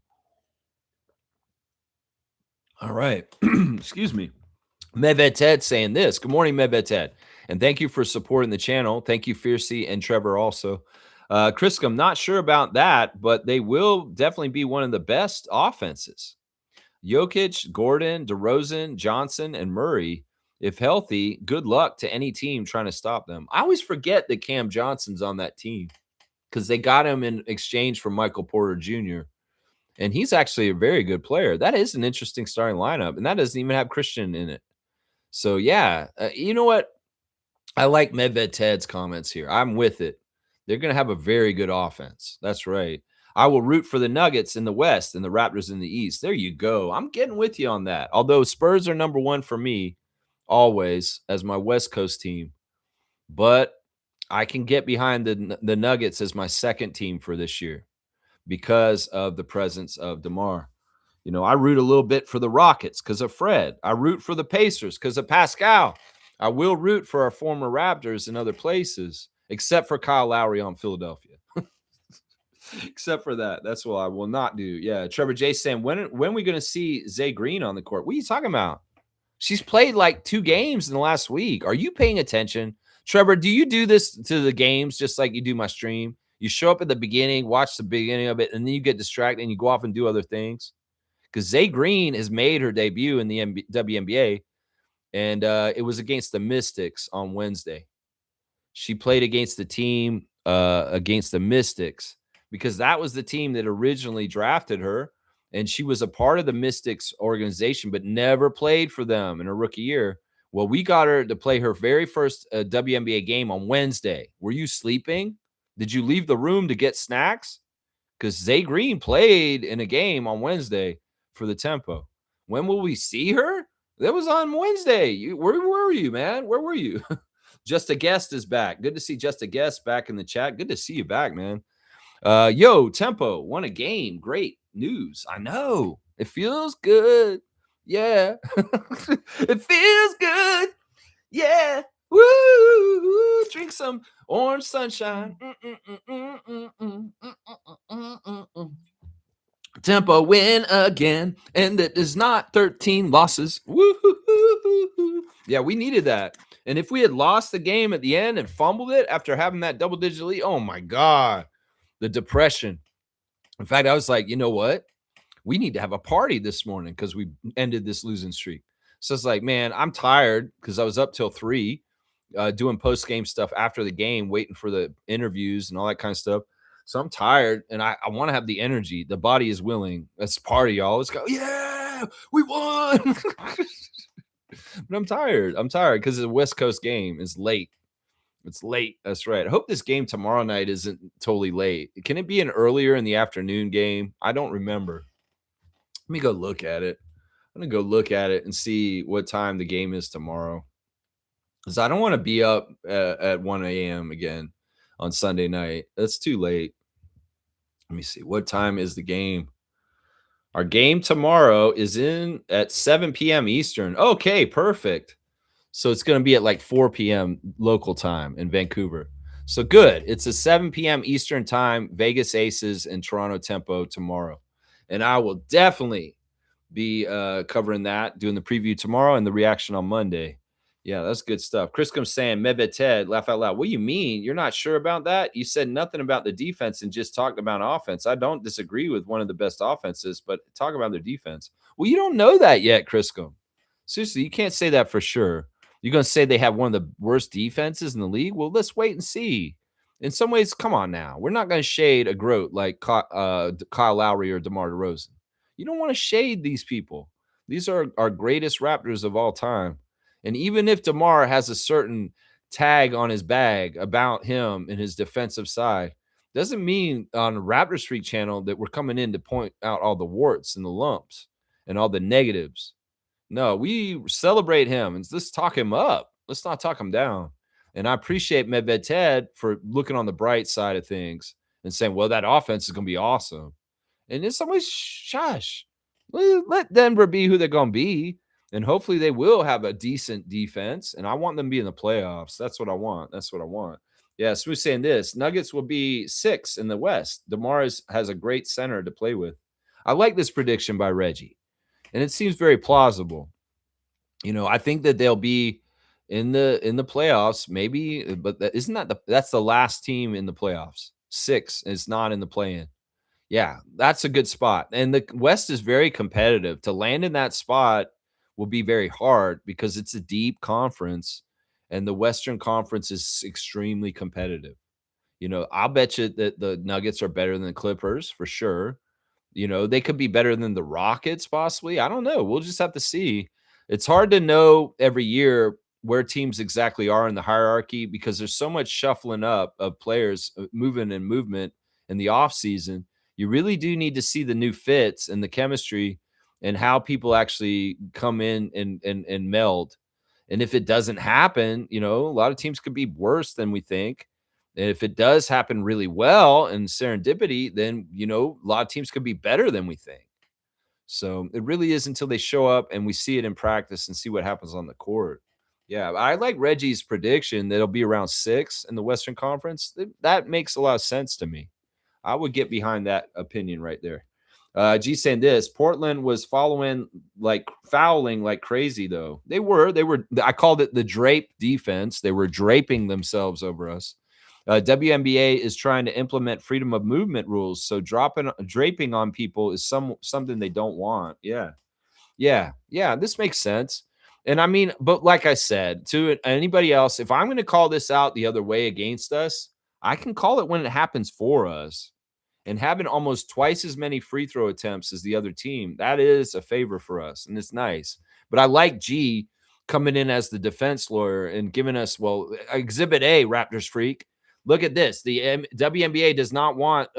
All right. Excuse me. Medved Ted saying this. Good morning, Medved Ted. And thank you for supporting the channel. Thank you, Fiercey and Trevor also. Chris, I'm not sure about that, but they will definitely be one of the best offenses. Jokic, Gordon, DeRozan, Johnson, and Murray, if healthy, good luck to any team trying to stop them. I always forget that Cam Johnson's on that team because they got him in exchange for Michael Porter Jr., and he's actually a very good player. That is an interesting starting lineup, and that doesn't even have Christian in it. So, yeah, you know what? I like Medved Ted's comments here. I'm with it. They're going to have a very good offense. That's right. I will root for the Nuggets in the West and the Raptors in the East. There you go. I'm getting with you on that. Although Spurs are number one for me always as my West Coast team. But I can get behind the Nuggets as my second team for this year because of the presence of DeMar. I root a little bit for the Rockets because of Fred. I root for the Pacers because of Pascal. I will root for our former Raptors in other places, except for Kyle Lowry on Philadelphia. Except for that. That's what I will not do. Yeah. Trevor J saying, when are we going to see Zay Green on the court? What are you talking about? She's played like 2 games in the last week. Are you paying attention? Trevor, do you do this to the games just like you do my stream? You show up at the beginning, watch the beginning of it, and then you get distracted and you go off and do other things? Because Zay Green has made her debut in the WNBA, and it was against the Mystics on Wednesday. She played against the team, against the Mystics, because that was the team that originally drafted her, and she was a part of the Mystics organization, but never played for them in her rookie year. Well, we got her to play her very first WNBA game on Wednesday. Were you sleeping? Did you leave the room to get snacks? Because Zay Green played in a game on Wednesday for the Tempo. When will we see her? That was on Wednesday. Where were you, man? Where were you? Just a Guest is back. Good to see Just a Guest back in the chat. Good to see you back, man. Yo, Tempo won a game. Great news. I know. It feels good. Yeah. It feels good. Yeah. Woo! Drink some orange sunshine. Tempo win again, and it is not 13 losses. Woo-hoo-hoo-hoo-hoo. Yeah, we needed that. And if we had lost the game at the end and fumbled it after having that double-digit lead, oh my God, the depression. In fact, I was like, you know what? We need to have a party this morning because we ended this losing streak. So it's like, man, I'm tired because I was up till 3 doing post-game stuff after the game, waiting for the interviews and all that kind of stuff. So I'm tired and I want to have the energy. The body is willing. Let's party, y'all. Let's go. Yeah, we won. But I'm tired. I'm tired because the West Coast game is late. It's late. That's right. I hope this game tomorrow night isn't totally late. Can it be an earlier in the afternoon game? I don't remember. Let me go look at it. I'm going to go look at it and see what time the game is tomorrow. Because I don't want to be up at 1 a.m. again on Sunday night. That's too late. Let me see. What time is the game? Our game tomorrow is in at 7 p.m. Eastern. Okay, perfect. So it's going to be at like 4 p.m. local time in Vancouver. So good. It's a 7 p.m. Eastern time, Vegas Aces and Toronto Tempo tomorrow. And I will definitely be covering that, doing the preview tomorrow and the reaction on Monday. Yeah, that's good stuff. Chris comes saying, Medved Ted, laugh out loud. What do you mean? You're not sure about that? You said nothing about the defense and just talked about offense. I don't disagree with one of the best offenses, but talk about their defense. Well, you don't know that yet, Criscom. Seriously, you can't say that for sure. You're going to say they have one of the worst defenses in the league? Well, let's wait and see. In some ways, come on now. We're not going to shade a GROAT like Kyle Lowry or DeMar DeRozan. You don't want to shade these people. These are our greatest Raptors of all time. And even if DeMar has a certain tag on his bag about him and his defensive side, doesn't mean on the Raptors Freak channel that we're coming in to point out all the warts and the lumps and all the negatives. No, we celebrate him and let's talk him up. Let's not talk him down. And I appreciate Medved for looking on the bright side of things and saying, well, that offense is going to be awesome. And in some ways, shush. Let Denver be who they're going to be. And hopefully they will have a decent defense. And I want them to be in the playoffs. That's what I want. That's what I want. Yeah, Smooth saying this. Nuggets will be 6 in the West. DeMar has a great center to play with. I like this prediction by Reggie. And it seems very plausible. I think that they'll be in the playoffs, maybe, but isn't that's the last team in the playoffs. 6 is not in the play-in. Yeah, that's a good spot. And the West is very competitive. To land in that spot will be very hard because it's a deep conference and the Western Conference is extremely competitive. I'll bet you that the Nuggets are better than the Clippers for sure. They could be better than the Rockets possibly. I don't know. We'll just have to see. It's hard to know every year where teams exactly are in the hierarchy because there's so much shuffling up of players moving and movement in the off season. You really do need to see the new fits and the chemistry and how people actually come in and meld. And if it doesn't happen, a lot of teams could be worse than we think. And if it does happen really well and serendipity, then, a lot of teams could be better than we think. So it really is until they show up and we see it in practice and see what happens on the court. Yeah, I like Reggie's prediction that it'll be around 6 in the Western Conference. That makes a lot of sense to me. I would get behind that opinion right there. G saying this Portland was fouling like crazy, though. I called it the drape defense. They were draping themselves over us. WNBA is trying to implement freedom of movement rules. So draping on people is something they don't want. Yeah. Yeah. Yeah. This makes sense. And I mean, but like I said, to anybody else, if I'm going to call this out the other way against us, I can call it when it happens for us. And having almost twice as many free throw attempts as the other team, that is a favor for us. And it's nice. But I like G coming in as the defense lawyer and giving us, well, exhibit A, Raptors freak. Look at this. The WNBA does not want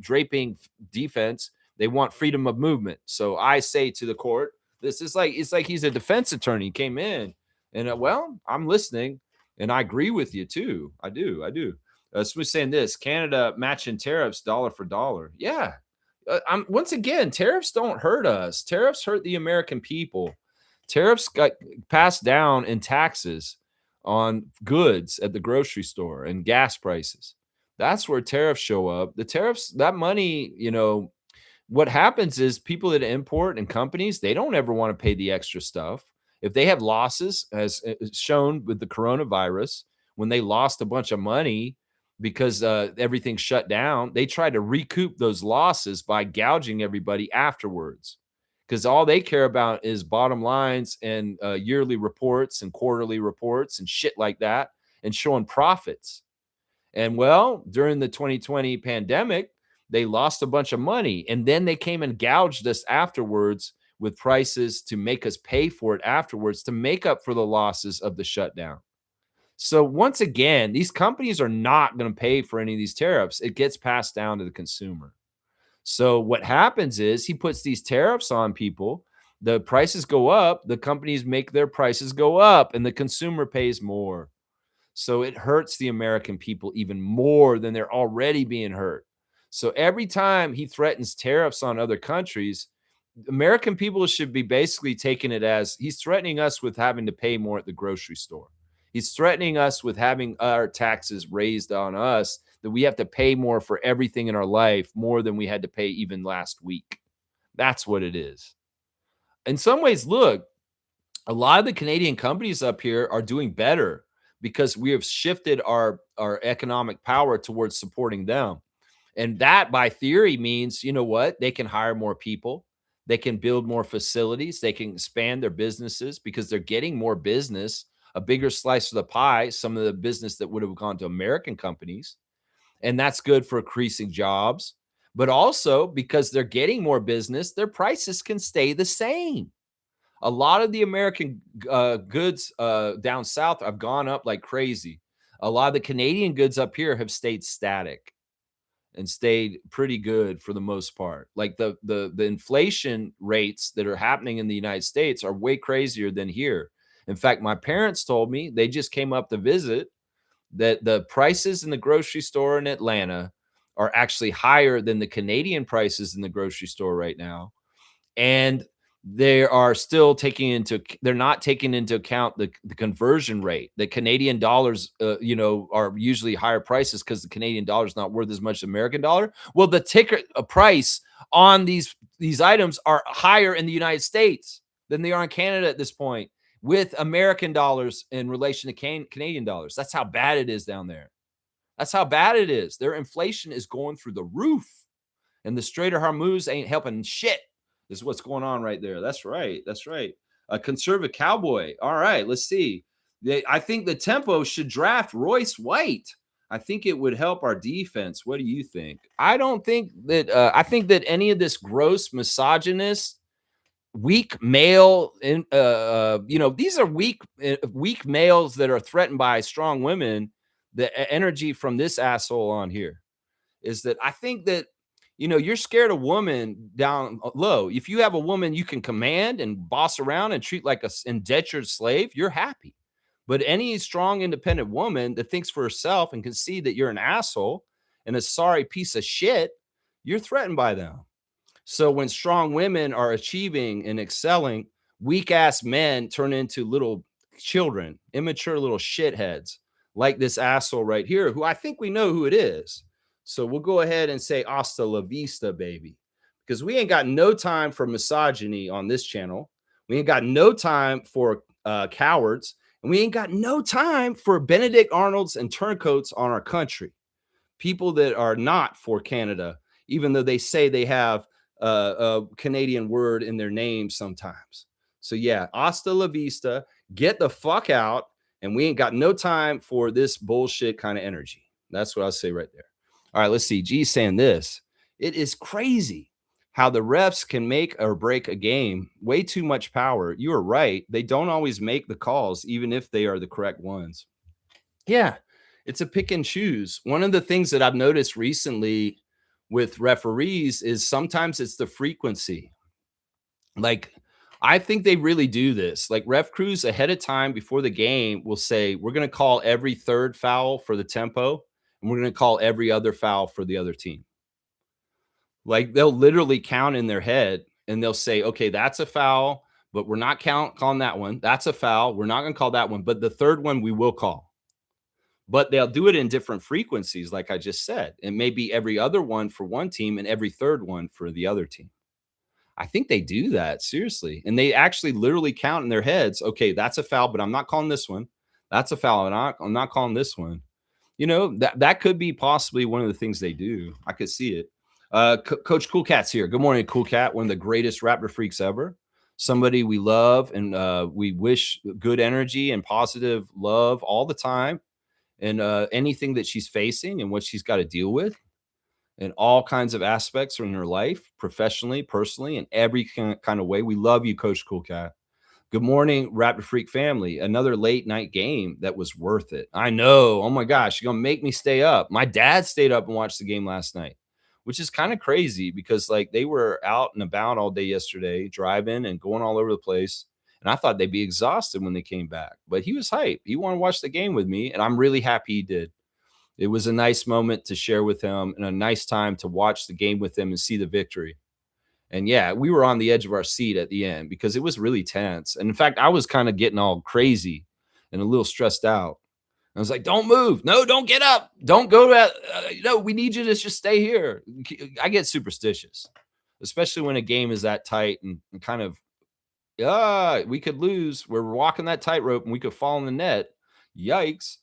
draping defense. They want freedom of movement. So I say to the court, it's like he's a defense attorney. He came in and well, I'm listening and I agree with you too. I do. So we're saying this Canada matching tariffs dollar for dollar. Yeah. Once again, tariffs don't hurt us. Tariffs hurt the American people. Tariffs got passed down in taxes on goods at the grocery store and gas prices. That's where tariffs show up. The tariffs, that money, what happens is people that import and companies, they don't ever want to pay the extra stuff. If they have losses, as shown with the coronavirus, when they lost a bunch of money because everything shut down, they try to recoup those losses by gouging everybody afterwards because all they care about is bottom lines and yearly reports and quarterly reports and shit like that and showing profits. And well, during the 2020 pandemic, they lost a bunch of money and then they came and gouged us afterwards with prices to make us pay for it afterwards to make up for the losses of the shutdown. So once again, these companies are not going to pay for any of these tariffs. It gets passed down to the consumer. So what happens is he puts these tariffs on people, the prices go up, the companies make their prices go up, and the consumer pays more. So it hurts the American people even more than they're already being hurt. So every time he threatens tariffs on other countries, American people should be basically taking it as he's threatening us with having to pay more at the grocery store. He's threatening us with having our taxes raised on us, that we have to pay more for everything in our life, more than we had to pay even last week. That's what it is. In some ways, look, a lot of the Canadian companies up here are doing better because we have shifted our economic power towards supporting them. And that by theory means, you know what? They can hire more people. They can build more facilities. They can expand their businesses because they're getting more business, a bigger slice of the pie, some of the business that would have gone to American companies. And that's good for increasing jobs. But also because they're getting more business, their prices can stay the same. A lot of the American goods down south have gone up like crazy. A lot of the Canadian goods up here have stayed static and stayed pretty good for the most part. Like the inflation rates that are happening in the United States are way crazier than here. In fact, my parents told me, they just came up to visit, that the prices in the grocery store in Atlanta are actually higher than the Canadian prices in the grocery store right now. And they are still they're not taking into account the conversion rate. The Canadian dollars, are usually higher prices because the Canadian dollar is not worth as much as American dollar. Well, the ticket price on these items are higher in the United States than they are in Canada at this point, with American dollars in relation to Canadian dollars. That's how bad it is down there. That's how bad it is. Their inflation is going through the roof, and the Strait of Hormuz ain't helping shit. This is what's going on right there. That's right. That's right. A conservative cowboy. All right, let's see. I think the tempo should draft Royce White. I think it would help our defense. What do you think? I don't think that. I think that any of this gross misogynist, weak male, and these are weak males that are threatened by strong women. The energy from this asshole on here is that I think that, you're scared of woman down low. If you have a woman you can command and boss around and treat like a indentured slave, you're happy. But any strong, independent woman that thinks for herself and can see that you're an asshole and a sorry piece of shit, you're threatened by them. So when strong women are achieving and excelling, weak ass men turn into little children, immature little shitheads, like this asshole right here, who I think we know who it is. So we'll go ahead and say hasta la vista, baby, because we ain't got no time for misogyny on this channel. We ain't got no time for cowards, and we ain't got no time for Benedict Arnolds and turncoats on our country. People that are not for Canada, even though they say they have a Canadian word in their name sometimes. So yeah, hasta la vista, get the fuck out, and we ain't got no time for this bullshit kind of energy. That's what I'll say right there. All right, let's see. G's saying this. It is crazy how the refs can make or break a game. Way too much power. You are right. They don't always make the calls, even if they are the correct ones. Yeah, it's a pick and choose. One of the things that I've noticed recently with referees is sometimes it's the frequency. Like, I think they really do this. Like, ref crews ahead of time before the game will say, we're going to call every third foul for the tempo, and we're going to call every other foul for the other team. Like, they'll literally count in their head and they'll say, okay, that's a foul, but we're not calling that one. That's a foul. We're not going to call that one, but the third one we will call. But they'll do it in different frequencies, like I just said. It may be every other one for one team and every third one for the other team. I think they do that, seriously. And they actually literally count in their heads, okay, that's a foul, but I'm not calling this one. That's a foul, and I'm not calling this one. That could be possibly one of the things they do. I could see it. Coach Cool Cat's here. Good morning, Cool Cat, one of the greatest Raptor freaks ever. Somebody we love, and we wish good energy and positive love all the time. And anything that she's facing and what she's got to deal with, in all kinds of aspects in her life, professionally, personally, in every kind of way. We love you, Coach Cool Cat. Good morning, Raptor Freak family. Another late night game that was worth it. I know. Oh my gosh, you're gonna make me stay up. My dad stayed up and watched the game last night, which is kind of crazy because like they were out and about all day yesterday, driving and going all over the place. And I thought they'd be exhausted when they came back, but he was hyped. He wanted to watch the game with me, and I'm really happy he did. It was a nice moment to share with him and a nice time to watch the game with him and see the victory. And yeah, we were on the edge of our seat at the end because it was really tense. And in fact, I was kind of getting all crazy and a little stressed out. I was like, don't move. No, don't get up. Don't go to, no, we need you to just stay here. I get superstitious, especially when a game is that tight and kind of, we could lose. We're walking that tightrope and we could fall in the net. Yikes.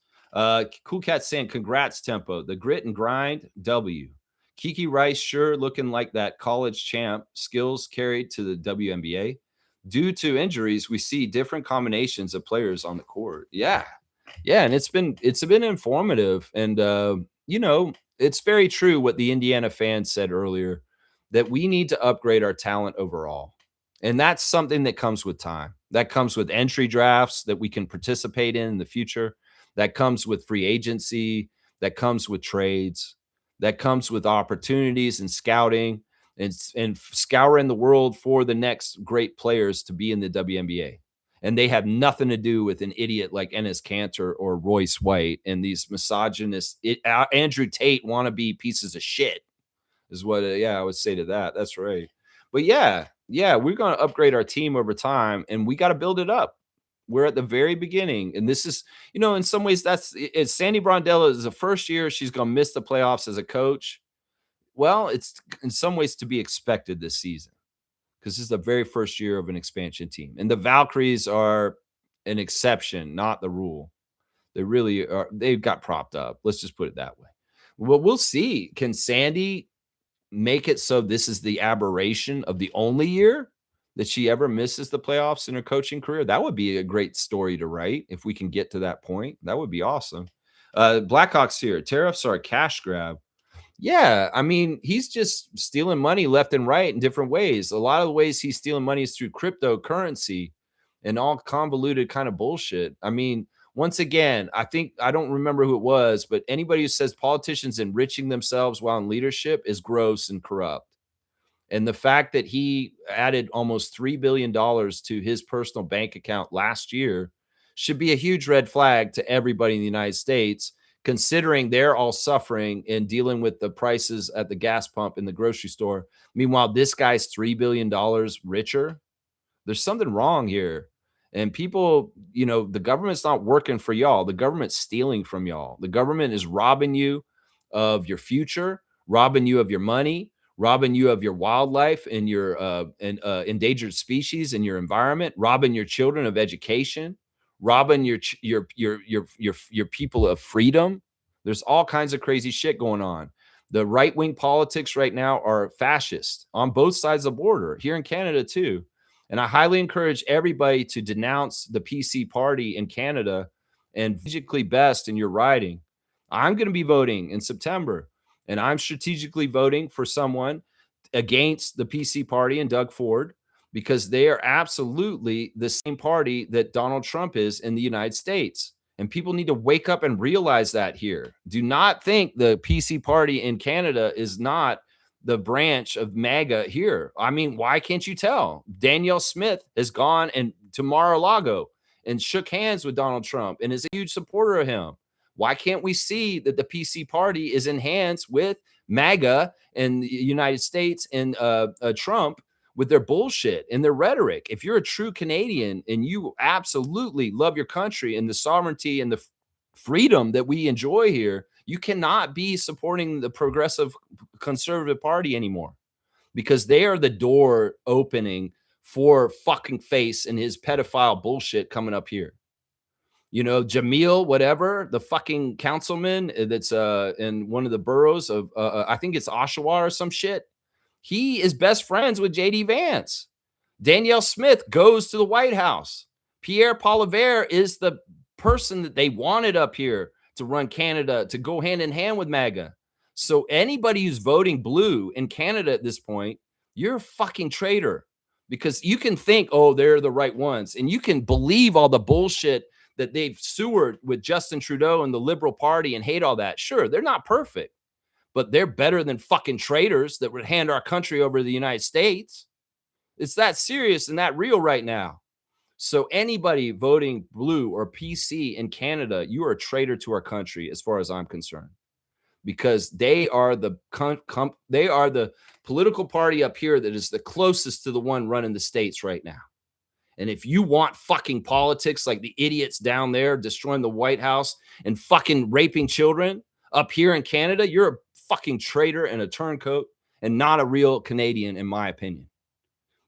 Cool Cat saying, congrats, Tempo. The grit and grind, W. Kiki Rice sure looking like that college champ. Skills carried to the WNBA. Due to injuries, we see different combinations of players on the court. Yeah. And it's been informative. And it's very true what the Indiana fans said earlier, that we need to upgrade our talent overall. And that's something that comes with time. That comes with entry drafts that we can participate in the future. That comes with free agency. That comes with trades. That comes with opportunities and scouting and scouring the world for the next great players to be in the WNBA. And they have nothing to do with an idiot like Ennis Cantor or Royce White and these misogynist Andrew Tate wannabe pieces of shit is what, yeah, I would say to that. That's right. But yeah, we're going to upgrade our team over time and we got to build it up. We're at the very beginning. And this is, in some ways, it's Sandy Brondella is the first year she's going to miss the playoffs as a coach. Well, it's in some ways to be expected this season because this is the very first year of an expansion team. And the Valkyries are an exception, not the rule. They really are. They got propped up. Let's just put it that way. Well, we'll see. Can Sandy make it so this is the aberration of the only year that she ever misses the playoffs in her coaching career? That would be a great story to write if we can get to that point. That would be awesome. Blackhawks here. Tariffs are a cash grab. Yeah, I mean, he's just stealing money left and right in different ways. A lot of the ways he's stealing money is through cryptocurrency and all convoluted kind of bullshit. I mean, once again, I don't remember who it was, but anybody who says politicians enriching themselves while in leadership is gross and corrupt. And the fact that he added almost $3 billion to his personal bank account last year should be a huge red flag to everybody in the United States, considering they're all suffering and dealing with the prices at the gas pump in the grocery store. Meanwhile, this guy's $3 billion richer. There's something wrong here. And people, the government's not working for y'all. The government's stealing from y'all. The government is robbing you of your future, robbing you of your money, robbing you of your wildlife and your endangered species and your environment, robbing your children of education, robbing your people of freedom. There's all kinds of crazy shit going on. The right-wing politics right now are fascist on both sides of the border, here in Canada too. And I highly encourage everybody to denounce the PC party in Canada and strategically best in your riding. I'm going to be voting in September, and I'm strategically voting for someone against the PC party and Doug Ford because they are absolutely the same party that Donald Trump is in the United States. And people need to wake up and realize that here. Do not think the PC party in Canada is not the branch of MAGA here. I mean, why can't you tell? Danielle Smith has gone to Mar-a-Lago and shook hands with Donald Trump and is a huge supporter of him. Why can't we see that the PC party is in hands with MAGA and the United States and Trump with their bullshit and their rhetoric? If you're a true Canadian and you absolutely love your country and the sovereignty and the freedom that we enjoy here, you cannot be supporting the progressive conservative party anymore because they are the door opening for fucking face and his pedophile bullshit coming up here. Jamil, whatever, the fucking councilman that's in one of the boroughs of, I think it's Oshawa or some shit. He is best friends with JD Vance. Danielle Smith goes to the White House. Pierre Poilievre is the person that they wanted up here to run Canada, to go hand in hand with MAGA. So anybody who's voting blue in Canada at this point, you're a fucking traitor because you can think, oh, they're the right ones. And you can believe all the bullshit that they've sewered with Justin Trudeau and the Liberal Party and hate all that. Sure, they're not perfect, but they're better than fucking traitors that would hand our country over to the United States. It's that serious and that real right now. So anybody voting blue or PC in Canada, you are a traitor to our country as far as I'm concerned, because they are the political party up here that is the closest to the one running the states right now. And if you want fucking politics like the idiots down there destroying the White House and fucking raping children up here in Canada, you're a fucking traitor and a turncoat and not a real Canadian, in my opinion.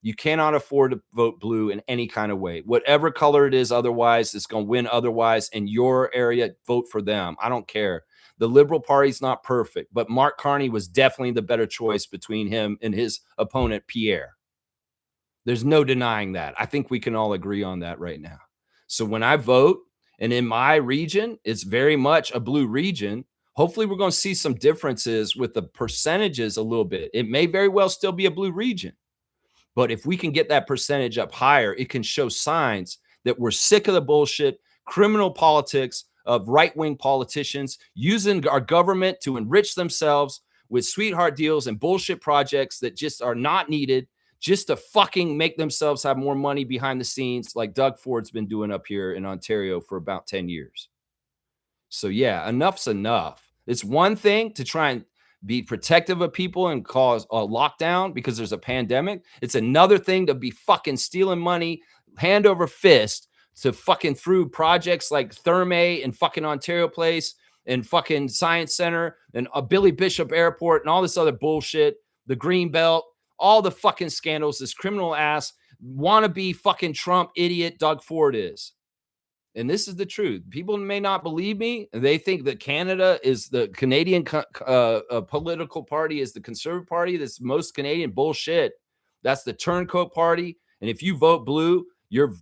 You cannot afford to vote blue in any kind of way. Whatever color it is otherwise, it's going to win otherwise. In your area, vote for them. I don't care. The Liberal Party's not perfect, but Mark Carney was definitely the better choice between him and his opponent, Pierre. There's no denying that. I think we can all agree on that right now. So when I vote, and in my region, it's very much a blue region, hopefully we're going to see some differences with the percentages a little bit. It may very well still be a blue region. But if we can get that percentage up higher, it can show signs that we're sick of the bullshit, criminal politics of right-wing politicians using our government to enrich themselves with sweetheart deals and bullshit projects that just are not needed just to fucking make themselves have more money behind the scenes, like Doug Ford's been doing up here in Ontario for about 10 years. So yeah, enough's enough. It's one thing to try and be protective of people and cause a lockdown because there's a pandemic. It's another thing to be fucking stealing money hand over fist to fucking through projects like Therme and fucking Ontario Place and fucking Science Center and Billy Bishop Airport and all this other bullshit, the Green Belt, all the fucking scandals this criminal ass wannabe fucking Trump idiot Doug Ford is. And this is the truth. People may not believe me. They think that Canada is the Canadian political party is the Conservative Party. That's most Canadian bullshit. That's the turncoat party. And if you vote blue, you're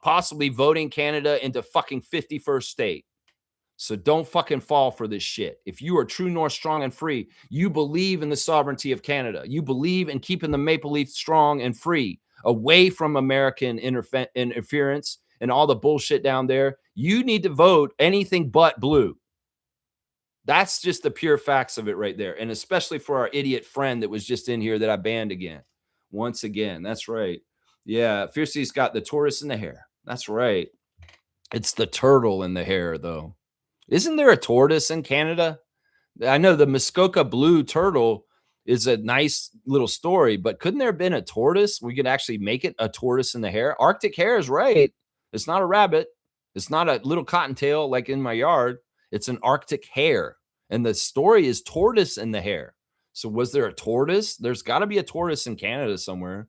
possibly voting Canada into fucking 51st state. So don't fucking fall for this shit. If you are true north, strong, and free, you believe in the sovereignty of Canada. You believe in keeping the Maple Leaf strong and free, away from American interference and all the bullshit down there. You need to vote anything but blue. That's just the pure facts of it right there. And especially for our idiot friend that was just in here that I banned again. Once again, that's right. Yeah, Fiercey's got the tortoise in the hair. That's right. It's the turtle in the hair, though. Isn't there a tortoise in Canada? I know the Muskoka blue turtle is a nice little story, but couldn't there have been a tortoise? We could actually make it a tortoise in the hair. Arctic hare is right. It's not a rabbit. It's not a little cottontail like in my yard. It's an Arctic hare. And the story is tortoise in the hair. So was there a tortoise? There's got to be a tortoise in Canada somewhere.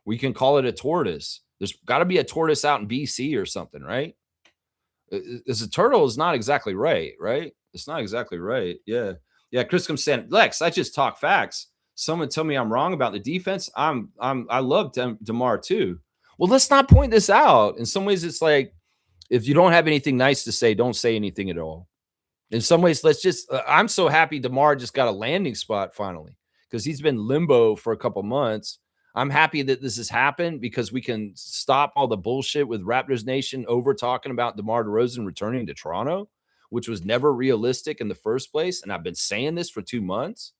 We can call it a tortoise. There's got to be a tortoise out in BC or something, right? Is a turtle is not exactly right, right? It's not exactly right. Yeah. Yeah. Chris comes saying, Lex, I just talk facts. Someone tell me I'm wrong about the defense. I love DeMar too. Well, let's not point this out. In some ways, it's like if you don't have anything nice to say, don't say anything at all. In some ways, let's just I'm so happy DeMar just got a landing spot finally because he's been limbo for a couple months. I'm happy that this has happened because we can stop all the bullshit with Raptors Nation over talking about DeMar DeRozan returning to Toronto, which was never realistic in the first place. And I've been saying this for 2 months.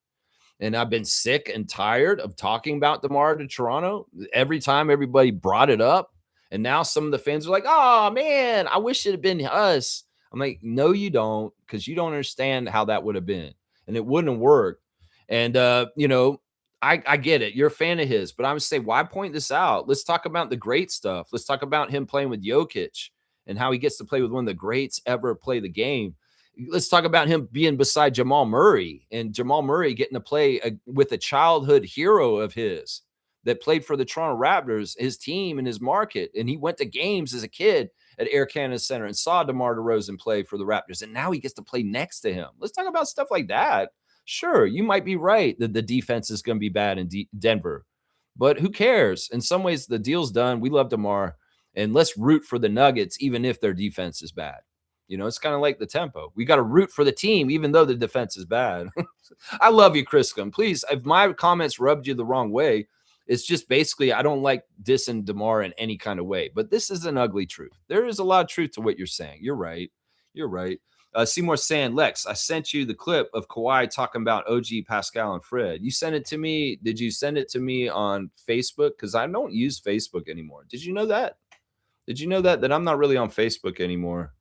And I've been sick and tired of talking about DeMar to Toronto every time everybody brought it up. And now some of the fans are like, oh, man, I wish it had been us. I'm like, no, you don't, because you don't understand how that would have been. And it wouldn't have worked. And, I get it. You're a fan of his, but I'm saying, why point this out? Let's talk about the great stuff. Let's talk about him playing with Jokic and how he gets to play with one of the greats ever play the game. Let's talk about him being beside Jamal Murray and Jamal Murray getting to play with a childhood hero of his that played for the Toronto Raptors, his team and his market. And he went to games as a kid at Air Canada Center and saw DeMar DeRozan play for the Raptors. And now he gets to play next to him. Let's talk about stuff like that. Sure, you might be right that the defense is going to be bad in Denver, but who cares? In some ways, the deal's done. We love DeMar, and let's root for the Nuggets, even if their defense is bad. It's kind of like the tempo. We got to root for the team, even though the defense is bad. I love you, Criscom. Please, if my comments rubbed you the wrong way, it's just basically I don't like dissing DeMar in any kind of way. But this is an ugly truth. There is a lot of truth to what you're saying. You're right. You're right. Seymour saying, Lex, I sent you the clip of Kawhi talking about OG, Pascal, and Fred. You sent it to me. Did you send it to me on Facebook? Because I don't use Facebook anymore. Did you know that? Did you know that I'm not really on Facebook anymore?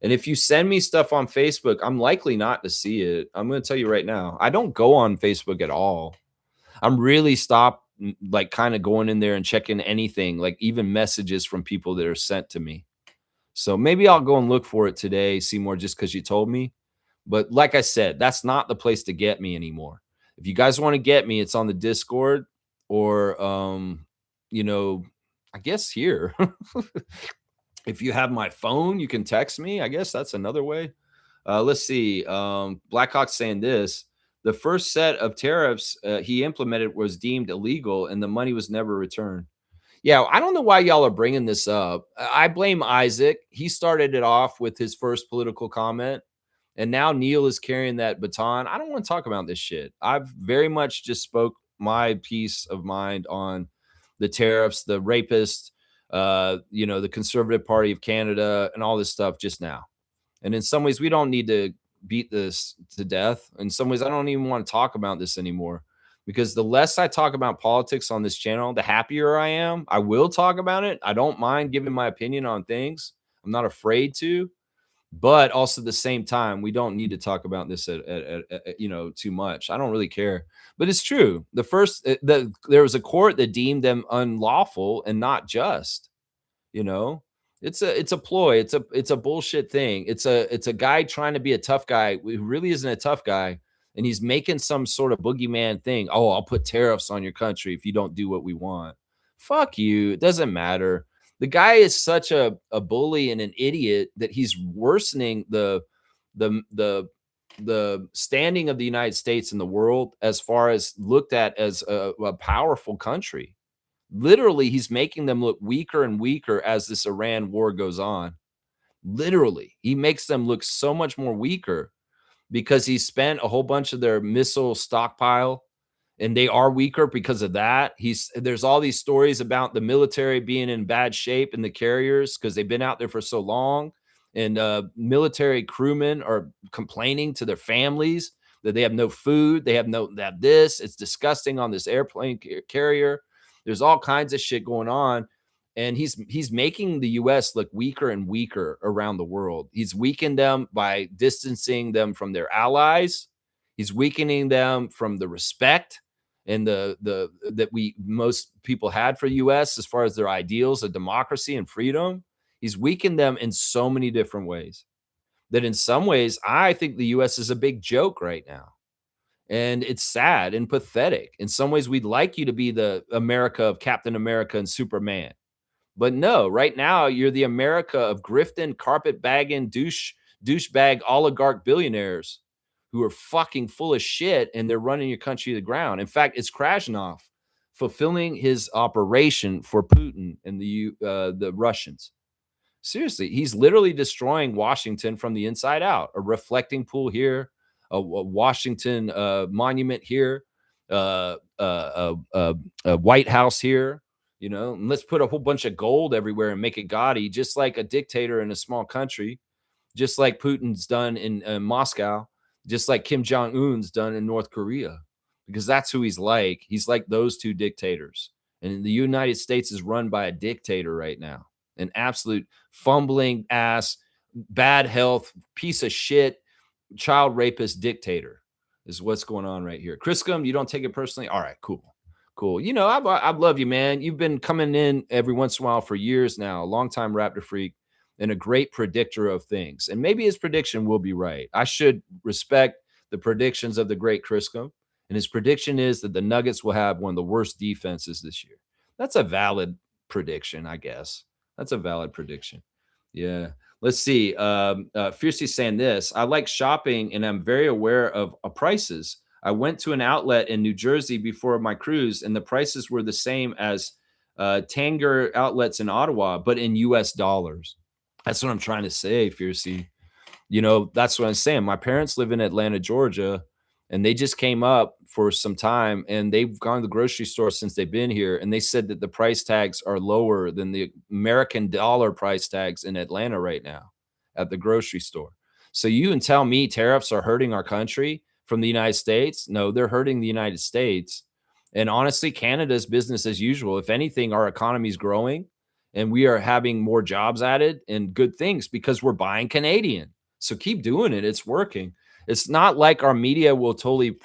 And if you send me stuff on Facebook, I'm likely not to see it. I'm going to tell you right now. I don't go on Facebook at all. I'm really stopped like kind of going in there and checking anything, like even messages from people that are sent to me. So maybe I'll go and look for it today, Seymour, just because you told me. But like I said, that's not the place to get me anymore. If you guys want to get me, it's on the Discord or, I guess here. If you have my phone, you can text me. I guess that's another way. Let's see. Blackhawk saying this. The first set of tariffs he implemented was deemed illegal and the money was never returned. Yeah, I don't know why y'all are bringing this up. I blame Isaac. He started it off with his first political comment, and now Neil is carrying that baton. I don't want to talk about this shit. I've very much just spoke my piece of mind on the tariffs, the rapists, the Conservative Party of Canada, and all this stuff just now. And in some ways, we don't need to beat this to death. In some ways, I don't even want to talk about this anymore. because the less I talk about politics on this channel, the happier I am. I will talk about it. I don't mind giving my opinion on things. I'm not afraid to, but also at the same time, we don't need to talk about this too much. I don't really care, but it's true. There was a court that deemed them unlawful and not just. You know, it's a ploy. It's a bullshit thing. It's a guy trying to be a tough guy who really isn't a tough guy, and he's making some sort of boogeyman thing. Oh, I'll put tariffs on your country if you don't do what we want. Fuck you. It doesn't matter. The guy is such a bully and an idiot that he's worsening the the standing of the United States in the world as far as looked at as a powerful country. Literally, he's making them look weaker and weaker as this Iran war goes on. Literally, he makes them look so much more weaker because he spent a whole bunch of their missile stockpile and they are weaker because of that. There's all these stories about the military being in bad shape and the carriers because they've been out there for so long. And military crewmen are complaining to their families that they have no food, they have this. It's disgusting on this airplane carrier. There's all kinds of shit going on, and he's making the U.S. look weaker and weaker around the world. He's weakened them by distancing them from their allies. He's weakening them from the respect and the that we most people had for US as far as their ideals of democracy and freedom. He's weakened them in so many different ways that in some ways I think the US is a big joke right now. And it's sad and pathetic. In some ways we'd like you to be the America of Captain America and Superman. But no, right now you're the America of grifting, carpetbagging, douchebag oligarch billionaires who are fucking full of shit and they're running your country to the ground. In fact, it's Krasnov fulfilling his operation for Putin and the Russians. Seriously, he's literally destroying Washington from the inside out. A reflecting pool here, a Washington monument here, a White House here. You know, and let's put a whole bunch of gold everywhere and make it gaudy, just like a dictator in a small country, just like Putin's done in Moscow, just like Kim Jong Un's done in North Korea, because that's who he's like. He's like those two dictators, and the United States is run by a dictator right now, an absolute fumbling ass, bad health, piece of shit, child rapist dictator is what's going on right here. Chriscom, you don't take it personally? All right, cool. Cool. You know, I love you, man. You've been coming in every once in a while for years now, a long time Raptor freak and a great predictor of things. And maybe his prediction will be right. I should respect the predictions of the great Crisco. And his prediction is that the Nuggets will have one of the worst defenses this year. That's a valid prediction, I guess. That's a valid prediction. Yeah. Let's see. Fiercely saying this. I like shopping and I'm very aware of prices. I went to an outlet in New Jersey before my cruise, and the prices were the same as Tanger outlets in Ottawa, but in US dollars. That's what I'm trying to say, Fiercey. You know, that's what I'm saying. My parents live in Atlanta, Georgia, and they just came up for some time and they've gone to the grocery store since they've been here. And they said that the price tags are lower than the American dollar price tags in Atlanta right now at the grocery store. So you can tell me tariffs are hurting our country from the United States. No, they're hurting the United States. And honestly, Canada's business as usual. If anything, our economy is growing and we are having more jobs added and good things because we're buying Canadian. So keep doing it. It's working. It's not like our media will totally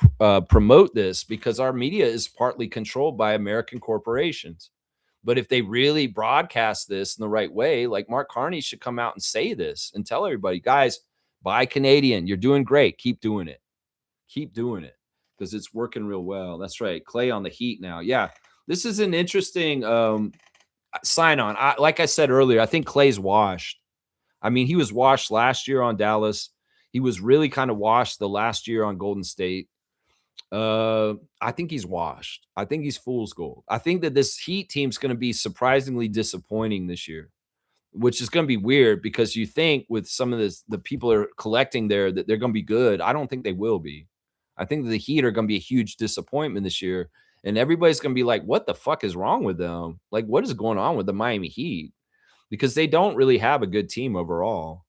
promote this because our media is partly controlled by American corporations. But if they really broadcast this in the right way, like Mark Carney should come out and say this and tell everybody, guys, buy Canadian. You're doing great. Keep doing it. Keep doing it because it's working real well. That's right. Clay on the Heat now. Yeah, this is an interesting sign on. Like I said earlier, I think Clay's washed. I mean, he was washed last year on Dallas. He was really kind of washed the last year on Golden State. I think he's washed. I think he's fool's gold. I think that this Heat team's going to be surprisingly disappointing this year, which is going to be weird because you think with some of this, the people are collecting there that they're going to be good. I don't think they will be. I think that the Heat are going to be a huge disappointment this year. And everybody's going to be like, what the fuck is wrong with them? Like, what is going on with the Miami Heat? Because they don't really have a good team overall.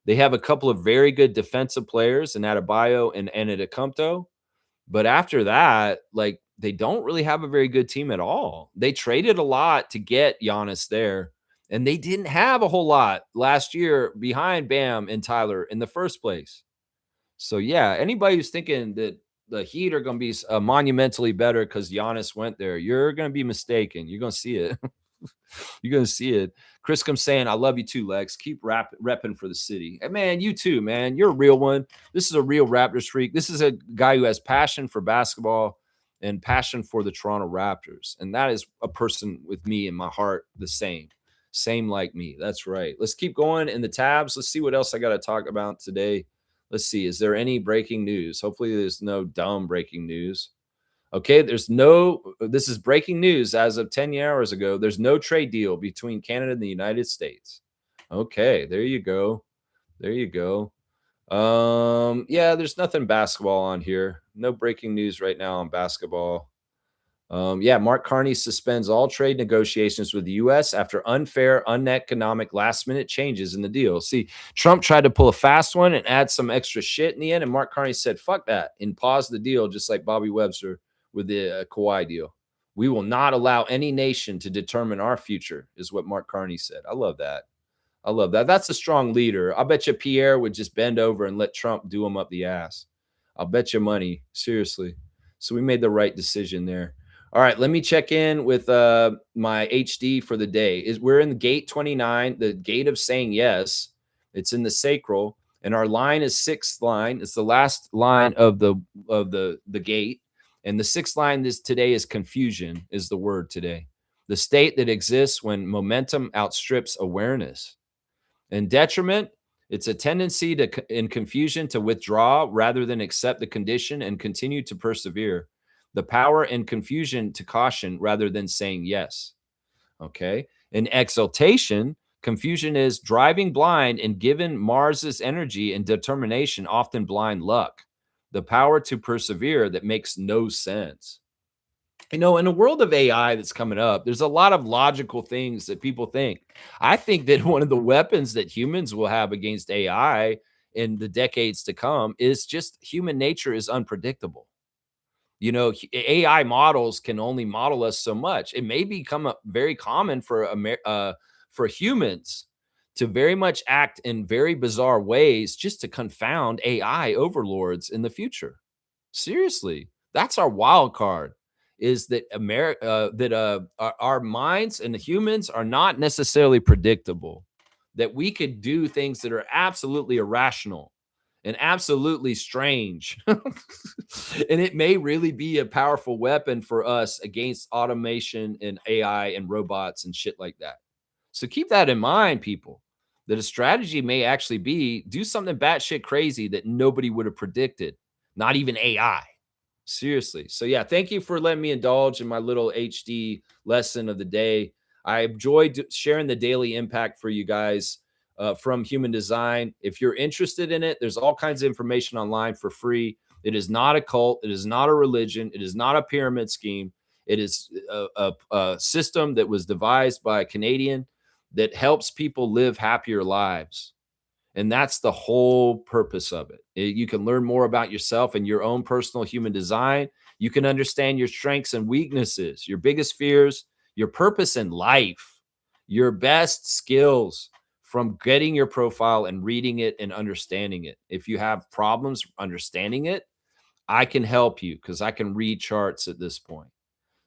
They have a couple of very good defensive players in Adebayo and Antetokounmpo. But after that, like they don't really have a very good team at all. They traded a lot to get Giannis there, and they didn't have a whole lot last year behind Bam and Tyler in the first place. So yeah, anybody who's thinking that the Heat are going to be monumentally better because Giannis went there, you're going to be mistaken. You're going to see it. You're going to see it. Chris comes saying, I love you too, Lex. Keep repping for the city. And man, you too, man. You're a real one. This is a real Raptors freak. This is a guy who has passion for basketball and passion for the Toronto Raptors. And that is a person with me in my heart, the same. Same like me. That's right. Let's keep going in the tabs. Let's see what else I got to talk about today. Let's see. Is there any breaking news? Hopefully, there's no dumb breaking news. Okay, this is breaking news as of 10 hours ago. There's no trade deal between Canada and the United States. Okay, there you go. There you go. Yeah, there's nothing basketball on here. No breaking news right now on basketball. Yeah, Mark Carney suspends all trade negotiations with the U.S. after unfair, uneconomic, last-minute changes in the deal. See, Trump tried to pull a fast one and add some extra shit in the end, and Mark Carney said, fuck that, and paused the deal just like Bobby Webster with the Kawhi deal. We will not allow any nation to determine our future, is what Mark Carney said. I love that. I love that. That's a strong leader. I bet you Pierre would just bend over and let Trump do him up the ass. I'll bet you money. Seriously. So we made the right decision there. All right, let me check in with my HD for the day. We're in the gate 29, the gate of saying yes. It's in the sacral, and our line is sixth line. It's the last line of the gate, and the sixth line today is confusion. Is the word today? The state that exists when momentum outstrips awareness. And detriment, it's a tendency in confusion to withdraw rather than accept the condition and continue to persevere. The power and confusion to caution rather than saying yes. Okay. In exaltation, confusion is driving blind, and given Mars's energy and determination, often blind luck. The power to persevere that makes no sense. You know, in a world of AI that's coming up, there's a lot of logical things that people think. I think that one of the weapons that humans will have against AI in the decades to come is just human nature is unpredictable. You know, AI models can only model us so much. It may become very common for humans to very much act in very bizarre ways just to confound AI overlords in the future. Seriously, that's our wild card. Is that our minds and the humans are not necessarily predictable. That we could do things that are absolutely irrational and absolutely strange. And it may really be a powerful weapon for us against automation and AI and robots and shit like that. So keep that in mind, people, that a strategy may actually be do something batshit crazy that nobody would have predicted, not even AI. Seriously. So yeah, thank you for letting me indulge in my little HD lesson of the day. I enjoyed sharing the daily impact for you guys from Human Design. If you're interested in it, there's all kinds of information online for free. It is not a cult. It is not a religion. It is not a pyramid scheme. It is a system that was devised by a Canadian that helps people live happier lives. And that's the whole purpose of it. You can learn more about yourself and your own personal human design. You can understand your strengths and weaknesses, your biggest fears, your purpose in life, your best skills from getting your profile and reading it and understanding it. If you have problems understanding it, I can help you because I can read charts at this point.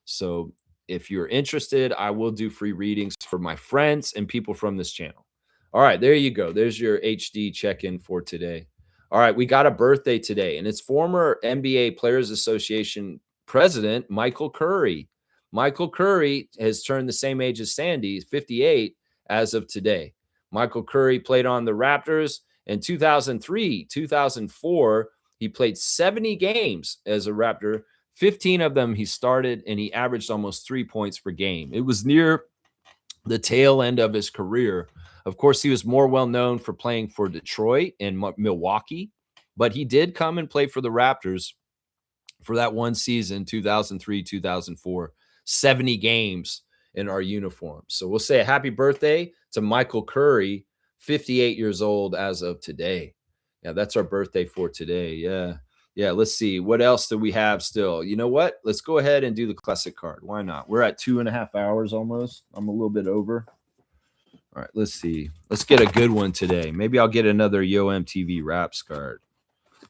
So if you're interested, I will do free readings for my friends and people from this channel. All right, there you go. There's your HD check-in for today. All right, we got a birthday today, and it's former NBA Players Association president Michael Curry. Michael Curry has turned the same age as Sandy, 58, as of today. Michael Curry played on the Raptors in 2003, 2004. He played 70 games as a Raptor. 15 of them he started, and he averaged almost 3 points per game. It was near the tail end of his career. Of course, he was more well known for playing for Detroit and Milwaukee, but he did come and play for the Raptors for that one season, 2003, 2004, 70 games in our uniform. So we'll say a happy birthday to Michael Curry, 58 years old as of today. Yeah, that's our birthday for today. Yeah. Yeah, let's see. What else do we have still? You know what? Let's go ahead and do the classic card. Why not? We're at 2.5 hours almost. I'm a little bit over. All right, let's see. Let's get a good one today. Maybe I'll get another Yo MTV Raps card.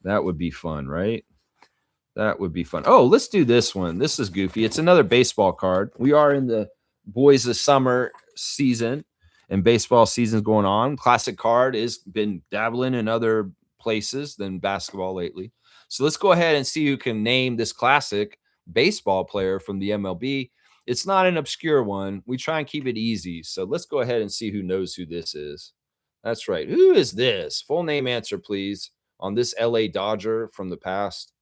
That would be fun, right? That would be fun. Oh, let's do this one. This is goofy. It's another baseball card. We are in the boys of summer season, and baseball season's going on. Classic card has been dabbling in other places than basketball lately. So let's go ahead and see who can name this classic baseball player from the MLB. It's not an obscure one. We try and keep it easy. So let's go ahead and see who knows who this is. That's right. Who is this? Full name answer, please, on this LA Dodger from the past.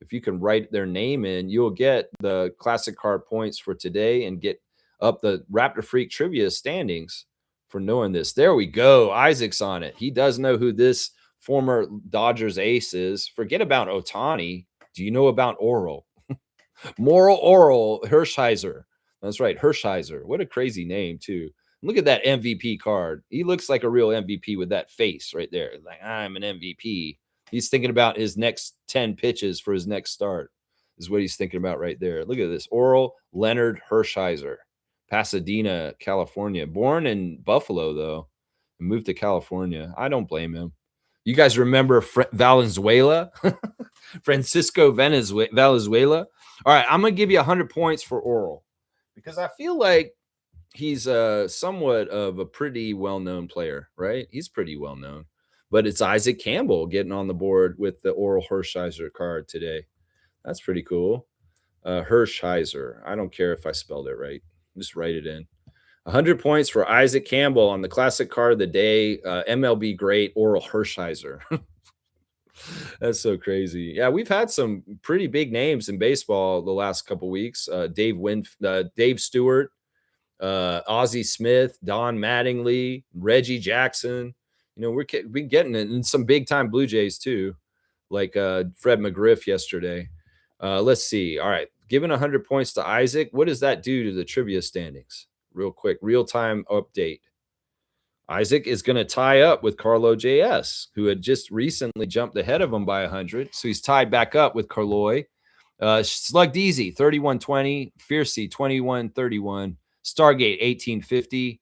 If you can write their name in, you'll get the classic card points for today and get up the Raptor Freak trivia standings for knowing this. There we go. Isaac's on it. He does know who this former Dodgers ace is. Forget about Otani. Do you know about Oral? Moral Oral Hershiser. That's right, Hershiser. What a crazy name, too. Look at that MVP card. He looks like a real MVP with that face right there. Like, I'm an MVP. He's thinking about his next 10 pitches for his next start, is what he's thinking about right there. Look at this. Oral Leonard Hershiser, Pasadena, California. Born in Buffalo, though, and moved to California. I don't blame him. You guys remember Valenzuela? Francisco Valenzuela? All right, I'm going to give you 100 points for Oral because I feel like he's somewhat of a pretty well-known player, right? He's pretty well-known. But it's Isaac Campbell getting on the board with the Oral Hershiser card today. That's pretty cool. Hershiser. I don't care if I spelled it right. Just write it in. 100 points for Isaac Campbell on the classic card of the day. MLB great Oral Hershiser. That's so crazy. Yeah, we've had some pretty big names in baseball the last couple weeks. Dave Stewart, Ozzie Smith, Don Mattingly, Reggie Jackson. You know, we're getting it in some big time Blue Jays too, like Fred McGriff yesterday. Let's see. All right, giving 100 points to Isaac. What does that do to the trivia standings? Real quick, real time update. Isaac is going to tie up with Carlo JS, who had just recently jumped ahead of him by 100. So he's tied back up with Carloy. Slugged Easy, 3120. Fiercey, 2131. Stargate, 1850.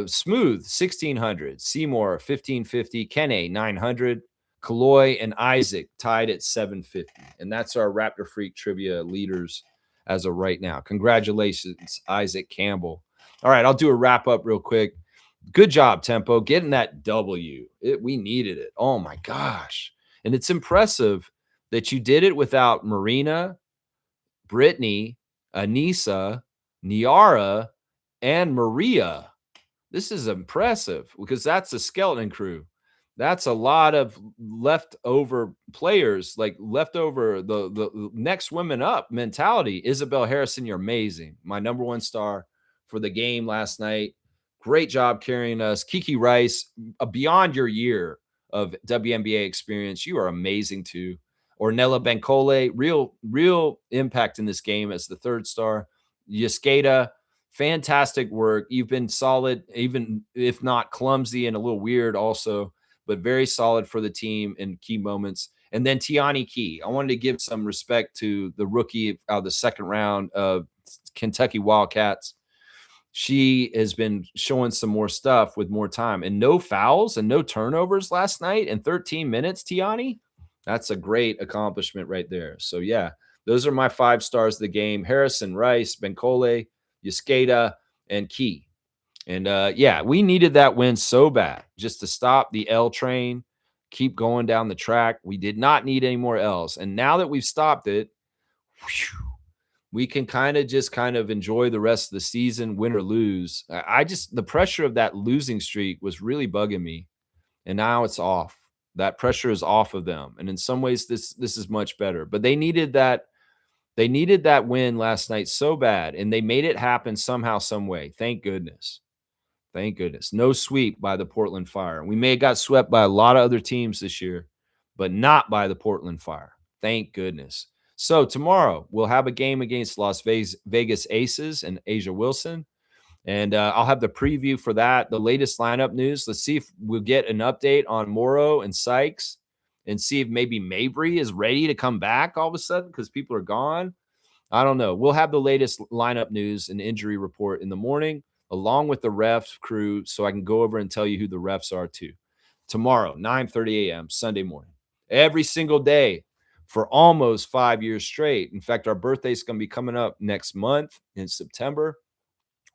Smooth, 1600. Seymour, 1550. Kenne, 900. Kaloy and Isaac tied at 750. And that's our Raptor Freak trivia leaders as of right now. Congratulations, Isaac Campbell. All right, I'll do a wrap up real quick. Good job, Tempo, getting that W. We needed it. Oh my gosh. And it's impressive that you did it without Marina, Brittany, Anissa, Niara, and Maria. This is impressive because that's a skeleton crew. That's a lot of leftover players, like leftover the next women up mentality. Isabel Harrison, you're amazing. My number one star for the game last night. Great job carrying us. Kiki Rice, beyond your year of WNBA experience, you are amazing too. Ornella Bancole, real impact in this game as the third star. Yescada, fantastic work. You've been solid, even if not clumsy and a little weird also, but very solid for the team in key moments. And then Tiani Key. I wanted to give some respect to the rookie of the second round of Kentucky Wildcats. She has been showing some more stuff with more time and no fouls and no turnovers last night in 13 minutes, Tiani. That's a great accomplishment right there. So, yeah, those are my 5 stars of the game. Harrison, Rice, Bancole, Yescada, and Key. And, yeah, we needed that win so bad just to stop the L train, keep going down the track. We did not need any more L's. And now that we've stopped it, whew, we can kind of enjoy the rest of the season, win or lose. The pressure of that losing streak was really bugging me. And now it's off. That pressure is off of them. And in some ways, this is much better. But they needed that win last night so bad. And they made it happen somehow, some way. Thank goodness. Thank goodness. No sweep by the Portland Fire. We may have got swept by a lot of other teams this year, but not by the Portland Fire. Thank goodness. So tomorrow we'll have a game against Las Vegas Aces and Asia Wilson. And I'll have the preview for that, the latest lineup news. Let's see if we'll get an update on Morrow and Sykes and see if maybe Mabry is ready to come back all of a sudden because people are gone. I don't know. We'll have the latest lineup news and injury report in the morning, along with the ref crew, so I can go over and tell you who the refs are too. Tomorrow, 9:30 a.m., Sunday morning. Every single day for almost 5 years straight. In fact, our birthday is going to be coming up next month in September.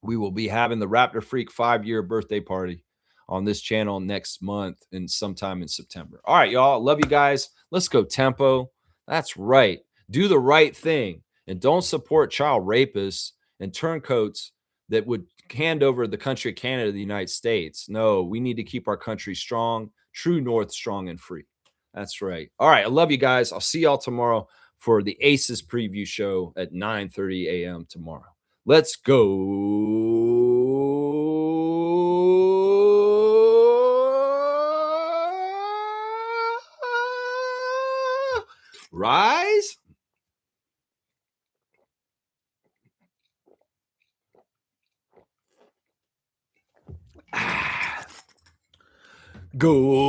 We will be having the Raptor Freak 5-year birthday party on this channel next month and sometime in September. All right, y'all. Love you guys. Let's go tempo. That's right. Do the right thing and don't support child rapists and turncoats that would hand over the country of Canada to the United States. No, we need to keep our country strong, true north, strong and free. That's right. All right. I love you guys. I'll see y'all tomorrow for the Aces preview show at 9:30 a.m. tomorrow. Let's go. Rise. Go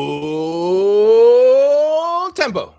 tempo.